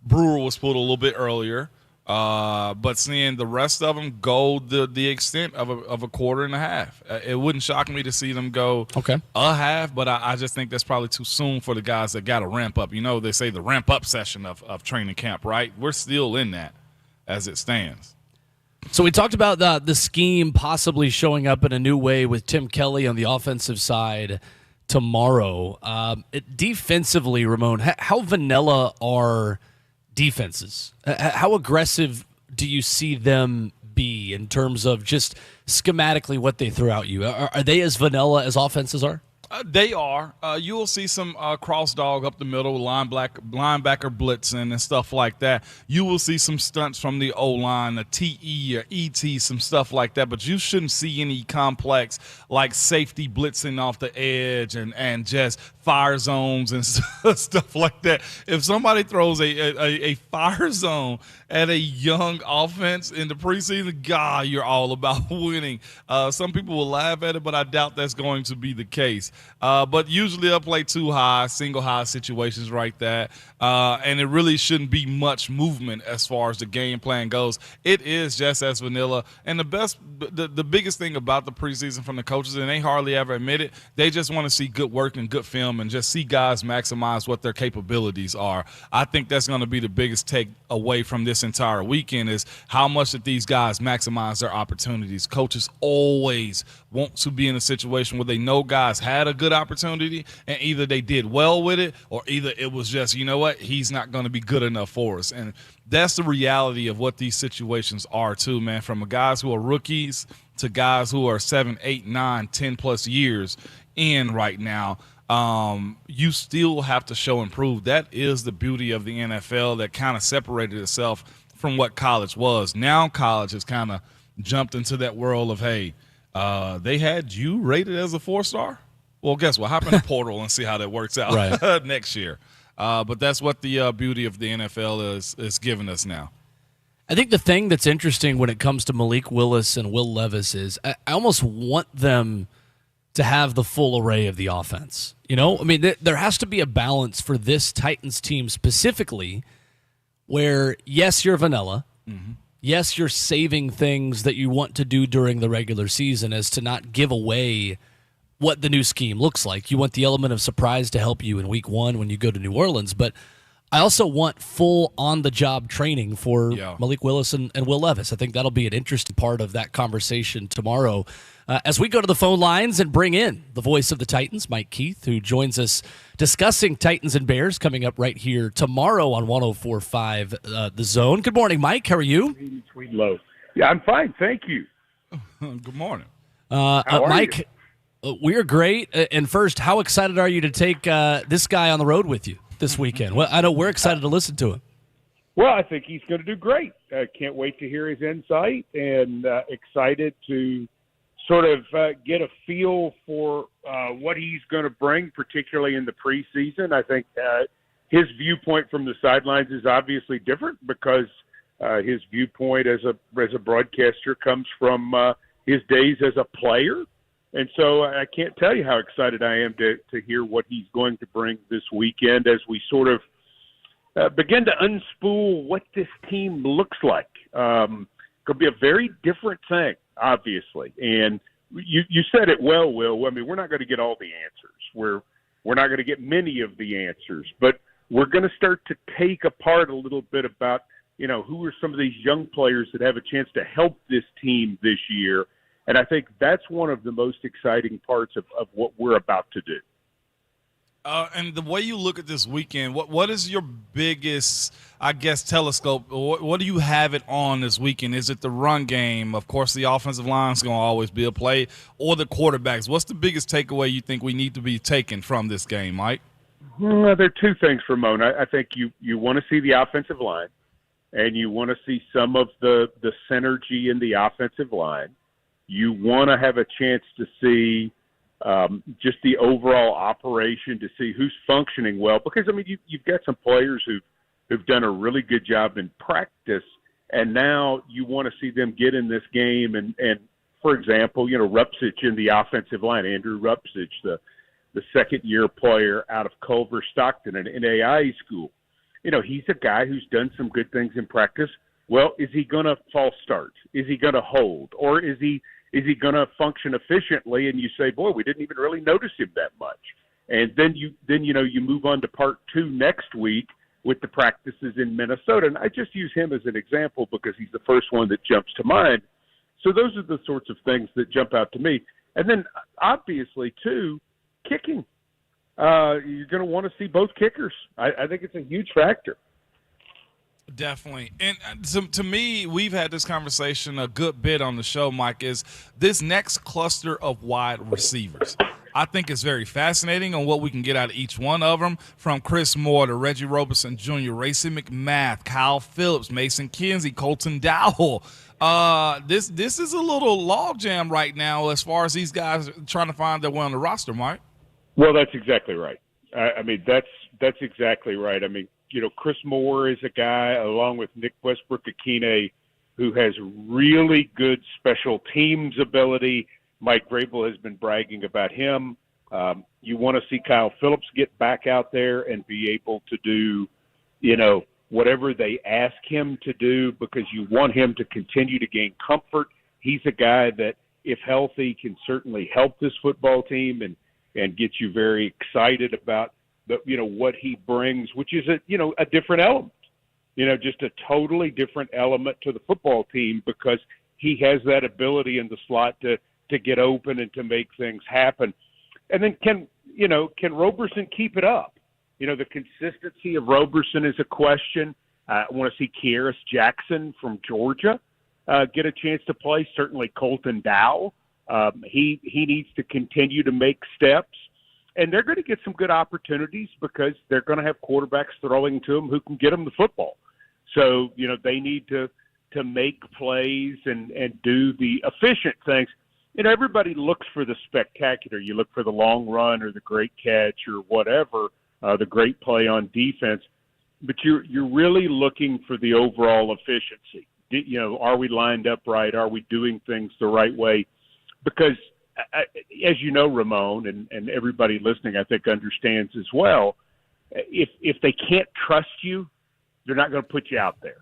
Brewer was pulled a little bit earlier. But seeing the rest of them go the extent of a quarter and a half, it wouldn't shock me to see them go a half, but I just think that's probably too soon for the guys that got to ramp up. You know, they say the ramp-up session of training camp, right? We're still in that as it stands. So we talked about the scheme possibly showing up in a new way with Tim Kelly on the offensive side tomorrow. Defensively, Ramon, how vanilla are defenses? How aggressive do you see them be in terms of just schematically what they throw at you? Are they as vanilla as offenses are? They are. You will see some cross dog up the middle, linebacker blitzing and stuff like that. You will see some stunts from the O-line, a TE or ET, some stuff like that. But you shouldn't see any complex like safety blitzing off the edge and just fire zones and stuff like that. If somebody throws a fire zone at a young offense in the preseason, God, you're all about winning. Some people will laugh at it, but I doubt that's going to be the case. But usually they'll play two high, single high situations right there. And it really shouldn't be much movement as far as the game plan goes. It is just as vanilla. And the biggest thing about the preseason from the coaches, and they hardly ever admit it, they just want to see good work and good film and just see guys maximize what their capabilities are. I think that's going to be the biggest take away from this entire weekend is how much that these guys maximize their opportunities. Coaches always want to be in a situation where they know guys had a good opportunity and either they did well with it or either it was just, you know what, he's not going to be good enough for us. And that's the reality of what these situations are too, man, from guys who are rookies to guys who are 7, 8, 9, 10 plus years in right now. You still have to show and prove. That is the beauty of the NFL that kind of separated itself from what college was. Now college has kind of jumped into that world of, hey, they had you rated as a 4-star? Well, guess what? Hop in the portal and see how that works out next year. But that's what the beauty of the NFL is giving us now. I think the thing that's interesting when it comes to Malik Willis and Will Levis is I almost want them to have the full array of the offense. You know, I mean, there has to be a balance for this Titans team specifically where, yes, you're vanilla. Mm-hmm. Yes, you're saving things that you want to do during the regular season as to not give away what the new scheme looks like. You want the element of surprise to help you in week 1 when you go to New Orleans, but I also want full on-the-job training for Malik Willis and Will Levis. I think that'll be an interesting part of that conversation tomorrow as we go to the phone lines and bring in the voice of the Titans, Mike Keith, who joins us discussing Titans and Bears coming up right here tomorrow on 104.5 The Zone. Good morning, Mike. How are you? Sweet low. Yeah, I'm fine. Thank you. Good morning. How are Mike, you? We're great. And first, how excited are you to take this guy on the road with you? this weekend? Well, I know we're excited to listen to him. Well, I think he's going to do great. Can't wait to hear his insight, and excited to sort of get a feel for what he's going to bring, particularly in the preseason. I think his viewpoint from the sidelines is obviously different because his viewpoint as a broadcaster comes from his days as a player. And so I can't tell you how excited I am to hear what he's going to bring this weekend as we sort of begin to unspool what this team looks like. Could be a very different thing, obviously. And you said it well, Will. I mean, we're not going to get all the answers. We're not going to get many of the answers, but we're going to start to take apart a little bit about, who are some of these young players that have a chance to help this team this year. And I think that's one of the most exciting parts of what we're about to do. And the way you look at this weekend, what is your biggest, I guess, telescope? What do you have it on this weekend? Is it the run game? Of course, the offensive line is going to always be a play, or the quarterbacks. What's the biggest takeaway you think we need to be taken from this game, Mike? Well, there are two things, Ramon. I think you want to see the offensive line, and you want to see some of the synergy in the offensive line. You want to have a chance to see just the overall operation, to see who's functioning well. Because, I mean, you've got some players who've done a really good job in practice, and now you want to see them get in this game. And for example, Rupsich in the offensive line, Andrew Rupsich, the second-year player out of Culver Stockton, an NAIA school. He's a guy who's done some good things in practice. Well, is he going to false start? Is he going to hold? Or is he going to function efficiently? And you say, boy, we didn't even really notice him that much. And then you move on to part two next week with the practices in Minnesota. And I just use him as an example because he's the first one that jumps to mind. So those are the sorts of things that jump out to me. And then obviously, too, kicking. You're going to want to see both kickers. I think it's a huge factor. Definitely. And to me, we've had this conversation a good bit on the show, Mike, is this next cluster of wide receivers. I think it's very fascinating on what we can get out of each one of them, from Chris Moore to Reggie Roberson Jr., Racey McMath, Kyle Phillips, Mason Kinsey, Colton Dowell. This is a little logjam right now as far as these guys trying to find their way on the roster, Mike. Well, that's exactly right. I mean, that's exactly right. I mean, Chris Moore is a guy, along with Nick Westbrook-Akine, who has really good special teams ability. Mike Vrabel has been bragging about him. You want to see Kyle Phillips get back out there and be able to do, whatever they ask him to do, because you want him to continue to gain comfort. He's a guy that, if healthy, can certainly help this football team and get you very excited about what he brings, which is a different element, just a totally different element to the football team, because he has that ability in the slot to get open and to make things happen. And then can Roberson keep it up? The consistency of Roberson is a question. I want to see Kearis Jackson from Georgia get a chance to play. Certainly Colton Dowell. He needs to continue to make steps. And they're going to get some good opportunities because they're going to have quarterbacks throwing to them who can get them the football. So, they need to make plays and do the efficient things. Everybody looks for the spectacular. You look for the long run or the great catch or whatever, the great play on defense. But you're really looking for the overall efficiency. Are we lined up right? Are we doing things the right way? Because as you know, Ramon, and everybody listening, I think, understands as well, if they can't trust you, they're not going to put you out there.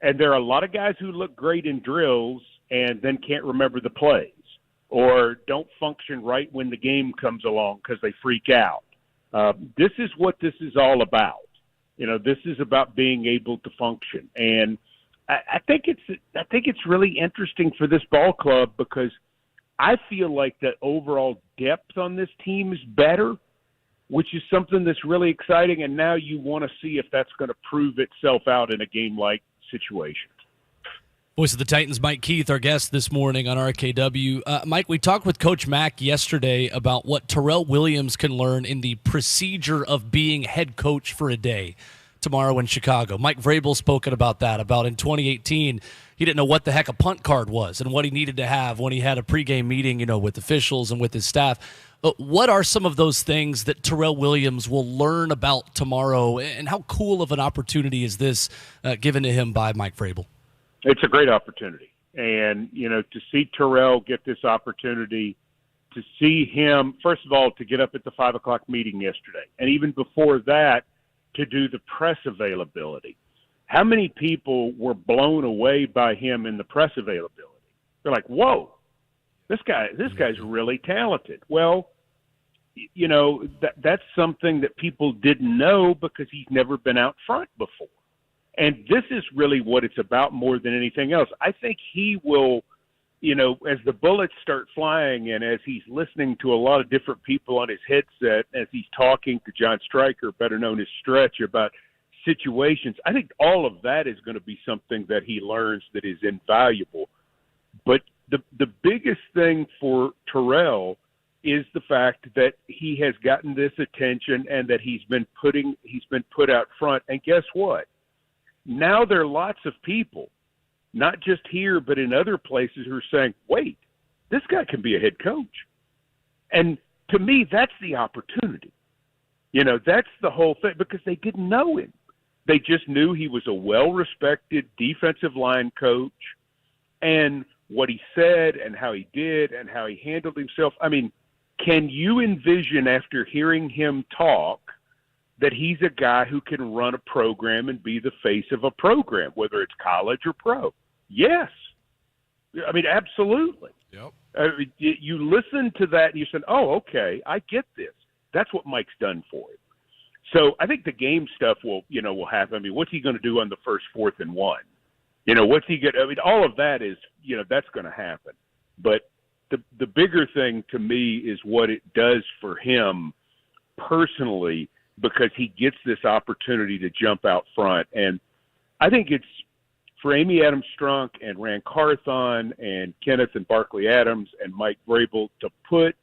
And there are a lot of guys who look great in drills and then can't remember the plays or don't function right when the game comes along because they freak out. This is what this is all about. This is about being able to function. And I think it's really interesting for this ball club because I feel like that overall depth on this team is better, which is something that's really exciting. And now you want to see if that's going to prove itself out in a game-like situation. Voice of the Titans, Mike Keith, our guest this morning on RKW. Mike, we talked with Coach Mack yesterday about what Terrell Williams can learn in the procedure of being head coach for a day tomorrow in Chicago. Mike Vrabel spoken about that, about in 2018, he didn't know what the heck a punt card was and what he needed to have when he had a pregame meeting, with officials and with his staff. What are some of those things that Terrell Williams will learn about tomorrow, and how cool of an opportunity is this given to him by Mike Vrabel? It's a great opportunity. And, to see Terrell get this opportunity, to see him, first of all, to get up at the 5 o'clock meeting yesterday, and even before that, to do the press availability. How many people were blown away by him in the press availability? They're like, whoa, this guy's really talented. Well, that's something that people didn't know because he's never been out front before. And this is really what it's about more than anything else. I think he will, as the bullets start flying and as he's listening to a lot of different people on his headset, as he's talking to John Stryker, better known as Stretch, about situations, I think all of that is going to be something that he learns that is invaluable. But the biggest thing for Terrell is the fact that he has gotten this attention and that he's been put out front. And guess what? Now there are lots of people, not just here, but in other places, who are saying, wait, this guy can be a head coach. And to me, that's the opportunity. That's the whole thing, because they didn't know him. They just knew he was a well-respected defensive line coach, and what he said and how he did and how he handled himself. I mean, can you envision, after hearing him talk, that he's a guy who can run a program and be the face of a program, whether it's college or pro? Yes. I mean, absolutely. Yep. You listen to that and you said, oh, okay, I get this. That's what Mike's done for him. So I think the game stuff will happen. I mean, what's he going to do on the first 4th and 1? What's he going to – I mean, all of that is, that's going to happen. But the bigger thing to me is what it does for him personally, because he gets this opportunity to jump out front. And I think it's for Amy Adams-Strunk and Rand Carthon and Kenneth and Barkley Adams and Mike Vrabel to put,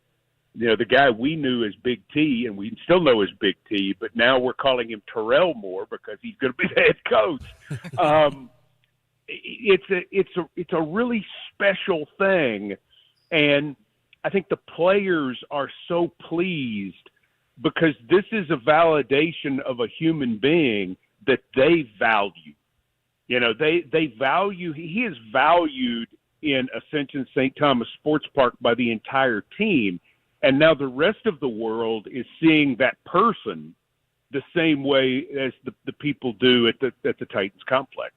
the guy we knew as Big T, and we still know as Big T, but now we're calling him Terrell more because he's going to be the head coach. It's a really special thing. And I think the players are so pleased, because this is a validation of a human being that they value. They value – he is valued in Ascension St. Thomas Sports Park by the entire team, and now the rest of the world is seeing that person the same way as the people do at the Titans complex.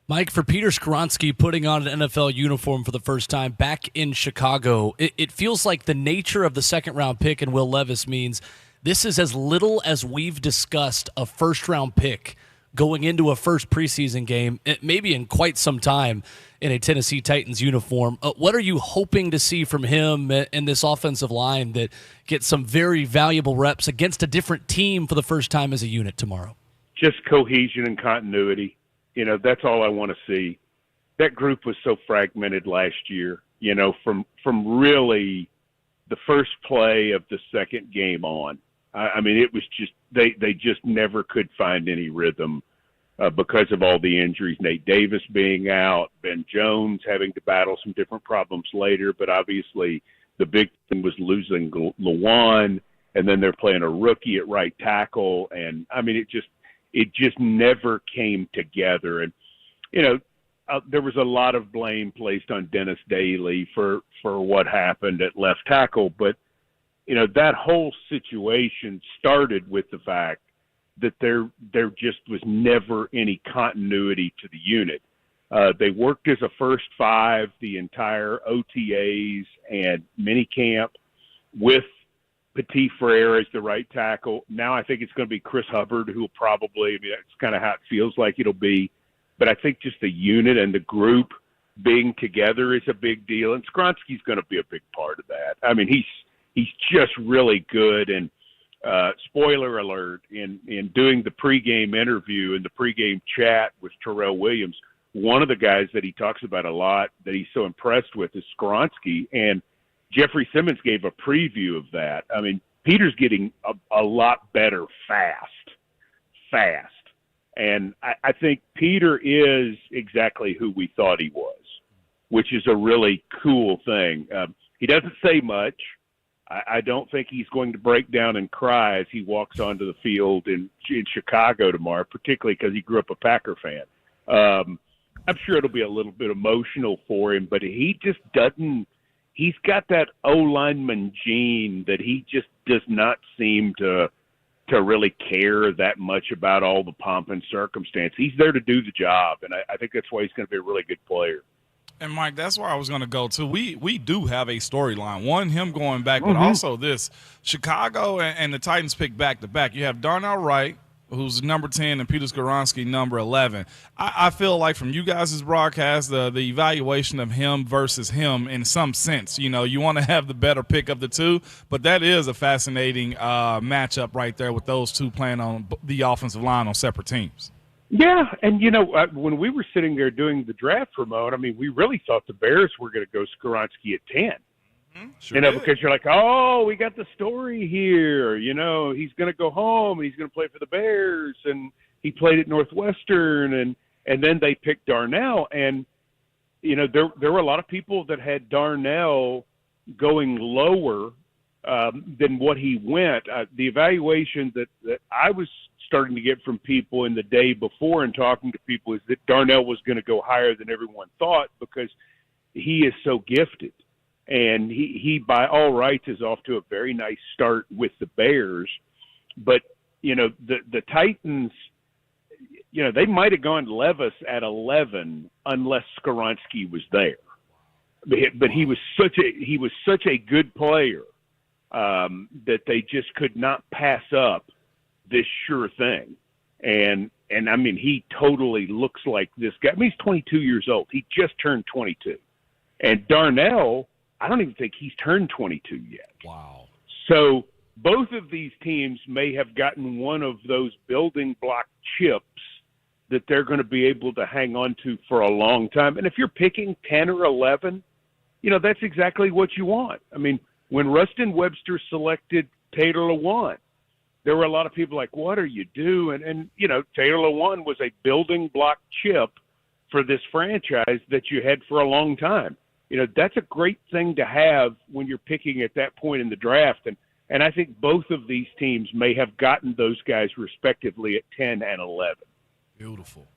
Mike, for Peter Skoronski putting on an NFL uniform for the first time back in Chicago, it feels like the nature of the second-round pick in Will Levis means this is as little as we've discussed a first-round pick going into a first preseason game, maybe in quite some time, in a Tennessee Titans uniform. What are you hoping to see from him and this offensive line that gets some very valuable reps against a different team for the first time as a unit tomorrow? Just cohesion and continuity. That's all I want to see. That group was so fragmented last year, from really the first play of the second game on. I mean, it was just they just never could find any rhythm because of all the injuries. Nate Davis being out, Ben Jones having to battle some different problems later, but obviously the big thing was losing Lawan, and then they're playing a rookie at right tackle, and I mean, it just never came together. And, there was a lot of blame placed on Dennis Daly for what happened at left tackle. But, that whole situation started with the fact that there just was never any continuity to the unit. They worked as a first 5 the entire OTAs and minicamp with Petit Frere as the right tackle. Now I think it's going to be Chris Hubbard, who will probably, that's kind of how it feels like it'll be. But I think just the unit and the group being together is a big deal. And Skoronski's going to be a big part of that. I mean, he's just really good. And spoiler alert, in doing the pregame interview and the pregame chat with Terrell Williams, one of the guys that he talks about a lot that he's so impressed with is Skoronski, and Jeffrey Simmons gave a preview of that. I mean, Peter's getting a lot better fast. And I think Peter is exactly who we thought he was, which is a really cool thing. He doesn't say much. I don't think he's going to break down and cry as he walks onto the field in Chicago tomorrow, particularly because he grew up a Packer fan. I'm sure it'll be a little bit emotional for him, but he just doesn't – he's got that O-lineman gene that he just does not seem to really care that much about all the pomp and circumstance. He's there to do the job, and I think that's why he's going to be a really good player. And, Mike, that's where I was going to go, too. We do have a storyline. One, him going back, but also this. Chicago and the Titans pick back-to-back. You have Darnell Wright, who's number 10, and Peter Skoronski, number 11. I feel like from you guys' broadcast, the evaluation of him versus him in some sense, you want to have the better pick of the two, but that is a fascinating matchup right there with those two playing on the offensive line on separate teams. Yeah, and, when we were sitting there doing the draft, Ramon, I mean, we really thought the Bears were going to go Skoronski at 10. Sure because you're like, oh, we got the story here. He's going to go home. He's going to play for the Bears, and he played at Northwestern, and then they picked Darnell. And, there were a lot of people that had Darnell going lower than what he went. The evaluation that I was starting to get from people in the day before and talking to people is that Darnell was going to go higher than everyone thought because he is so gifted. And he by all rights, is off to a very nice start with the Bears. But, the Titans, they might have gone Levis at 11 unless Skoronski was there. But he was such a good player that they just could not pass up this sure thing. And I mean, he totally looks like this guy. I mean, he's 22 years old. He just turned 22. And Darnell, I don't even think he's turned 22 yet. Wow. So both of these teams may have gotten one of those building block chips that they're going to be able to hang on to for a long time. And if you're picking 10 or 11, that's exactly what you want. I mean, when Rustin Webster selected Taylor Lewan, there were a lot of people like, what are you doing? And Taylor Lewan was a building block chip for this franchise that you had for a long time. That's a great thing to have when you're picking at that point in the draft. And I think both of these teams may have gotten those guys respectively at 10 and 11. Beautiful.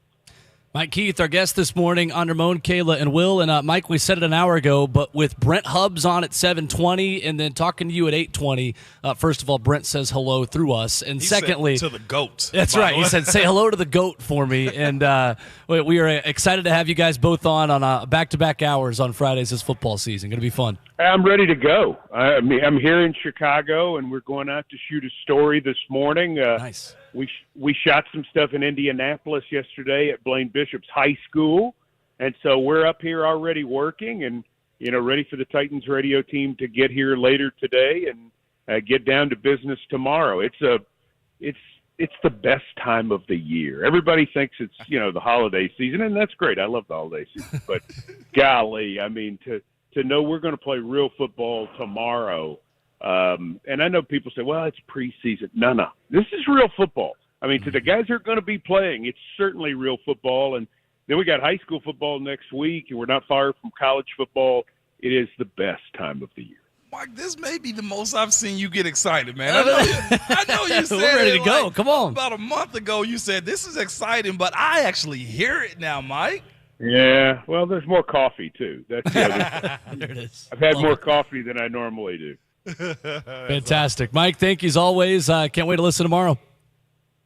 Mike Keith, our guest this morning on Ramon, Kayla, and Will. And Mike, we said it an hour ago, but with Brent Hubbs on at 7:20 and then talking to you at 8:20, first of all, Brent says hello through us. And secondly, to the GOAT. That's right. He said, say hello to the GOAT for me. And we are excited to have you guys both on back-to-back hours on Fridays this football season. Going to be fun. I'm ready to go. I mean, I'm here in Chicago, and we're going out to shoot a story this morning. Nice. We shot some stuff in Indianapolis yesterday at Blaine Bishop's high school, and so we're up here already working and ready for the Titans radio team to get here later today and get down to business tomorrow. It's the best time of the year. Everybody thinks it's the holiday season, and that's great. I love the holiday season, but golly, I mean to know we're going to play real football tomorrow. And I know people say, well, it's preseason. No. This is real football. I mean, to the guys who are going to be playing, it's certainly real football. And then we got high school football next week, and we're not far from college football. It is the best time of the year. Mike, this may be the most I've seen you get excited, man. I know you said we're ready to go. Come on. About a month ago, you said this is exciting, but I actually hear it now, Mike. Yeah, well, there's more coffee, too. That's there it is. I've had more coffee than I normally do. Fantastic. Mike, thank you as always. Can't wait to listen tomorrow.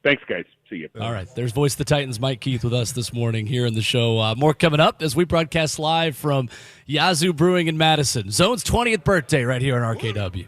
Thanks, guys. See you. All right. There's Voice of the Titans, Mike Keith, with us this morning here in the show. More coming up as we broadcast live from Yazoo Brewing in Madison. Zone's 20th birthday right here on RKW.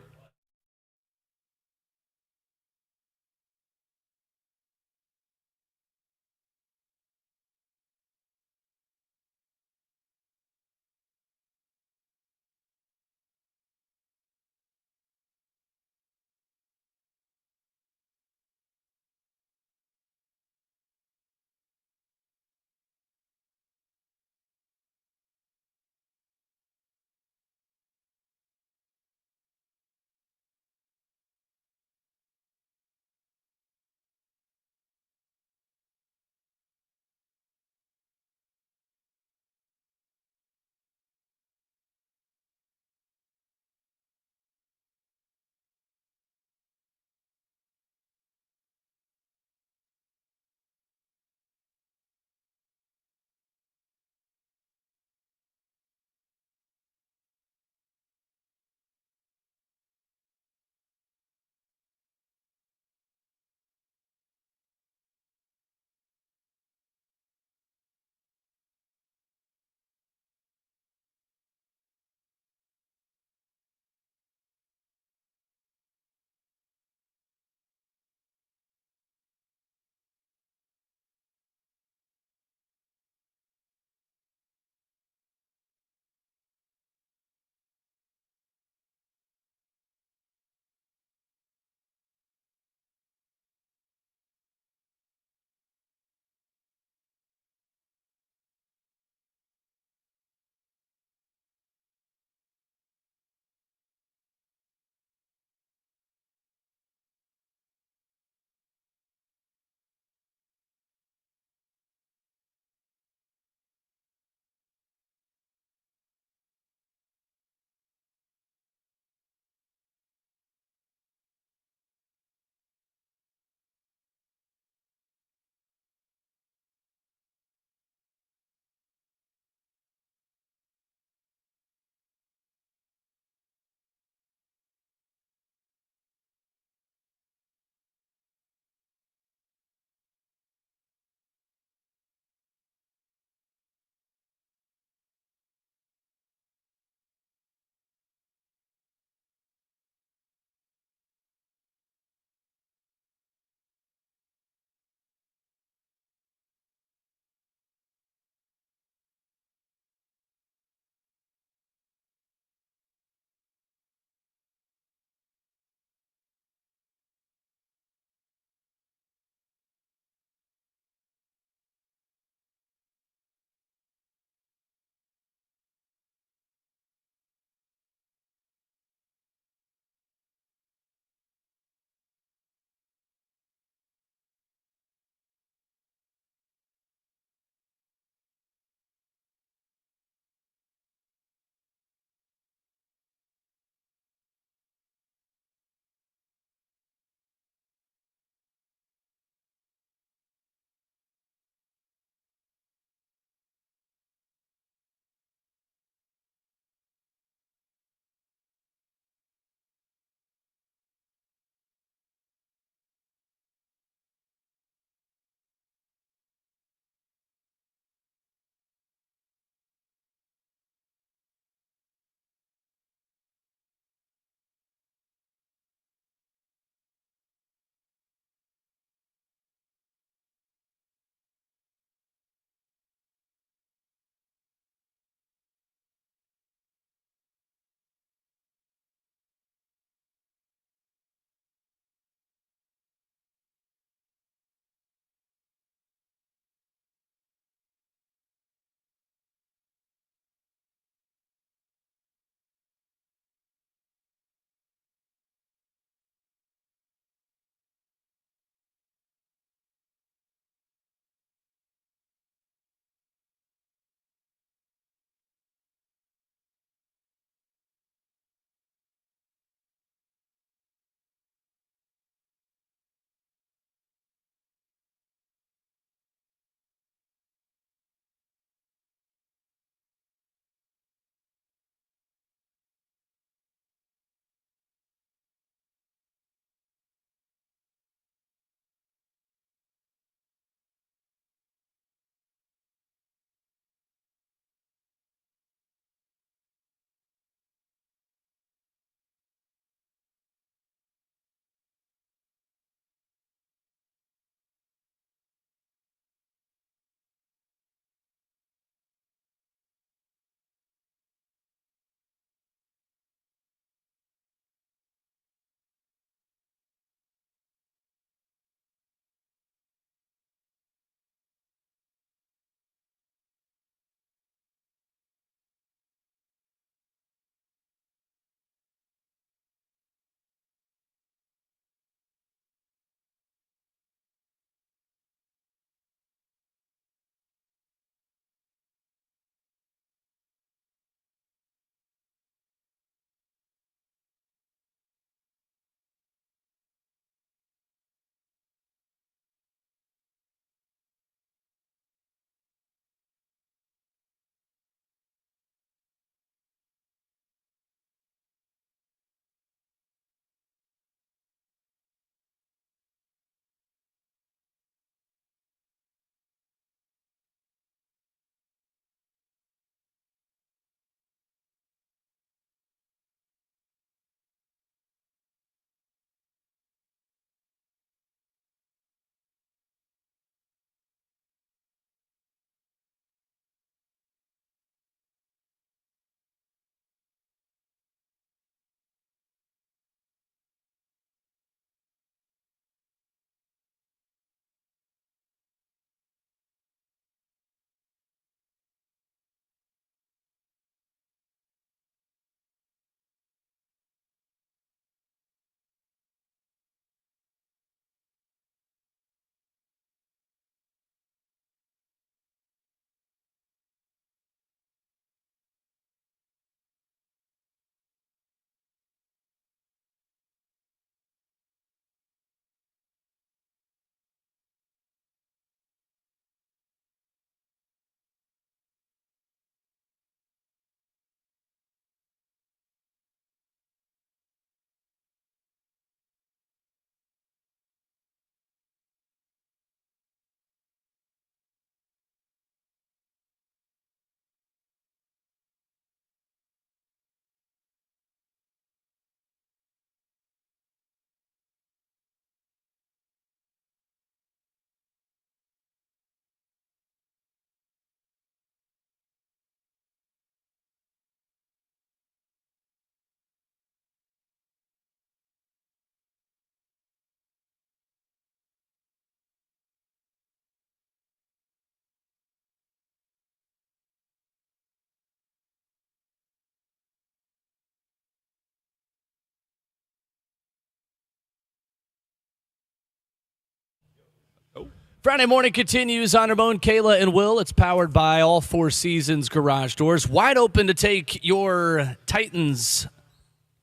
Friday morning continues on Ramon, Kayla, and Will. It's powered by all Four Seasons Garage Doors. Wide open to take your Titans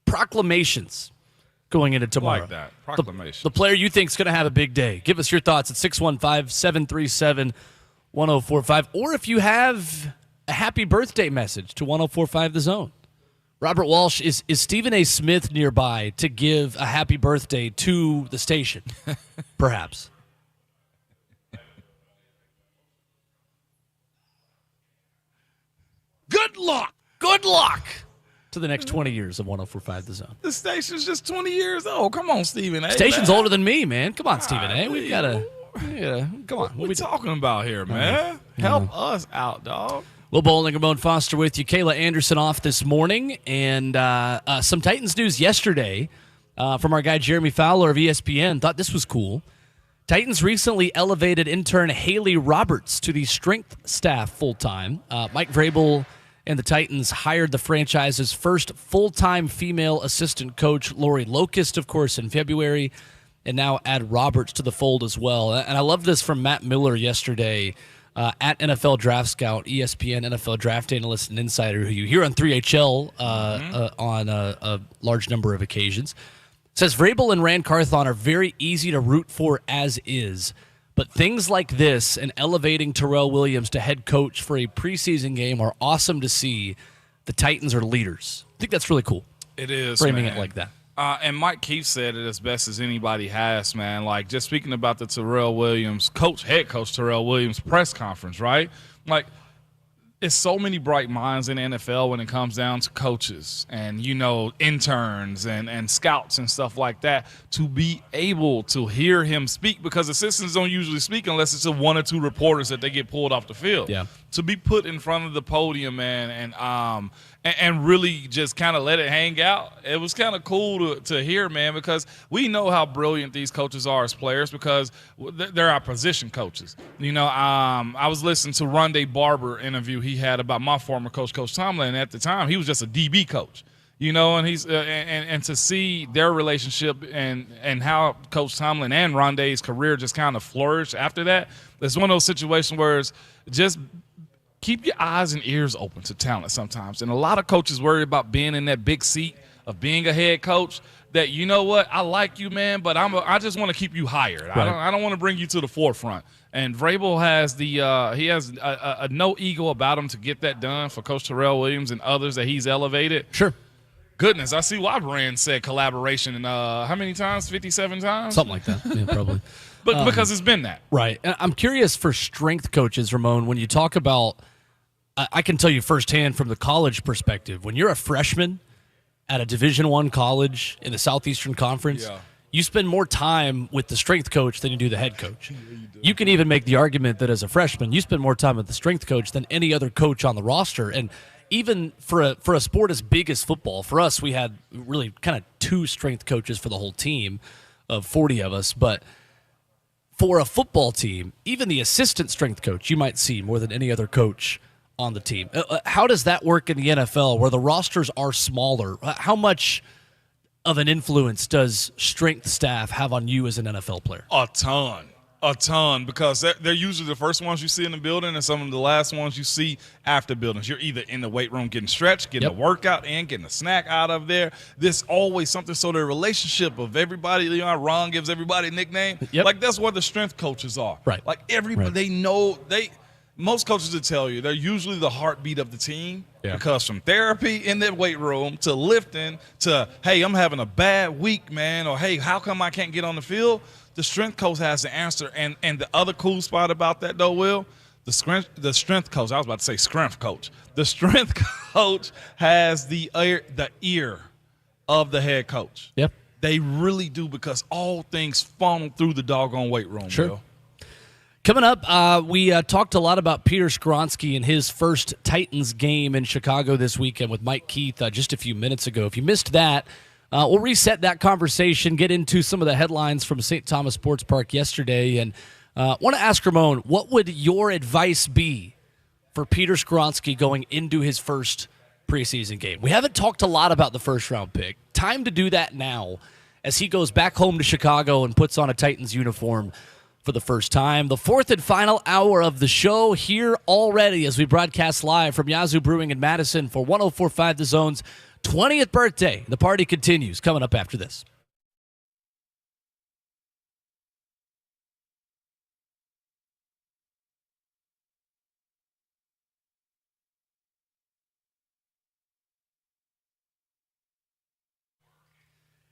proclamations going into tomorrow. Like that. Proclamation. The player you think is going to have a big day. Give us your thoughts at 615-737-1045. Or if you have a happy birthday message to 1045 The Zone. Robert Walsh, is Stephen A. Smith nearby to give a happy birthday to the station? Perhaps. Good luck. Good luck to the next 20 years of 1045 The Zone. The station's just 20 years old. Come on, Stephen A. Station's older than me, man. Come on, Stephen A. We've got to. Come on. What we talking about here, man? Help us out, dog. Will Bowling, Ramon Foster with you. Kayla Anderson off this morning. And some Titans news yesterday from our guy Jeremy Fowler of ESPN. Thought this was cool. Titans recently elevated intern Haley Roberts to the strength staff full-time. Mike Vrabel and the Titans hired the franchise's first full-time female assistant coach, Lori Locust, of course, in February, and now add Roberts to the fold as well. And I love this from Matt Miller yesterday at NFL Draft Scout, ESPN NFL Draft Analyst and Insider, who you hear on 3HL on a large number of occasions. Says Vrabel and Rand Carthon are very easy to root for as is, but things like this and elevating Terrell Williams to head coach for a preseason game are awesome to see. The Titans are leaders. I think that's really cool. It is, framing man. it like that. And Mike Keefe said it as best as anybody has, man. Like, just speaking about the Terrell Williams, head coach Terrell Williams press conference, right? Like, it's so many bright minds in the NFL when it comes down to coaches and, interns and scouts and stuff like that, to be able to hear him speak, because assistants don't usually speak unless it's one or two reporters that they get pulled off the field. Yeah. To be put in front of the podium, man, and really just kind of let it hang out. It was kind of cool to hear, man, because we know how brilliant these coaches are as players, because they're our position coaches. I was listening to Rondé Barber interview he had about my former coach, Coach Tomlin, and at the time he was just a DB coach. And he's and to see their relationship and how Coach Tomlin and Rondé's career just kind of flourished after that. It's one of those situations where it's just keep your eyes and ears open to talent sometimes. And a lot of coaches worry about being in that big seat of being a head coach, that, you know what, I like you, man, but I just want to keep you hired. Right. I don't want to bring you to the forefront. And Vrabel has a no ego about him to get that done for Coach Terrell Williams and others that he's elevated. Sure. Goodness, I see why Brent said collaboration and how many times? 57 times? Something like that. Yeah, probably. But because it's been that. Right. And I'm curious for strength coaches, Ramon, when you talk about I can tell you firsthand from the college perspective, when you're a freshman at a Division I college in the Southeastern Conference, you spend more time with the strength coach than you do the head coach. You can even make the argument that as a freshman, you spend more time with the strength coach than any other coach on the roster. And even for a sport as big as football, for us, we had really kind of two strength coaches for the whole team of 40 of us. But for a football team, even the assistant strength coach you might see more than any other coach on the team. How does that work in the NFL where the rosters are smaller? How much of an influence does strength staff have on you as an NFL player? A ton, because they're usually the first ones you see in the building and some of the last ones you see after buildings. You're either in the weight room getting stretched, getting a workout in, getting a snack out of there. There's always something. So the relationship of everybody, Ron gives everybody a nickname. Like, that's what the strength coaches are. Right. Like, everybody, they know most coaches will tell you they're usually the heartbeat of the team, because from therapy in the weight room to lifting to, hey, I'm having a bad week, man, or hey, how come I can't get on the field? The strength coach has the answer. And the other cool spot about that, though, Will, the strength coach, I was about to say strength coach. The strength coach has the ear of the head coach. Yep. They really do, because all things funnel through the doggone weight room, Sure. Will. Coming up, we talked a lot about Peter Skoronski and his first Titans game in Chicago this weekend with Mike Keith just a few minutes ago. If you missed that, we'll reset that conversation, get into some of the headlines from St. Thomas Sports Park yesterday, and want to ask Ramon, what would your advice be for Peter Skoronski going into his first preseason game? We haven't talked a lot about the first-round pick. Time to do that now as he goes back home to Chicago and puts on a Titans uniform for the first time. The fourth and final hour of the show here already as we broadcast live from Yazoo Brewing in Madison for 104.5 The Zone's 20th birthday. The party continues coming up after this.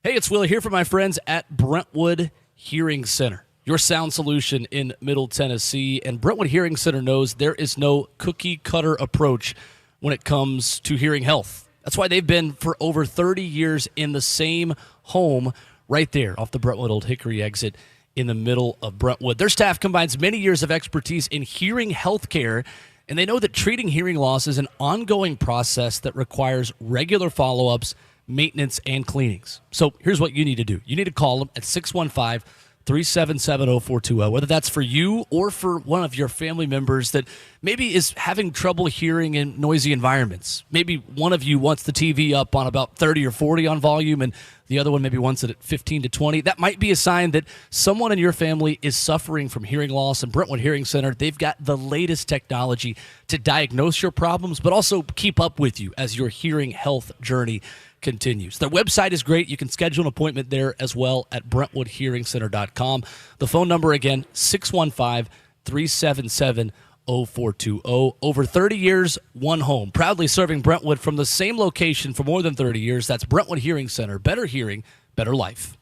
Hey, it's Will here for my friends at Brentwood Hearing Center, your sound solution in Middle Tennessee. And Brentwood Hearing Center knows there is no cookie-cutter approach when it comes to hearing health. That's why they've been for over 30 years in the same home right there off the Brentwood Old Hickory exit in the middle of Brentwood. Their staff combines many years of expertise in hearing health care, and they know that treating hearing loss is an ongoing process that requires regular follow-ups, maintenance, and cleanings. So here's what you need to do. You need to call them at 615-377-0420, whether that's for you or for one of your family members that maybe is having trouble hearing in noisy environments. Maybe one of you wants the TV up on about 30 or 40 on volume, and the other one maybe wants it at 15 to 20. That might be a sign that someone in your family is suffering from hearing loss. And Brentwood Hearing Center, they've got the latest technology to diagnose your problems, but also keep up with you as your hearing health journey continues. Their website is great. You can schedule an appointment there as well at BrentwoodHearingCenter.com. The phone number again, 615-377-0420. Over 30 years, one home. Proudly serving Brentwood from the same location for more than 30 years. That's Brentwood Hearing Center. Better hearing, better life.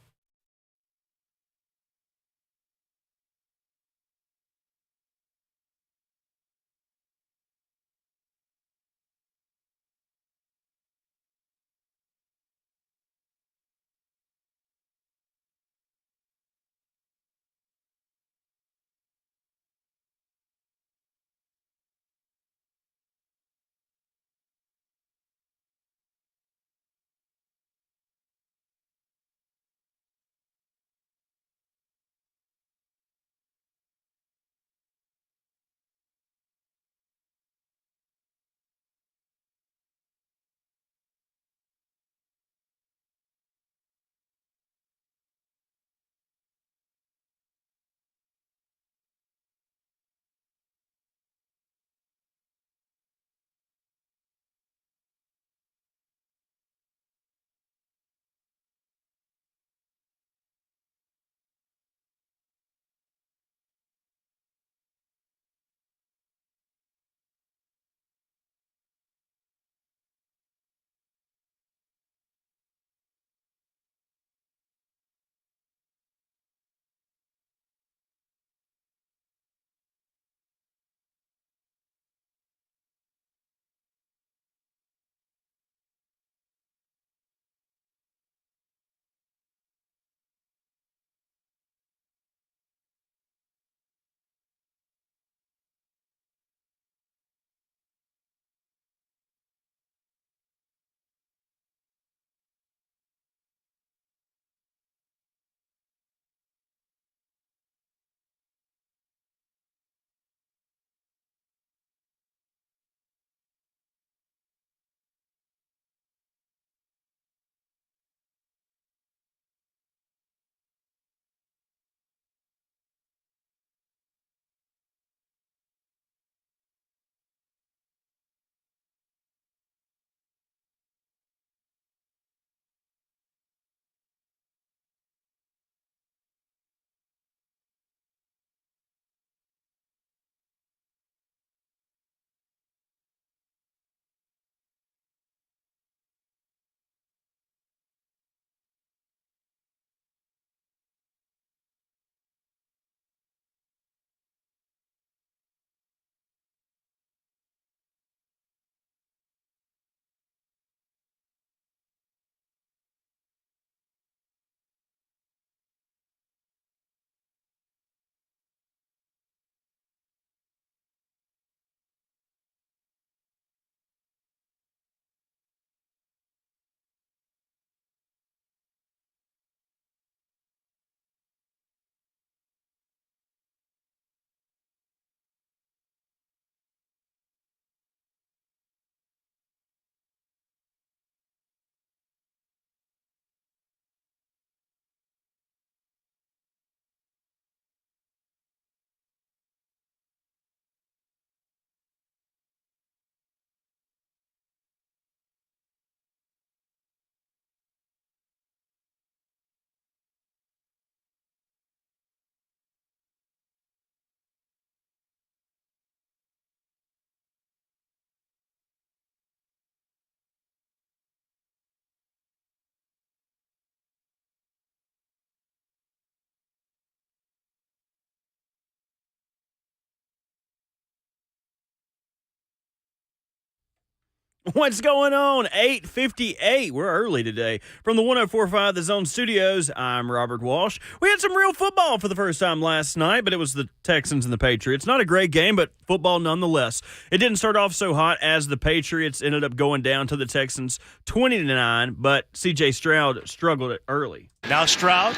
What's going on? 8:58. We're early today. From the 104.5 The Zone Studios, I'm Robert Walsh. We had some real football for the first time last night, but it was the Texans and the Patriots. Not a great game, but football nonetheless. It didn't start off so hot as the Patriots ended up going down to the Texans 20-9, but C.J. Stroud struggled it early. Now Stroud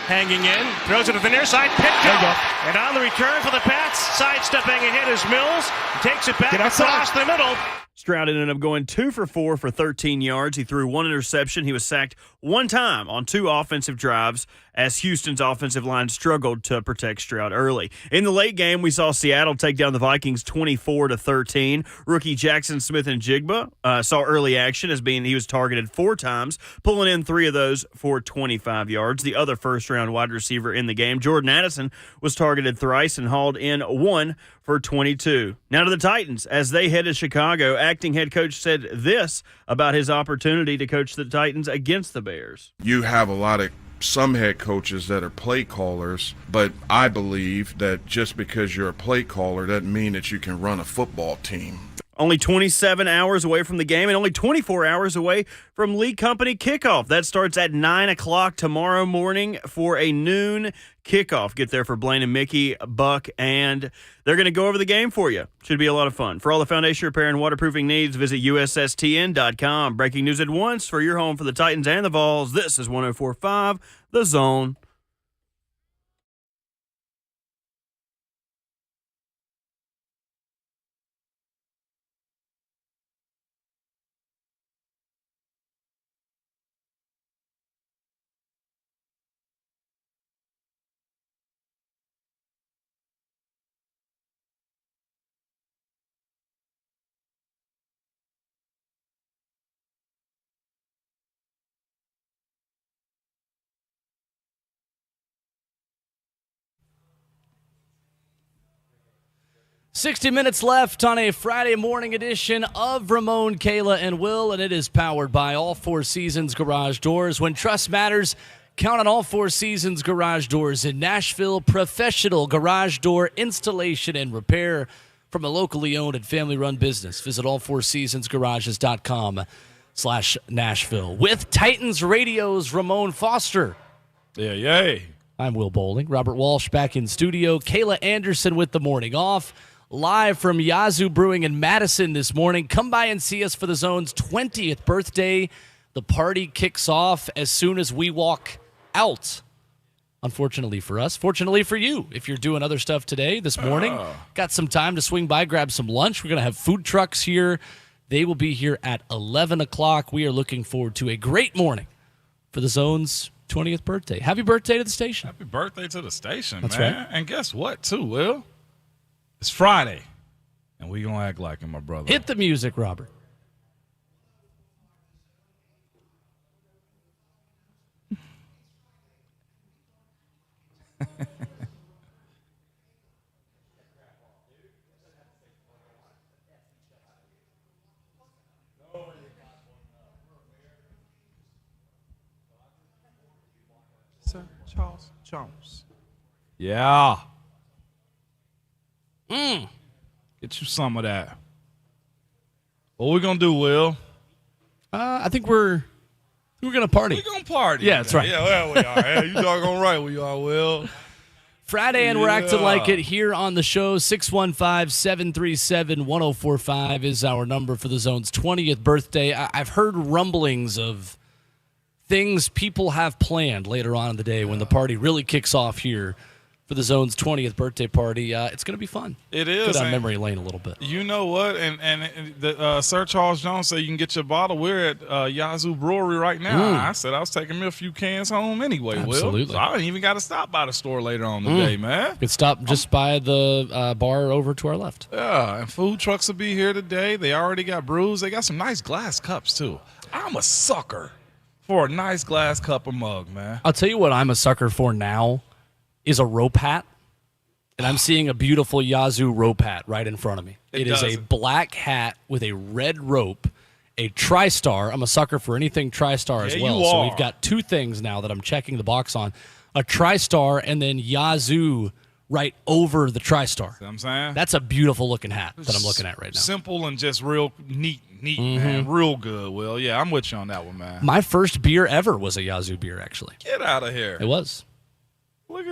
hanging in, throws it to the near side, picked up. And on the return for the Pats, sidestepping ahead is Mills, takes it back across the middle. Stroud ended up going 2 for 4 for 13 yards. He threw 1 interception. He was sacked 1 time on 2 offensive drives as Houston's offensive line struggled to protect Stroud early. In the late game, we saw Seattle take down the Vikings 24-13. Rookie Jackson Smith-Njigba saw early action as being he was targeted 4 times, pulling in 3 of those for 25 yards. The other first-round wide receiver in the game, Jordan Addison, was targeted thrice and hauled in 1 for 22. Now to the Titans. As they head to Chicago, acting head coach said this about his opportunity to coach the Titans against the Bears. You have a lot of some head coaches that are play callers, but I believe that just because you're a play caller doesn't mean that you can run a football team. Only 27 hours away from the game and only 24 hours away from League Company kickoff. That starts at 9 o'clock tomorrow morning for a noon kickoff. Get there for Blaine and Mickey, Buck, and they're going to go over the game for you. Should be a lot of fun. For all the foundation repair and waterproofing needs, visit USSTN.com. Breaking news at once for your home for the Titans and the Vols. This is 104.5 The Zone. $60 minutes left on a Friday morning edition of Ramon, Kayla, and Will, and it is powered by All Four Seasons Garage Doors. When trust matters, count on All Four Seasons Garage Doors in Nashville. Professional garage door installation and repair from a locally owned and family-run business. Visit allfourseasonsgarages.com/Nashville. With Titans Radio's Ramon Foster. Yay. I'm Will Bowling. Robert Walsh back in studio. Kayla Anderson with the morning off. Live from Yazoo Brewing in Madison this morning. Come by and see us for the Zone's 20th birthday. The party kicks off as soon as we walk out. Unfortunately for us. Fortunately for you, if you're doing other stuff today, this morning. Got some time to swing by, grab some lunch. We're going to have food trucks here. They will be here at 11 o'clock. We are looking forward to a great morning for the Zone's 20th birthday. Happy birthday to the station. Happy birthday to the station, That's man. right. And guess what, too, Will? It's Friday, and we going to act like it, my brother. Hit the music, Robert. Sir Charles Jones. Yeah. Get you some of that. What we gonna do, Will? I think we're gonna party. We gonna party. Yeah, that's right. Yeah, well, we are. Yeah, you doggone right we are, Will. Friday, and we're acting like it here on the show. 615-737-1045 is our number for the Zone's 20th birthday. I've heard rumblings of things people have planned later on in the day when the party really kicks off here for the Zone's 20th birthday party. It's going to be fun. It is. Go down memory lane a little bit. You know what? And the Sir Charles Jones said you can get your bottle. We're at Yazoo Brewery right now. I said I was taking me a few cans home anyway, Absolutely. Will. So I didn't even got to stop by the store later on today, man. You can stop just by the bar over to our left. Yeah, and food trucks will be here today. They already got brews. They got some nice glass cups, too. I'm a sucker for a nice glass cup or mug, man. I'll tell you what I'm a sucker for now is a rope hat. And I'm seeing a beautiful Yazoo rope hat right in front of me. It is a black hat with a red rope, a TriStar. I'm a sucker for anything TriStar as well. So we've got two things now that I'm checking the box on. A TriStar and then Yazoo right over the TriStar. See what I'm saying? That's a beautiful looking hat that I'm looking at right now. Simple and just real neat, man. Real good, Will. Yeah, I'm with you on that one, man. My first beer ever was a Yazoo beer, actually. Get out of here. It was. Look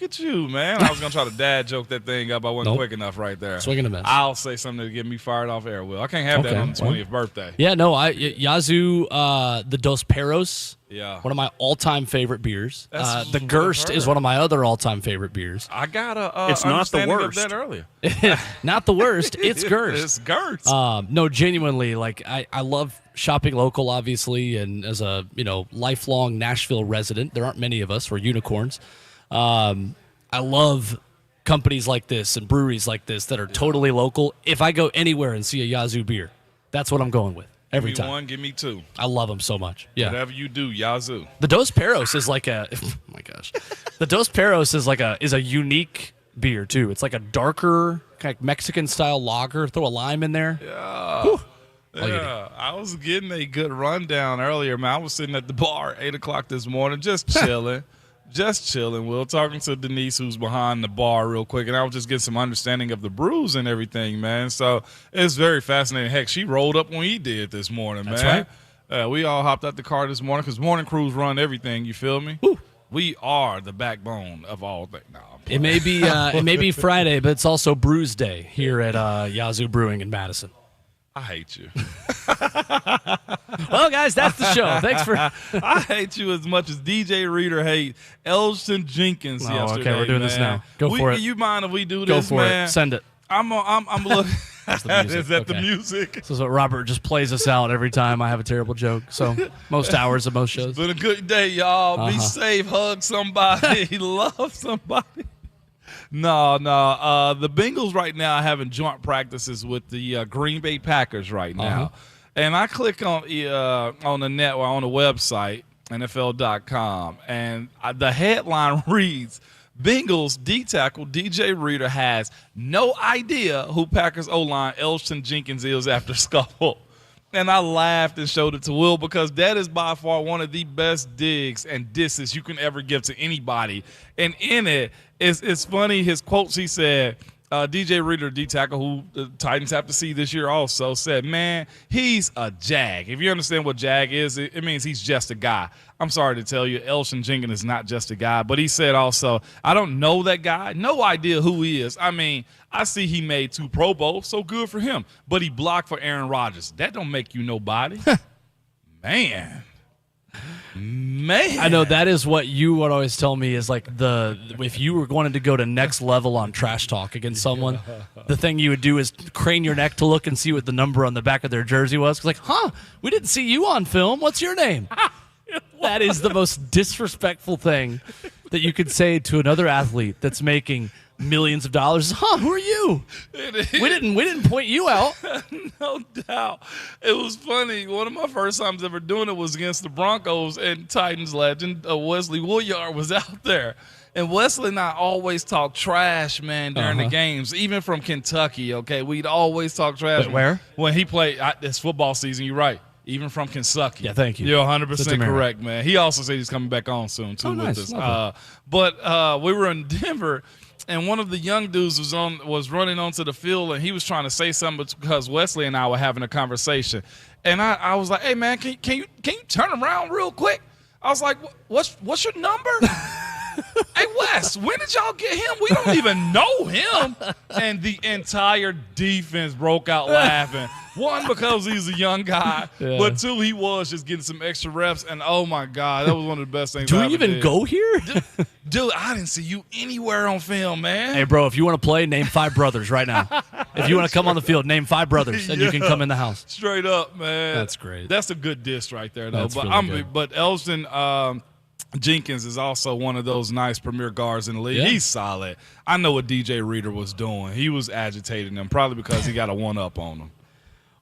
at you, man. I was gonna try to dad joke that thing up. I wasn't quick enough right there. Swing and a miss. I'll say something to get me fired off air, Will. I can't have that on the 20th birthday. Yeah, no, Yazoo, the Dos Perros. Yeah. One of my all-time favorite beers. That's the what Gerst I've is heard. one of my other all-time favorite beers. I got It's not the understanding worst. of that earlier. Not the worst. It's Gerst. It's Gerst. No, genuinely, like I love shopping local, obviously, and as a lifelong Nashville resident, there aren't many of us. We're unicorns. I love companies like this and breweries like this that are totally local. If I go anywhere and see a Yazoo beer, that's what I'm going with every give me time. one, give me two. I love them so much. Yeah. Whatever you do, Yazoo. The Dos Perros is like a oh my gosh. The Dos Perros is a unique beer too. It's like a darker kind of Mexican style lager. Throw a lime in there. Yeah. Whew. Yeah, I was getting a good rundown earlier, man. I was sitting at the bar at 8 o'clock this morning, just chilling. Just chilling, Will, talking to Denise, who's behind the bar real quick, and I was just getting some understanding of the brews and everything, man. So it's very fascinating. Heck, she rolled up when he did this morning, That's man. Right. We all hopped out the car this morning because morning crews run everything, you feel me? Woo. We are the backbone of all things. No, It may be Friday, but it's also Brews Day here at Yazoo Brewing in Madison. I hate you. Well, guys, that's the show. Thanks for. I hate you as much as DJ Reader hate Elston Jenkins yesterday. Okay, we're doing this now. Go for it. You mind if we do Go this, for man? it. Send it. I'm looking. That's the music. Is that the Okay. music? This is what Robert just plays us out every time I have a terrible joke. So most hours of most shows. Been a good day, y'all. Be Uh-huh. safe. Hug somebody. Love somebody. No. The Bengals right now are having joint practices with the Green Bay Packers right now. And I click on the net or on the website, NFL.com, and the headline reads, Bengals D-tackle DJ Reader has no idea who Packers O-line Elston Jenkins is after scuffle. And I laughed and showed it to Will because that is by far one of the best digs and disses you can ever give to anybody. And in it, it's funny, his quotes, he said, DJ Reader, D-tackle, who the Titans have to see this year also, said, man, he's a jag. If you understand what jag is, it means he's just a guy. I'm sorry to tell you, Elston Jenkins is not just a guy. But he said also, I don't know that guy. No idea who he is. I mean, I see he made 2 Pro Bowls, so good for him. But he blocked for Aaron Rodgers. That don't make you nobody. Man. I know that is what you would always tell me is like if you were wanting to go to next level on trash talk against someone, the thing you would do is crane your neck to look and see what the number on the back of their jersey was. It's like, we didn't see you on film. What's your name? That is the most disrespectful thing that you could say to another athlete that's making millions of dollars. Who are you? We didn't point you out. No doubt. It was funny. One of my first times ever doing it was against the Broncos, and Titans legend Wesley Woodyard was out there. And Wesley and I always talk trash, man, during the games, even from Kentucky, okay? We'd always talk trash. But where? When he played this football season, you're right. Even from Kentucky. Yeah, thank you. You're 100% correct, man. He also said he's coming back on soon, too, with nice. us. But we were in Denver, and one of the young dudes was running onto the field, and he was trying to say something because Wesley and I were having a conversation. And I was like, hey, man, can you turn around real quick? I was like, what's your number? Hey, Wes, when did y'all get him? We don't even know him. And the entire defense broke out laughing. One, because he's a young guy, but 2, he was just getting some extra reps. And, oh, my God, that was one of the best things Do I we ever even did. go here? Dude, I didn't see you anywhere on film, man. Hey, bro, if you want to play, name 5 brothers right now. If you want to come on the field, name 5 brothers, and you can come in the house. Straight up, man. That's great. That's a good diss right there, though. That's really good. But Elston Jenkins is also one of those nice premier guards in the league. Yeah. He's solid. I know what DJ Reader was doing. He was agitating them, probably because he got a one-up on them.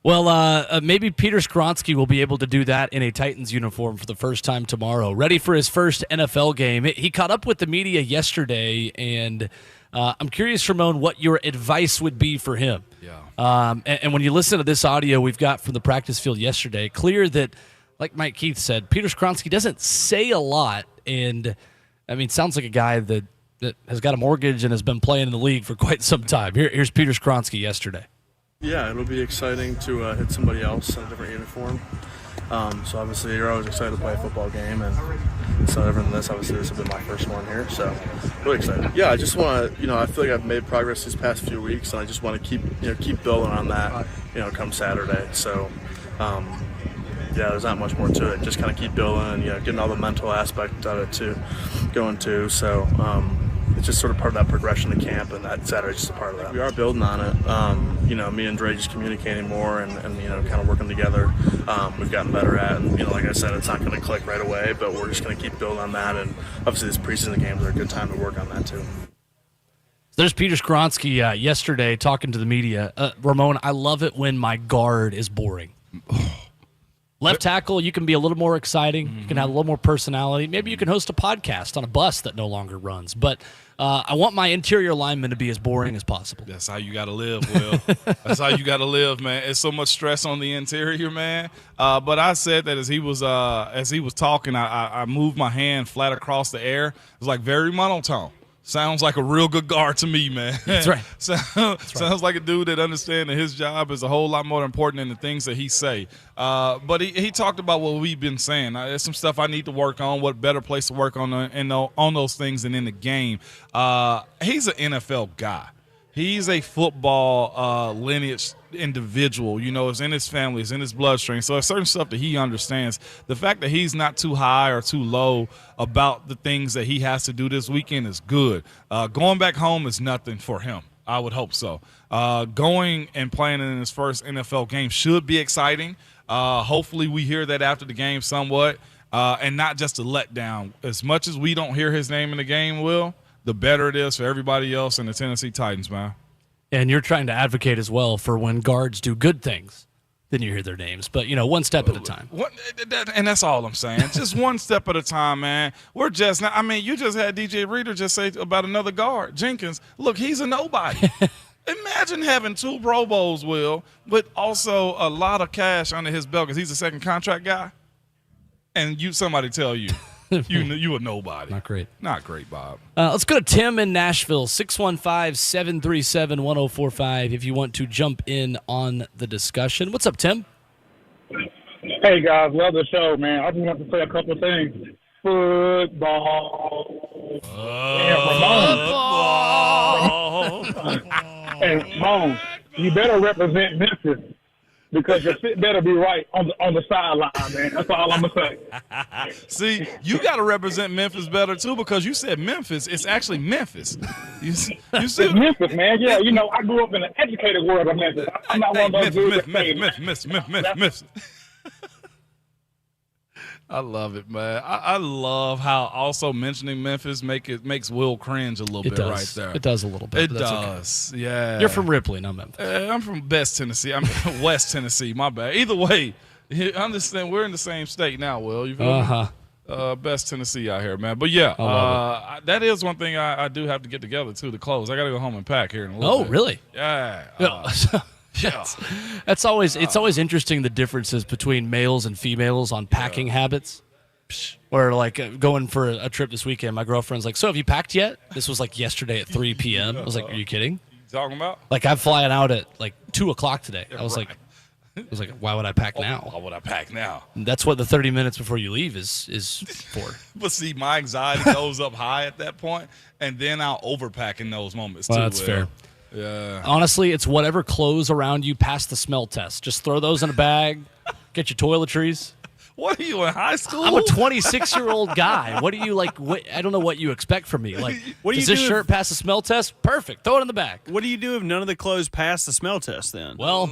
Well, maybe Peter Skronsky will be able to do that in a Titans uniform for the first time tomorrow. Ready for his first NFL game. He caught up with the media yesterday, and I'm curious, Ramon, what your advice would be for him. Yeah. And when you listen to this audio we've got from the practice field yesterday, clear that, like Mike Keith said, Peter Skronsky doesn't say a lot, and, I mean, sounds like a guy that that has got a mortgage and has been playing in the league for quite some time. Here's Peter Skronsky yesterday. Yeah, it'll be exciting to hit somebody else in a different uniform. So obviously you're always excited to play a football game, and so other than this, obviously this will be my first one here, so really excited. Yeah, I just want to, I feel like I've made progress these past few weeks, and I just want to keep building on that, come Saturday. So, there's not much more to it. Just kind of keep building and getting all the mental aspect of it too, going to. So it's just sort of part of that progression to camp, and that Saturday's just a part of that. We are building on it. Me and Dre just communicating more and kind of working together. We've gotten better at, and like I said, it's not going to click right away, but we're just going to keep building on that. And obviously, these preseason games are a good time to work on that too. There's Peter Skronsky yesterday talking to the media. Ramon, I love it when my guard is boring. Left tackle, you can be a little more exciting. You can have a little more personality. Maybe you can host a podcast on a bus that no longer runs. But I want my interior lineman to be as boring as possible. That's how you got to live, Will. That's how you got to live, man. It's so much stress on the interior, man. But I said that as he was talking, I moved my hand flat across the air. It was like very monotone. Sounds like a real good guard to me, man. That's right. Sounds like a dude that understands that his job is a whole lot more important than the things that he say. But he talked about what we've been saying. There's some stuff I need to work on. What better place to work on those things than in the game. He's an NFL guy. He's a football lineage individual. It's in his family, it's in his bloodstream. So there's certain stuff that he understands. The fact that he's not too high or too low about the things that he has to do this weekend is good. Going back home is nothing for him. I would hope so. Going and playing in his first NFL game should be exciting. Hopefully we hear that after the game somewhat, and not just a letdown. As much as we don't hear his name in the game, Will, the better it is for everybody else in the Tennessee Titans, man. And you're trying to advocate as well for when guards do good things, then you hear their names. But, one step at a time. And that's all I'm saying. Just one step at a time, man. You just had DJ Reader just say about another guard, Jenkins. Look, he's a nobody. Imagine having 2 Pro Bowls, Will, but also a lot of cash under his belt because he's a second contract guy. And somebody tell you. You a nobody. Not great. Not great, Bob. Let's go to Tim in Nashville, 615-737-1045 if you want to jump in on the discussion. What's up, Tim? Hey, guys. Love the show, man. I just want to say a couple of things. Football. And Ramon, you better represent Memphis. Because your fit better be right on the sideline, man. That's all I'm going to say. See, you got to represent Memphis better, too, because you said Memphis. It's actually Memphis. You said it's Memphis, man. Yeah, I grew up in the educated world of Memphis. I'm not one of those dudes Memphis. I love it, man. I love how also mentioning Memphis makes Will cringe a little bit right there. It does a little bit. It does, okay. Yeah. You're from Ripley, not Memphis. I'm from Best Tennessee. I'm from West Tennessee. My bad. Either way, understand we're in the same state now, Will. You feel me? Best Tennessee out here, man. But yeah, that is one thing I do have to get together too. The clothes. I got to go home and pack here in a little bit. Oh, really? Yeah. Yeah. It's always interesting the differences between males and females on packing habits. Or like going for a trip this weekend, my girlfriend's like, "So have you packed yet?" This was like yesterday at 3 p.m. I was like, "Are you kidding?" Talking about? Like I'm flying out at like 2:00 today. I was like, "Why would I pack now?" Why would I pack now? And that's what the 30 minutes before you leave is for. But see, my anxiety goes up high at that point, and then I'll overpack in those moments too. That's fair. Yeah. Honestly, it's whatever clothes around you pass the smell test. Just throw those in a bag. Get your toiletries. What are you in high school? I'm a 26-year-old guy. What do you like? I don't know what you expect from me. Like, does this shirt pass the smell test? Perfect. Throw it in the bag. What do you do if none of the clothes pass the smell test? Then, well,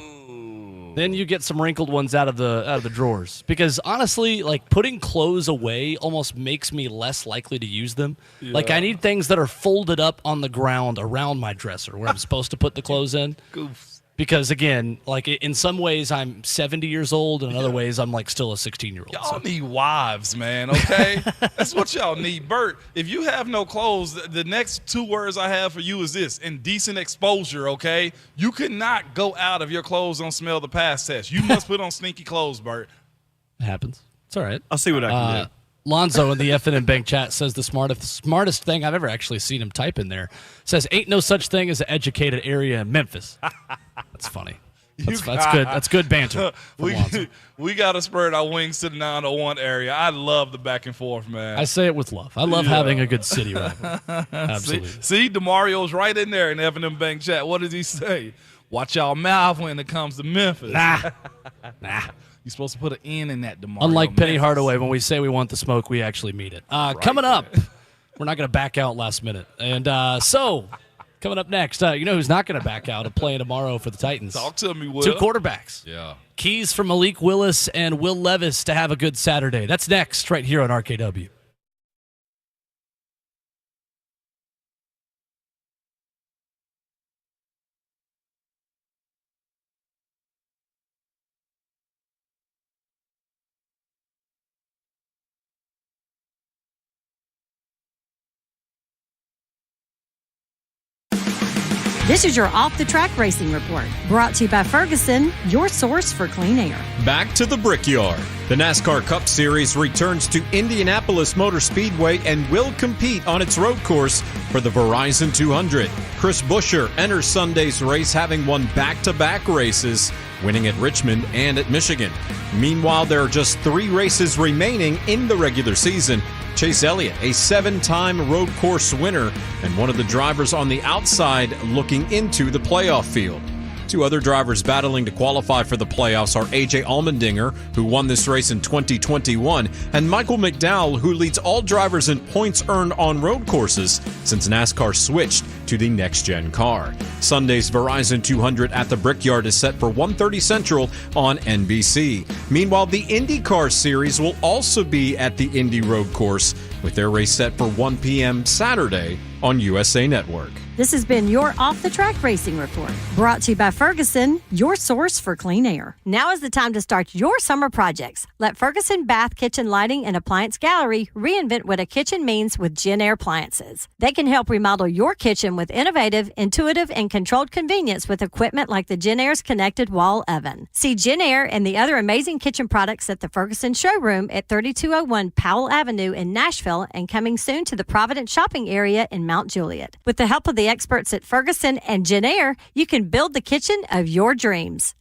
then you get some wrinkled ones out of the drawers. Because honestly, like putting clothes away almost makes me less likely to use them. Yeah. Like I need things that are folded up on the ground around my dresser where I'm supposed to put the clothes in. Goofs. Because, again, like in some ways I'm 70 years old, and in other ways I'm like still a 16-year-old. Y'all need wives, man, okay? That's what y'all need. Bert, if you have no clothes, the next 2 words I have for you is this: indecent exposure, okay? You cannot go out if your clothes don't smell the pass test. You must put on sneaky clothes, Bert. It happens. It's all right. I'll see what I can do. Lonzo in the FNN Bank chat says the smartest thing I've ever actually seen him type in there. Says, ain't no such thing as an educated area in Memphis. That's funny. That's good. That's good banter. We got to spread our wings to the 901 area. I love the back and forth, man. I say it with love. I love having a good city rival. Absolutely. See, DeMario's right in there in the FNM Bank chat. What does he say? Watch y'all mouth when it comes to Memphis. Nah. You're supposed to put an N in that, DeMario. Unlike Penny Memphis. Hardaway, when we say we want the smoke, we actually mean it. Coming up, we're not going to back out last minute. And coming up next, you know who's not going to back out and playing tomorrow for the Titans? Talk to me, Will. 2 quarterbacks. Yeah. Keys from Malik Willis and Will Levis to have a good Saturday. That's next right here on RKW. This is your Off the Track Racing Report, brought to you by Ferguson, your source for clean air. Back to the Brickyard. The NASCAR Cup Series returns to Indianapolis Motor Speedway and will compete on its road course for the Verizon 200. Chris Buescher enters Sunday's race, having won back-to-back races, winning at Richmond and at Michigan. Meanwhile, there are just 3 races remaining in the regular season. Chase Elliott, a 7-time road course winner and one of the drivers on the outside looking into the playoff field. 2 other drivers battling to qualify for the playoffs are A.J. Allmendinger, who won this race in 2021, and Michael McDowell, who leads all drivers in points earned on road courses since NASCAR switched to the next-gen car. Sunday's Verizon 200 at the Brickyard is set for 1:30 Central on NBC. Meanwhile, the IndyCar Series will also be at the Indy Road Course, with their race set for 1 p.m. Saturday on USA Network. This has been your Off the Track Racing Report, brought to you by Ferguson, your source for clean air. Now is the time to start your summer projects. Let Ferguson Bath Kitchen Lighting and Appliance Gallery reinvent what a kitchen means with JennAir appliances. They can help remodel your kitchen with innovative, intuitive, and controlled convenience with equipment like the JennAir's connected wall oven. See JennAir and the other amazing kitchen products at the Ferguson showroom at 3201 Powell Avenue in Nashville and coming soon to the Providence shopping area in Mount Juliet. With the help of the experts at Ferguson and JennAir, you can build the kitchen of your dreams.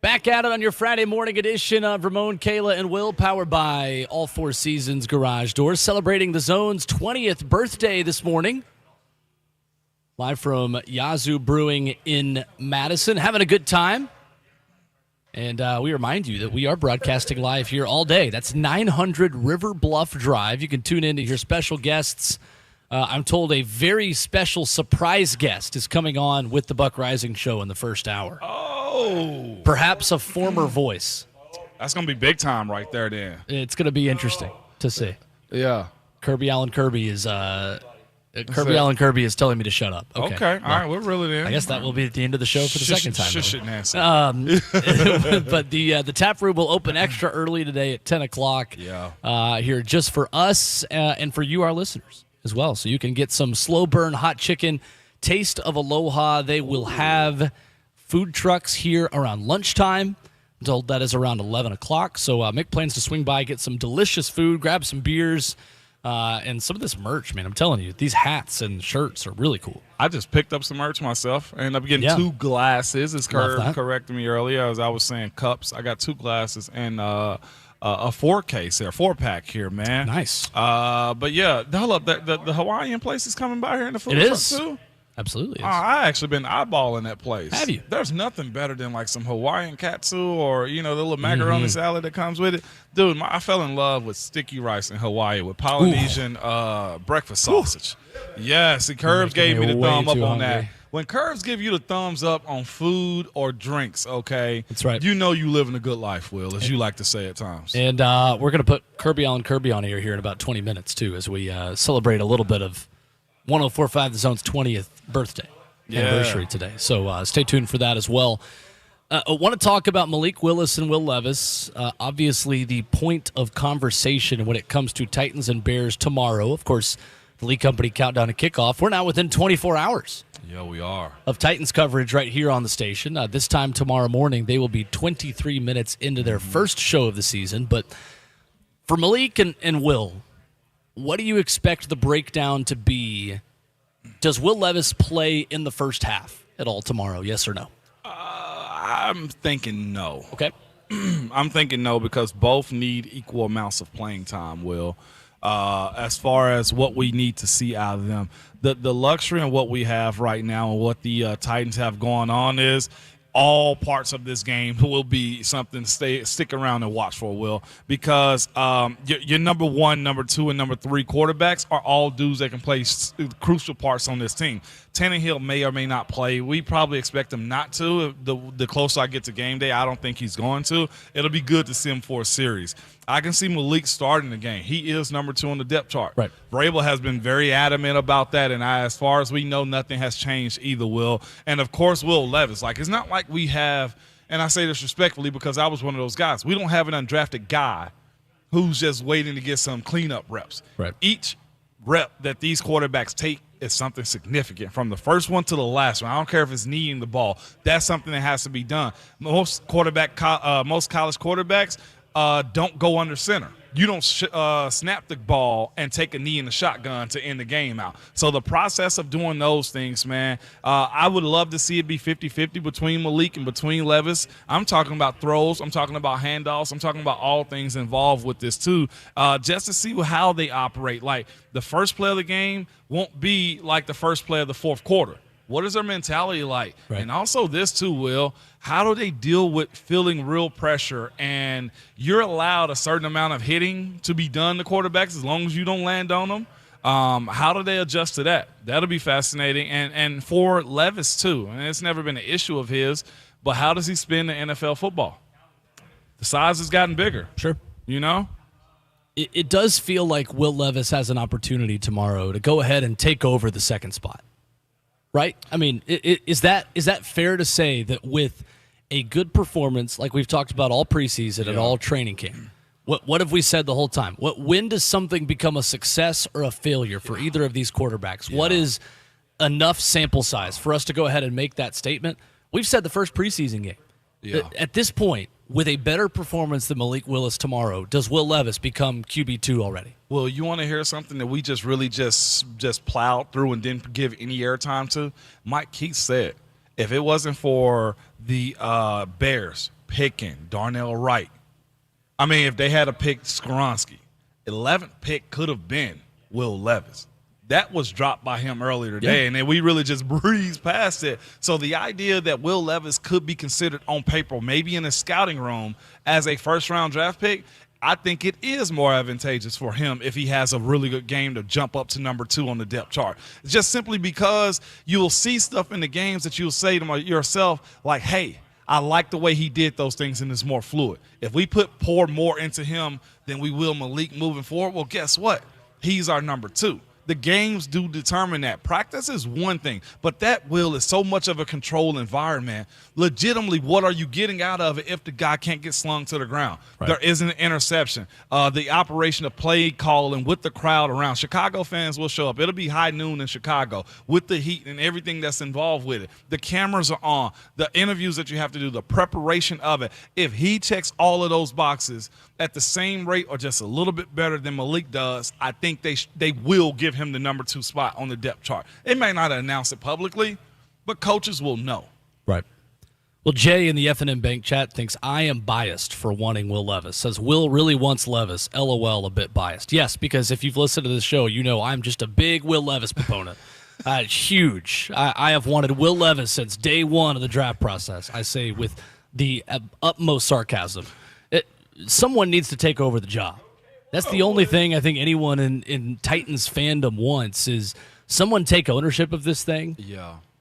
Back at it on your Friday morning edition of Ramon, Kayla, and Will, powered by All Four Seasons Garage Doors, celebrating the Zone's 20th birthday this morning. Live from Yazoo Brewing in Madison, having a good time. And we remind you that we are broadcasting live here all day. That's 900 River Bluff Drive. You can tune in to hear special guests. I'm told a very special surprise guest is coming on with the Buck Rising Show in the first hour. Oh. Perhaps a former voice. That's going to be big time right there then. It's going to be interesting to see. Yeah. Kirby Allen Kirby is Allen Kirby is telling me to shut up. Okay. All right. We're really in. I guess that will be at the end of the show for the second time. Nancy. But the tap room will open extra early today at 10 o'clock. Yeah. Here just for us and for you, our listeners, as well. So you can get some slow burn hot chicken, taste of Aloha. They will have food trucks here around lunchtime. I'm told that is around 11 o'clock. So make plans to swing by, get some delicious food, grab some beers, and some of this merch, man. I'm telling you, these hats and shirts are really cool. I just picked up some merch myself. I ended up getting 2 glasses. As Curb corrected me earlier, as I was saying cups. I got 2 glasses and a 4-case there, 4-pack here, man. Nice. But yeah, hold up. The Hawaiian place is coming by here in the food truck too? Absolutely. I actually been eyeballing that place. Have you? There's nothing better than like some Hawaiian katsu or, the little macaroni salad that comes with it. Dude, I fell in love with sticky rice in Hawaii with Polynesian breakfast sausage. Yes, and Curbs gave me the thumb up on that. When Curbs give you the thumbs up on food or drinks, okay, that's right. You know you living a good life, Will, as you like to say at times. And we're going to put Kirby Allen Kirby on here in about 20 minutes, too, as we celebrate a little bit of 104.5 The Zone's 20th birthday anniversary today. So stay tuned for that as well. I want to talk about Malik Willis and Will Levis. Obviously, the point of conversation when it comes to Titans and Bears tomorrow. Of course, the Lee Company countdown to kickoff. We're now within 24 hours. Yeah, we are. Of Titans coverage right here on the station. This time tomorrow morning, they will be 23 minutes into their first show of the season. But for Malik and Will, what do you expect the breakdown to be? Does Will Levis play in the first half at all tomorrow, yes or no? I'm thinking no. Okay. I'm thinking no because both need equal amounts of playing time, Will. As far as what we need to see out of them. The luxury in what we have right now and what the Titans have going on is all parts of this game will be something to stick around and watch for, Will, because your number 1, number 2, and number 3 quarterbacks are all dudes that can play crucial parts on this team. Tannehill may or may not play. We probably expect him not to. The closer I get to game day, I don't think he's going to. It'll be good to see him for a series. I can see Malik starting the game. He is number 2 on the depth chart. Right. Vrabel has been very adamant about that, and as far as we know, nothing has changed either, Will. And, of course, Will Levis. It's not like we have, and I say this respectfully because I was one of those guys, we don't have an undrafted guy who's just waiting to get some cleanup reps. Right. Each rep that these quarterbacks take is something significant from the first one to the last one. I don't care if it's kneeing the ball. That's something that has to be done. Most college quarterbacks don't go under center. You don't snap the ball and take a knee in the shotgun to end the game out. So the process of doing those things, man, I would love to see it be 50-50 between Malik and between Levis. I'm talking about throws. I'm talking about handoffs. I'm talking about all things involved with this too, just to see how they operate. Like the first play of the game won't be like the first play of the fourth quarter. What is their mentality like? Right. And also this too, Will, how do they deal with feeling real pressure and you're allowed a certain amount of hitting to be done to quarterbacks as long as you don't land on them? How do they adjust to that? That'll be fascinating. And for Levis too, and it's never been an issue of his, but how does he spin the NFL football? The size has gotten bigger. Sure. It does feel like Will Levis has an opportunity tomorrow to go ahead and take over the second spot. Right? I mean, is that fair to say that with a good performance, like we've talked about all preseason and all training camp, what have we said the whole time? When does something become a success or a failure for either of these quarterbacks? What is enough sample size for us to go ahead and make that statement? We've said the first preseason game. Yeah. At this point, with a better performance than Malik Willis tomorrow, does Will Levis become QB2 already? Well, you want to hear something that we just really just plowed through and didn't give any airtime to? Mike Keith said, if it wasn't for the Bears picking Darnell Wright. I mean, if they had a pick Skoronski, 11th pick could have been Will Levis. That was dropped by him earlier today, and then we really just breezed past it. So the idea that Will Levis could be considered on paper, maybe in a scouting room, as a first-round draft pick, I think it is more advantageous for him if he has a really good game to jump up to number 2 on the depth chart. Just simply because you'll see stuff in the games that you'll say to yourself, like, hey, I like the way he did those things and it's more fluid. If we pour more into him than we will Malik moving forward, well, guess what? He's our number 2. The games do determine that. Practice is one thing, but that will is so much of a controlled environment. Legitimately, what are you getting out of it if the guy can't get slung to the ground? Right. There isn't an interception. The operation of play calling with the crowd around. Chicago fans will show up. It'll be high noon in Chicago with the heat and everything that's involved with it. The cameras are on. The interviews that you have to do, the preparation of it. If he checks all of those boxes at the same rate or just a little bit better than Malik does, I think they will give him the number 2 spot on the depth chart. They may not announce it publicly, but coaches will know. Right. Well, Jay in the F&M Bank chat thinks I am biased for wanting Will Levis. Says Will really wants Levis. LOL, a bit biased. Yes, because if you've listened to this show, you know I'm just a big Will Levis proponent. Huge. I have wanted Will Levis since day one of the draft process. I say with the utmost sarcasm. Someone needs to take over the job. That's the only thing I think anyone in Titans fandom wants is someone take ownership of this thing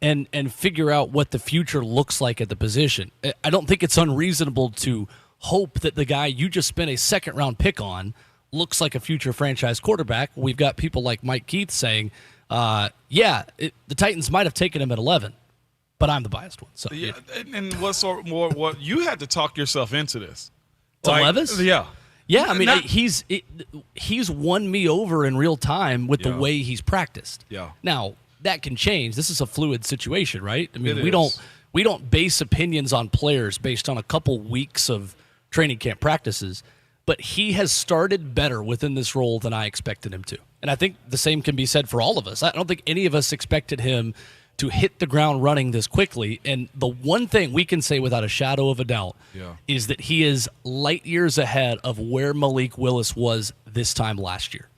and figure out what the future looks like at the position. I don't think it's unreasonable to hope that the guy you just spent a second-round pick on looks like a future franchise quarterback. We've got people like Mike Keith saying, the Titans might have taken him at 11, but I'm the biased one. So, yeah. And what you had to talk yourself into this. To Levis? Yeah. Yeah, I mean, he's won me over in real time with the way he's practiced. Yeah. Now, that can change. This is a fluid situation, right? I mean, we don't base opinions on players based on a couple weeks of training camp practices, but he has started better within this role than I expected him to. And I think the same can be said for all of us. I don't think any of us expected him to hit the ground running this quickly. And the one thing we can say without a shadow of a doubt is that he is light years ahead of where Malik Willis was this time last year.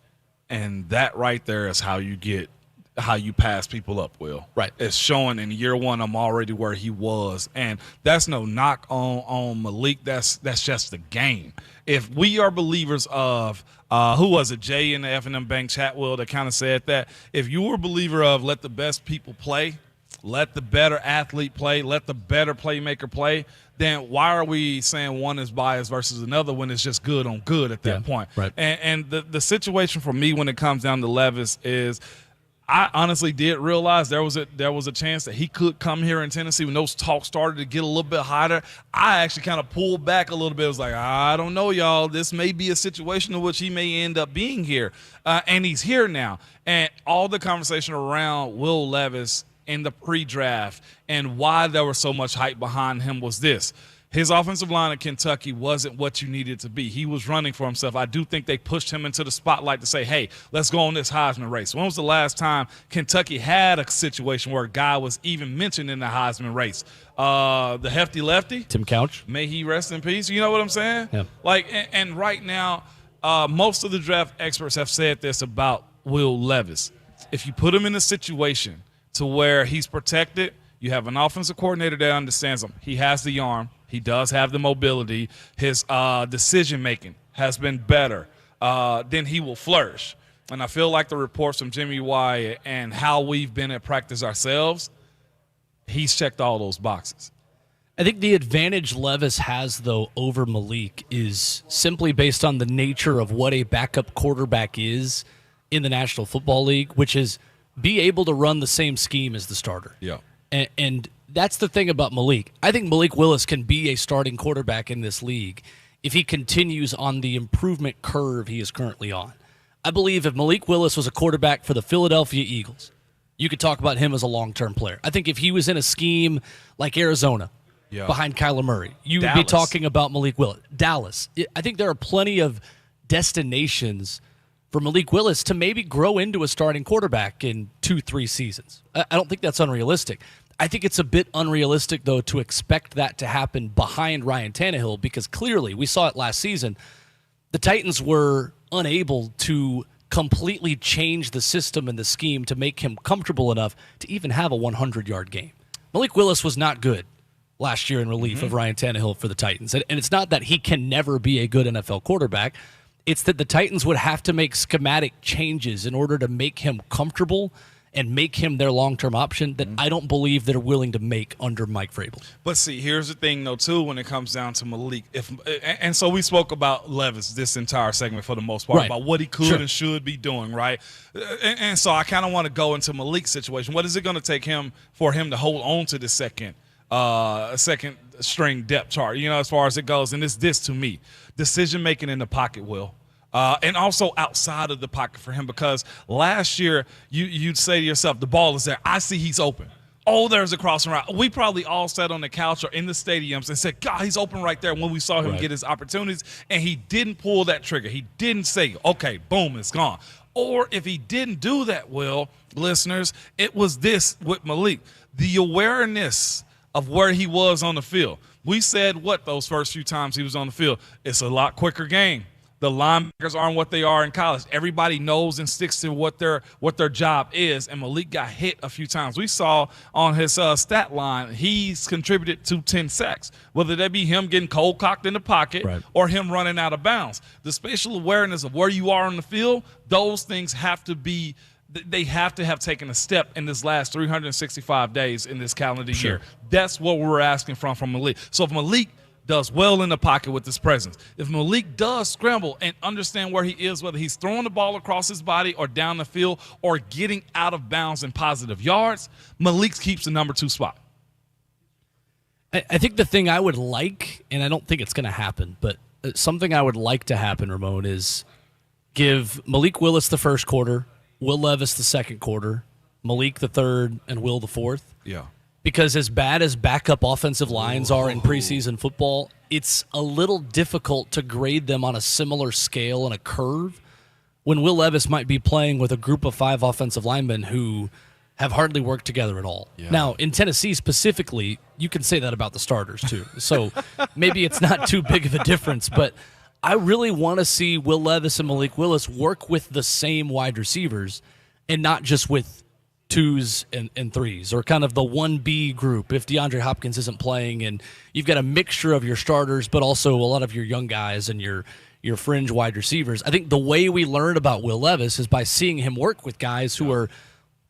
And that right there is how you pass people up, Will. Right. It's showing in year one I'm already where he was. And that's no knock on Malik. That's just the game. If we are believers of who was it, Jay in the F&M Bank chat, Will, that kind of said that. If you were a believer of let the best people play, let the better athlete play, let the better playmaker play, then why are we saying one is biased versus another when it's just good on good at that point? Right. And the situation for me when it comes down to Levis is I honestly did realize there was a chance that he could come here in Tennessee when those talks started to get a little bit hotter. I actually kind of pulled back a little bit. I was like, I don't know, y'all. This may be a situation in which he may end up being here. And he's here now. And all the conversation around Will Levis in the pre-draft and why there was so much hype behind him was this. His offensive line at Kentucky wasn't what you needed to be. He was running for himself. I do think they pushed him into the spotlight to say, hey, let's go on this Heisman race. When was the last time Kentucky had a situation where a guy was even mentioned in the Heisman race? The hefty lefty? Tim Couch. May he rest in peace. You know what I'm saying? Yeah. Like, and right now, most of the draft experts have said this about Will Levis. If you put him in a situation to where he's protected, you have an offensive coordinator that understands him. He has the arm. He does have the mobility. His decision-making has been better. Then he will flourish. And I feel like the reports from Jimmy Wyatt and how we've been at practice ourselves, he's checked all those boxes. I think the advantage Levis has, though, over Malik is simply based on the nature of what a backup quarterback is in the National Football League, which is be able to run the same scheme as the starter. Yeah. And that's the thing about Malik. I think Malik Willis can be a starting quarterback in this league if he continues on the improvement curve he is currently on. I believe if Malik Willis was a quarterback for the Philadelphia Eagles, you could talk about him as a long-term player. I think if he was in a scheme like Arizona behind Kyler Murray, you would be talking about Malik Willis. Dallas. I think there are plenty of destinations for Malik Willis to maybe grow into a starting quarterback in 2-3 seasons. I don't think that's unrealistic. I think it's a bit unrealistic, though, to expect that to happen behind Ryan Tannehill, because clearly we saw it last season. The Titans were unable to completely change the system and the scheme to make him comfortable enough to even have a 100-yard game. Malik Willis was not good last year in relief of Ryan Tannehill for the Titans. And it's not that he can never be a good NFL quarterback. It's that the Titans would have to make schematic changes in order to make him comfortable and make him their long-term option that I don't believe they're willing to make under Mike Vrabel. But see, here's the thing, though, too, when it comes down to Malik. And so we spoke about Levis this entire segment for the most part, about what he could and should be doing, right? And so I kind of want to go into Malik's situation. What is it going to take him for him to hold on to the second string depth chart, as far as it goes? And it's this to me. Decision-making in the pocket, Will. And also outside of the pocket for him, because last year you'd say to yourself, the ball is there. I see he's open. Oh, there's a crossing route. We probably all sat on the couch or in the stadiums and said, God, he's open right there when we saw him get his opportunities, and he didn't pull that trigger. He didn't say, okay, boom, it's gone. Or if he didn't do that, Will, listeners, it was this with Malik, the awareness of where he was on the field. We said those first few times he was on the field? It's a lot quicker game. The linebackers aren't what they are in college. Everybody knows and sticks to what their job is, and Malik got hit a few times. We saw on his stat line, he's contributed to 10 sacks, whether that be him getting cold-cocked in the pocket or him running out of bounds. The spatial awareness of where you are on the field, those things have to be – they have to have taken a step in this last 365 days in this calendar year. That's what we're asking from Malik. So if Malik – does well in the pocket with his presence, if Malik does scramble and understand where he is, whether he's throwing the ball across his body or down the field or getting out of bounds in positive yards, Malik keeps the number 2 spot. I think the thing I would like, and I don't think it's going to happen, but something I would like to happen, Ramon, is give Malik Willis the first quarter, Will Levis the second quarter, Malik the third, and Will the fourth. Yeah. Because as bad as backup offensive lines are in preseason football, it's a little difficult to grade them on a similar scale and a curve when Will Levis might be playing with a group of 5 offensive linemen who have hardly worked together at all. Yeah. Now, in Tennessee specifically, you can say that about the starters too. So maybe it's not too big of a difference, but I really want to see Will Levis and Malik Willis work with the same wide receivers and not just with 2s and 3s, or kind of the 1B group if DeAndre Hopkins isn't playing, and you've got a mixture of your starters but also a lot of your young guys and your fringe wide receivers. I think the way we learn about Will Levis is by seeing him work with guys who are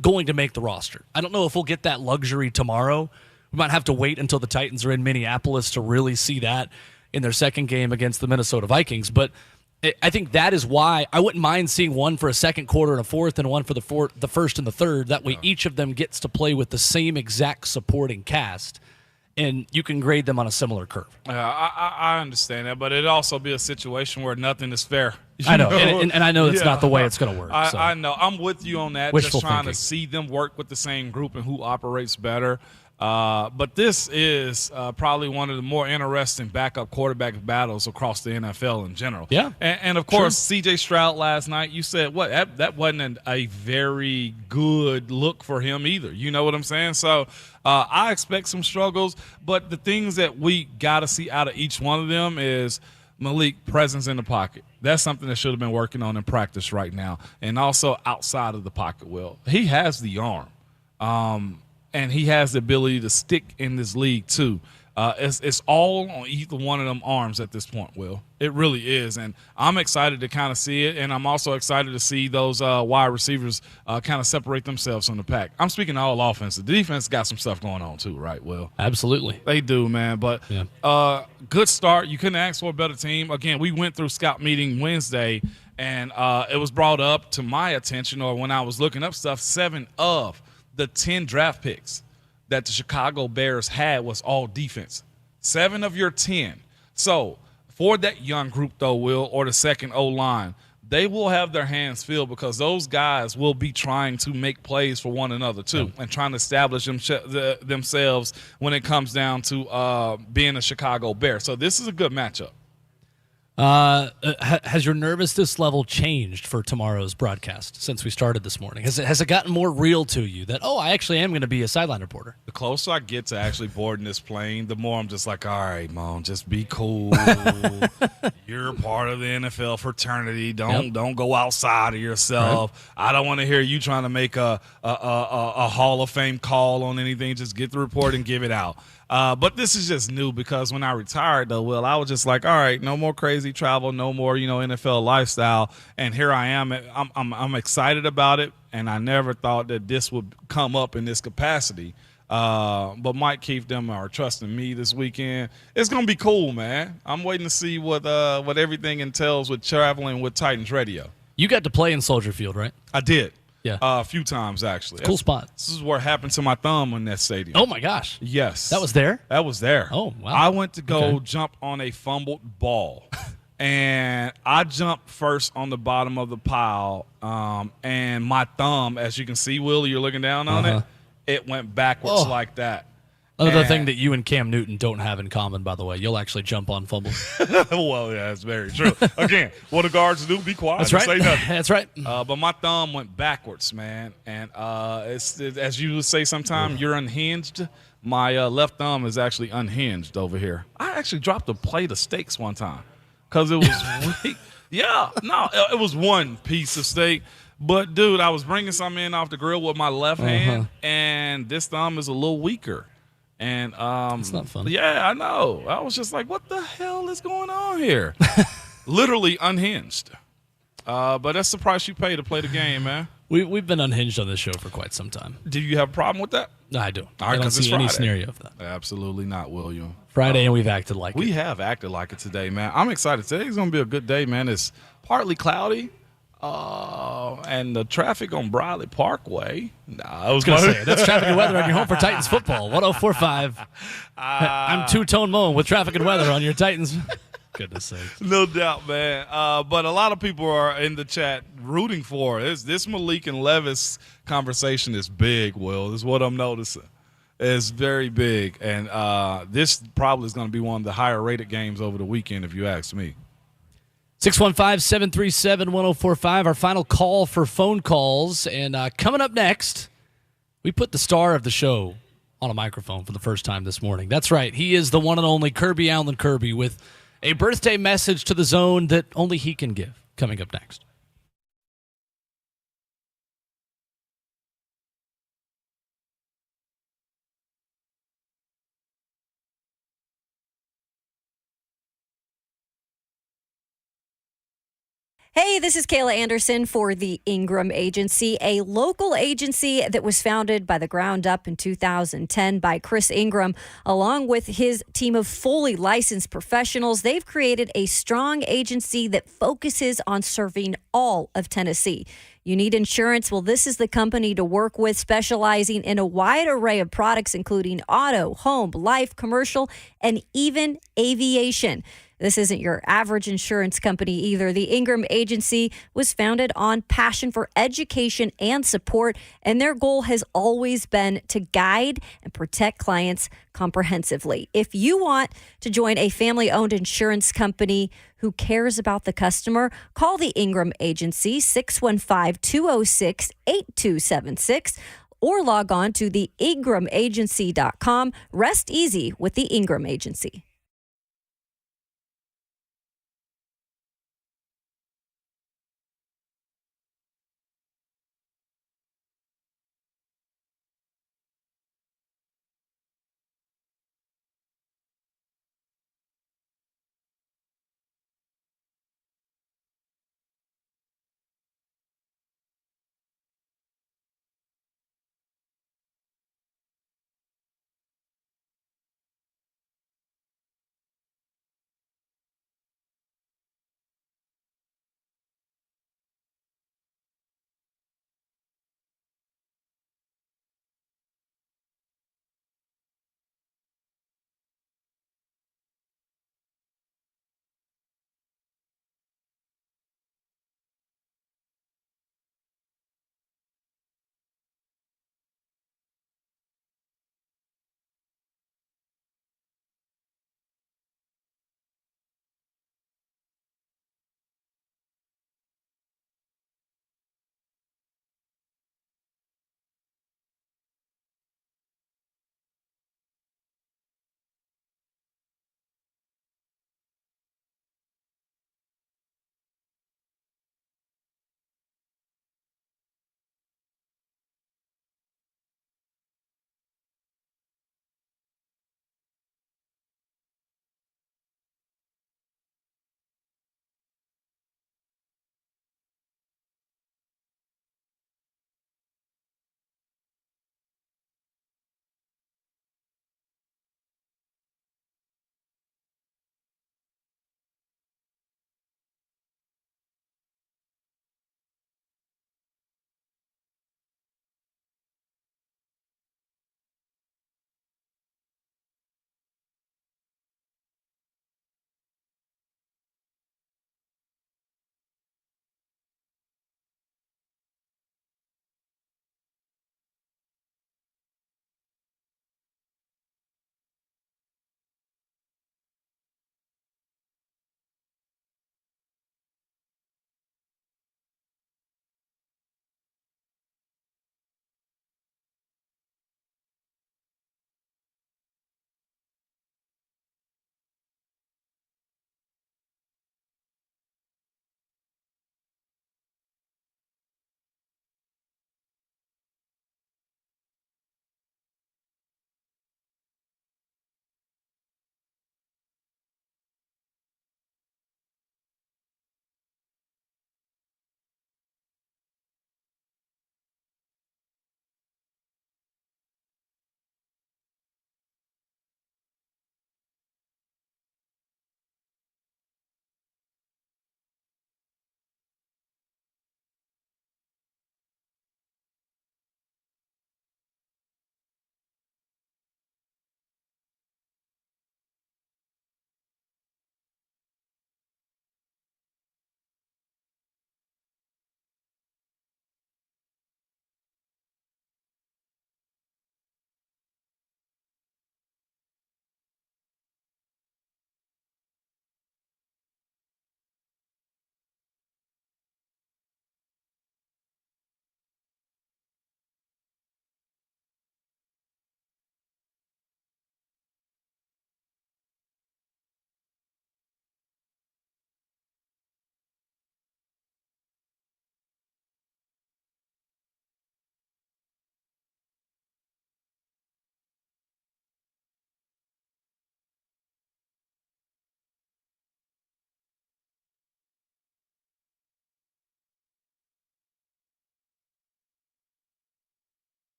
going to make the roster. I don't know if we'll get that luxury tomorrow. We might have to wait until the Titans are in Minneapolis to really see that in their second game against the Minnesota Vikings, but I think that is why I wouldn't mind seeing one for a second quarter and a fourth and one for the first and the third. That way each of them gets to play with the same exact supporting cast, and you can grade them on a similar curve. I understand that, but it'd also be a situation where nothing is fair. I know, and I know that's not the way it's going to work. I know. I'm with you on that. Wishful just trying thinking. to see them work with the same group and who operates better. But this is probably one of the more interesting backup quarterback battles across the NFL in general. Yeah. And of course, C.J. Stroud last night, you said, that wasn't a very good look for him either. You know what I'm saying? So I expect some struggles, but the things that we got to see out of each one of them is Malik, presence in the pocket. That's something that should have been working on in practice right now. And also outside of the pocket, Will. He has the arm. And he has the ability to stick in this league, too. It's all on either one of them arms at this point, Will. It really is. And I'm excited to kind of see it, and I'm also excited to see those wide receivers kind of separate themselves from the pack. I'm speaking all offensive. The defense got some stuff going on, too, right, Will? Absolutely. They do, man. But good start. You couldn't ask for a better team. Again, we went through scout meeting Wednesday, and it was brought up to my attention, or when I was looking up stuff, 7 of the 10 draft picks that the Chicago Bears had was all defense. 7 of your 10. So for that young group, though, Will, or the second O-line, they will have their hands filled because those guys will be trying to make plays for one another, too, and trying to establish themselves when it comes down to being a Chicago Bear. So this is a good matchup. Has your nervousness level changed for tomorrow's broadcast since we started this morning? Has it gotten more real to you that, I actually am going to be a sideline reporter? The closer I get to actually boarding this plane, the more I'm just like, all right, Mom, just be cool. You're part of the NFL fraternity. Don't go outside of yourself. Right. I don't want to hear you trying to make a Hall of Fame call on anything. Just get the report and give it out. But this is just new because when I retired, though, Will, I was just like, all right, no more crazy travel, no more, NFL lifestyle. And here I am. I'm excited about it, and I never thought that this would come up in this capacity. But Mike Keith them are trusting me this weekend. It's gonna be cool, man. I'm waiting to see what everything entails with traveling with Titans Radio. You got to play in Soldier Field, right? I did. Yeah. A few times, actually. Cool spot. This is what happened to my thumb in that stadium. Oh, my gosh. Yes. That was there? That was there. Oh, wow. I went to go jump on a fumbled ball, and I jumped first on the bottom of the pile, and my thumb, as you can see, Will, you're looking down on it, it went backwards like that. Another thing that you and Cam Newton don't have in common, by the way. You'll actually jump on fumbles. Well, yeah, that's very true. Again, what do guards do? Be quiet. That's right. Say nothing. That's right. But my thumb went backwards, man. And it's as you would say sometimes, you're unhinged. My left thumb is actually unhinged over here. I actually dropped a plate of steaks one time because it was weak. Yeah, no, it was one piece of steak. But, dude, I was bringing something in off the grill with my left hand, and this thumb is a little weaker. And it's not fun. Yeah, I know. I was just like, what the hell is going on here? Literally unhinged. But that's the price you pay to play the game, man. We've been unhinged on this show for quite some time. Do you have a problem with that? No, I do. All right, I don't see any scenario of that. Absolutely not, William. Friday, and we've acted like it. We have acted like it today, man. I'm excited. Today's going to be a good day, man. It's partly cloudy. And the traffic on Briley Parkway. I was going to say, that's traffic and weather on your home for Titans football. 104.5. I'm two-tone Mo with traffic and weather on your Titans. Goodness sakes. No doubt, man. But a lot of people are in the chat rooting for it. This Malik and Levis conversation is big, Will. Is what I'm noticing. It's very big. And this probably is going to be one of the higher-rated games over the weekend, if you ask me. 615-737-1045, our final call for phone calls. And coming up next, we put the star of the show on a microphone for the first time this morning. That's right. He is the one and only Kirby Allen Kirby with a birthday message to the zone that only he can give. Coming up next. Hey, this is Kayla Anderson for the Ingram Agency, a local agency that was founded by the ground up in 2010 by Chris Ingram. Along with his team of fully licensed professionals, they've created a strong agency that focuses on serving all of Tennessee. You need insurance? Well, this is the company to work with, specializing in a wide array of products, including auto, home, life, commercial, and even aviation. This isn't your average insurance company either. The Ingram Agency was founded on passion for education and support, and their goal has always been to guide and protect clients comprehensively. If you want to join a family-owned insurance company who cares about the customer, call the Ingram Agency, 615-206-8276, or log on to theingramagency.com. Rest easy with the Ingram Agency.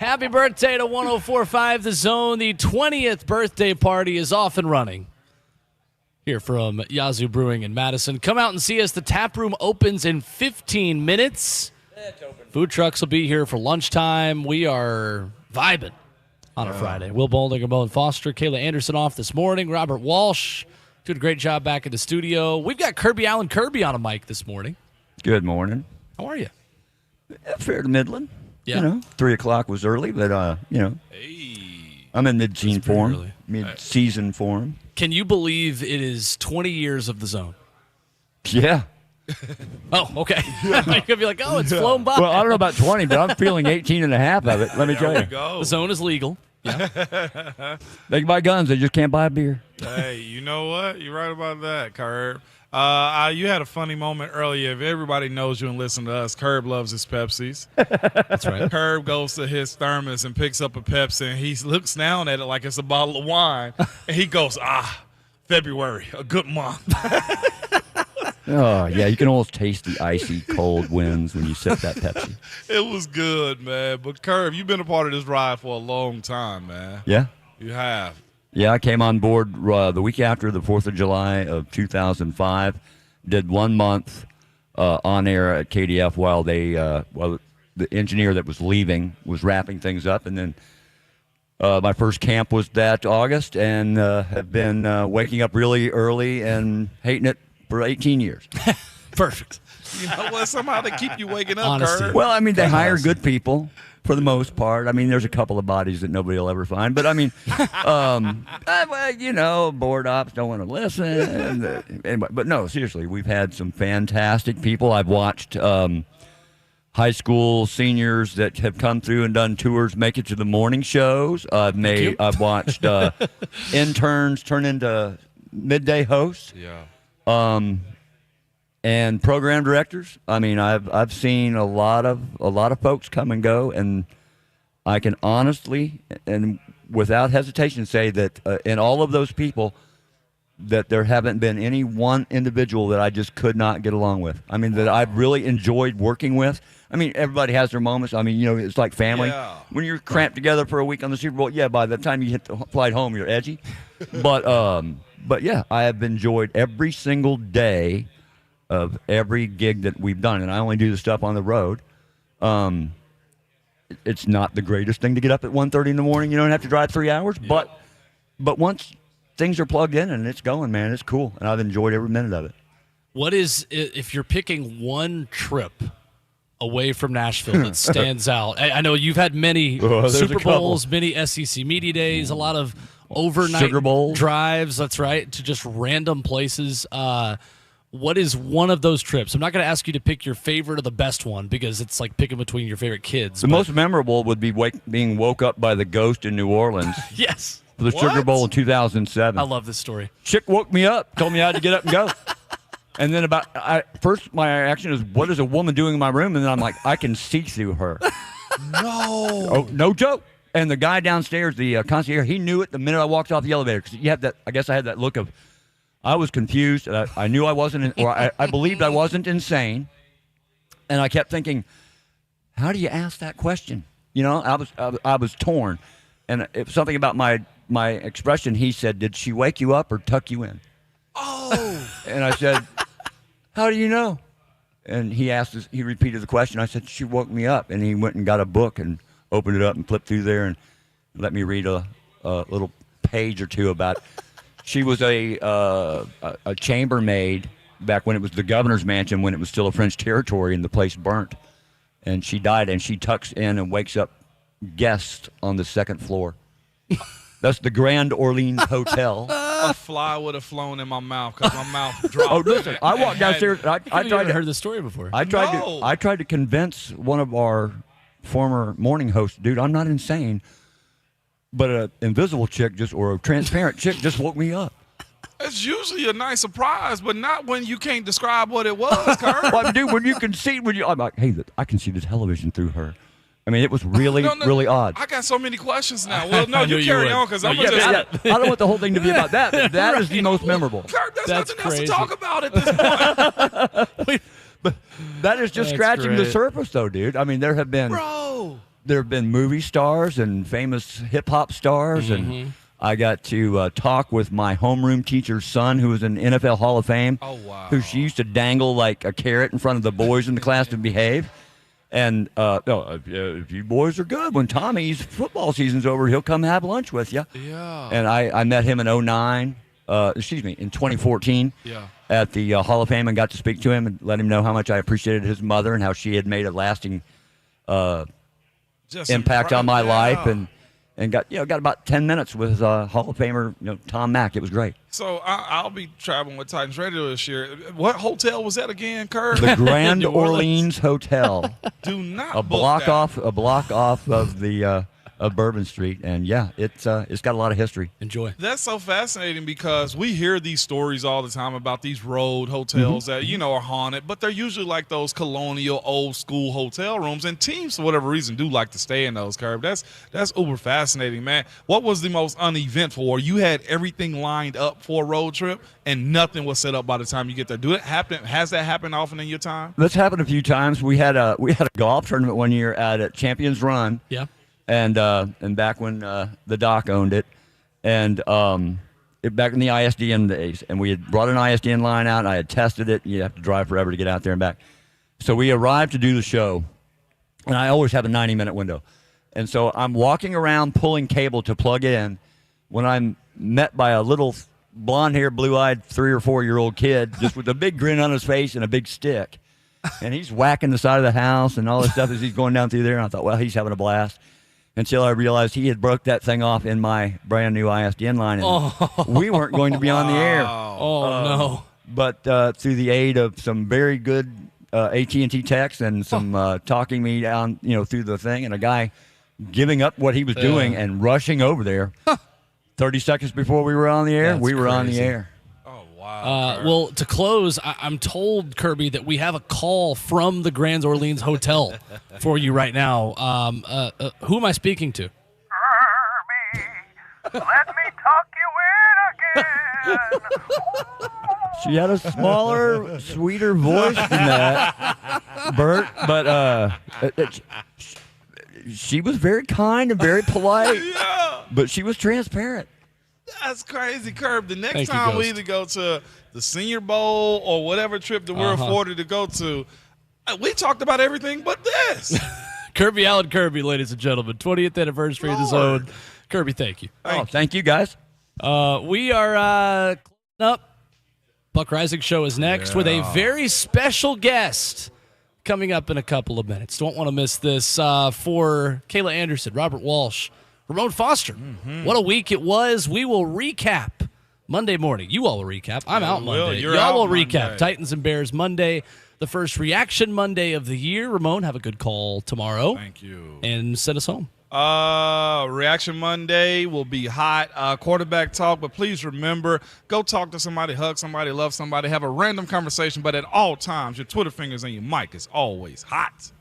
Happy birthday to 104.5 The Zone. The 20th birthday party is off and running. Here from Yazoo Brewing in Madison. Come out and see us. The tap room opens in 15 minutes. Food trucks will be here for lunchtime. We are vibing on a Friday. Will Boulding and Bowen Foster. Kayla Anderson off this morning. Robert Walsh did a great job back in the studio. We've got Kirby Allen Kirby on a mic this morning. Good morning. How are you? Fair to middling. Yeah. 3 o'clock was early, but, I'm in mid-season form. Mid-season form. Can you believe it is 20 years of the Zone? Yeah. Oh, okay. You're going to be like, oh, it's flown by. Well, I don't know about 20, but I'm feeling 18 and a half of it. Let me tell you. The Zone is legal. Yeah. They can buy guns. They just can't buy beer. Hey, you know what? You're right about that, Curb. You had a funny moment earlier. If everybody knows you and listen to us, Curb loves his Pepsis. That's right. Curb goes to his thermos and picks up a Pepsi, and he looks down at it like it's a bottle of wine, and he goes, February, a good month. Oh, yeah, you can almost taste the icy cold winds when you sip that Pepsi. It was good, man. But, Curb, you've been a part of this ride for a long time, man. Yeah? You have. Yeah, I came on board the week after the 4th of July of 2005. Did 1 month on air at KDF while the engineer that was leaving was wrapping things up. And then my first camp was that August, and have been waking up really early and hating it for 18 years. Perfect. You know what? Somehow they keep you waking up, Honesty. Curb. Well, I mean, they hire good people for the most part. I mean, there's a couple of bodies that nobody will ever find. But, I mean, board ops don't want to listen. Anyway, but, no, seriously, we've had some fantastic people. I've watched high school seniors that have come through and done tours make it to the morning shows. I've watched interns turn into midday hosts. Yeah. And program directors. I mean, I've seen a lot of folks come and go, and I can honestly and without hesitation say that in all of those people, that there haven't been any one individual that I just could not get along with. I mean, that I've really enjoyed working with. I mean, everybody has their moments. I mean, it's like family. Yeah. When you're cramped together for a week on the Super Bowl, yeah, by the time you hit the flight home, you're edgy. But yeah, I have enjoyed every single day of every gig that we've done, and I only do the stuff on the road. It's not the greatest thing to get up at 1:30 in the morning. You don't have to drive 3 hours, but once things are plugged in and it's going, man, it's cool, and I've enjoyed every minute of it. What is, if you're picking one trip away from Nashville that stands out? I know you've had many Super Bowls, many SEC Media Days, a lot of overnight Sugar Bowls. drives, that's right, to just random places. What is one of those trips? I'm not going to ask you to pick your favorite or the best one because it's like picking between your favorite kids. The most memorable would be being woke up by the ghost in New Orleans. Yes. For the Sugar Bowl in 2007. I love this story. Chick woke me up, told me I had to get up and go. And then first my reaction is, what is a woman doing in my room? And then I'm like, I can see through her. No. Oh, no joke. And the guy downstairs, the concierge, he knew it the minute I walked off the elevator. Because you have that, I guess I had that look of, I was confused. I knew I wasn't, I believed I wasn't insane. And I kept thinking, how do you ask that question? I was torn. And it was something about my expression. He said, did she wake you up or tuck you in? Oh. And I said, how do you know? And he repeated the question. I said, she woke me up. And he went and got a book and opened it up and flipped through there and let me read a little page or two about. She was a chambermaid back when it was the governor's mansion, when it was still a French territory and the place burnt. And she died, and she tucks in and wakes up guests on the second floor. That's the Grand Orleans Hotel. A fly would have flown in my mouth because my mouth dropped. Oh, listen, I walked downstairs. I tried to heard the story before. I tried to convince one of our former morning hosts, dude, I'm not insane, but an invisible chick or a transparent chick just woke me up. It's usually a nice surprise, but not when you can't describe what it was, Kurt. Well, dude, when you can see, I'm like, hey, I can see the television through her. I mean, it was really, really odd. I got so many questions now. Well, no, you carry on because I'm just. I don't want the whole thing to be about that. But that is the most memorable. Kurt, there's nothing else to talk about at this point. But that is just scratching the surface, though, dude. I mean, there have been. Bro. there have been movie stars and famous hip hop stars, and I got to talk with my homeroom teacher's son, who was in NFL Hall of Fame. Oh, wow. Who she used to dangle like a carrot in front of the boys in the class to behave. And if you boys are good, when Tommy's football season's over, he'll come have lunch with you. Yeah. And I met him in 2014 at the Hall of Fame, and got to speak to him and let him know how much I appreciated his mother and how she had made a lasting impact on my life, and got about 10 minutes with Hall of Famer Tom Mack. It was great. So I'll be traveling with Titans Radio this year. What hotel was that again, Kurt? The Grand Orleans Hotel. Do not a book block that. off of the of Bourbon Street, and it's got a lot of history. Enjoy. That's so fascinating because we hear these stories all the time about these road hotels that are haunted, but they're usually like those colonial old school hotel rooms, and teams for whatever reason do like to stay in those. Curb. That's uber fascinating, man. What was the most uneventful, or you had everything lined up for a road trip and nothing was set up by the time you get there? Do it happen? Has that happened often in your time? That's happened a few times. We had a golf tournament one year at Champions Run. Yeah. And back when the Doc owned it, and back in the ISDN days, and we had brought an ISDN line out, and I had tested it. You have to drive forever to get out there and back. So we arrived to do the show, and I always have a 90-minute window. And so I'm walking around pulling cable to plug in when I'm met by a little blonde-haired, blue-eyed 3 or 4-year-old kid just with a big grin on his face and a big stick. And he's whacking the side of the house and all this stuff as he's going down through there. And I thought, well, he's having a blast. Until I realized he had broke that thing off in my brand new ISDN line, and we weren't going to be on the air. Oh no! But through the aid of some very good AT&T techs and some talking me down, through the thing, and a guy giving up what he was doing and rushing over there, 30 seconds before we were on the air, we were on the air. Well, to close, I'm told, Kirby, that we have a call from the Grand Orleans Hotel for you right now. Who am I speaking to? Kirby, let me tuck you in again. She had a smaller, sweeter voice than that, Bert, but she was very kind and very polite, but she was transparent. That's crazy, Curb. The next Thank you, time we Ghost. either go to the Senior Bowl or whatever trip that we're afforded to go to, we talked about everything but this. Kirby Allen Kirby, ladies and gentlemen, 20th anniversary of the Zone. Kirby, thank you. Thank you, guys. We are closing up. Buck Rising Show is next with a very special guest coming up in a couple of minutes. Don't want to miss this. For Kayla Anderson, Robert Walsh, Ramon Foster. What a week it was. We will recap Monday morning. You all will recap. I'm out Monday. Y'all will recap Titans and Bears Monday, the first reaction Monday of the year. Ramon, have a good call tomorrow. Thank you. And send us home. Reaction Monday will be hot. Quarterback talk, but please remember, go talk to somebody, hug somebody, love somebody, have a random conversation, but at all times, your Twitter fingers and your mic is always hot.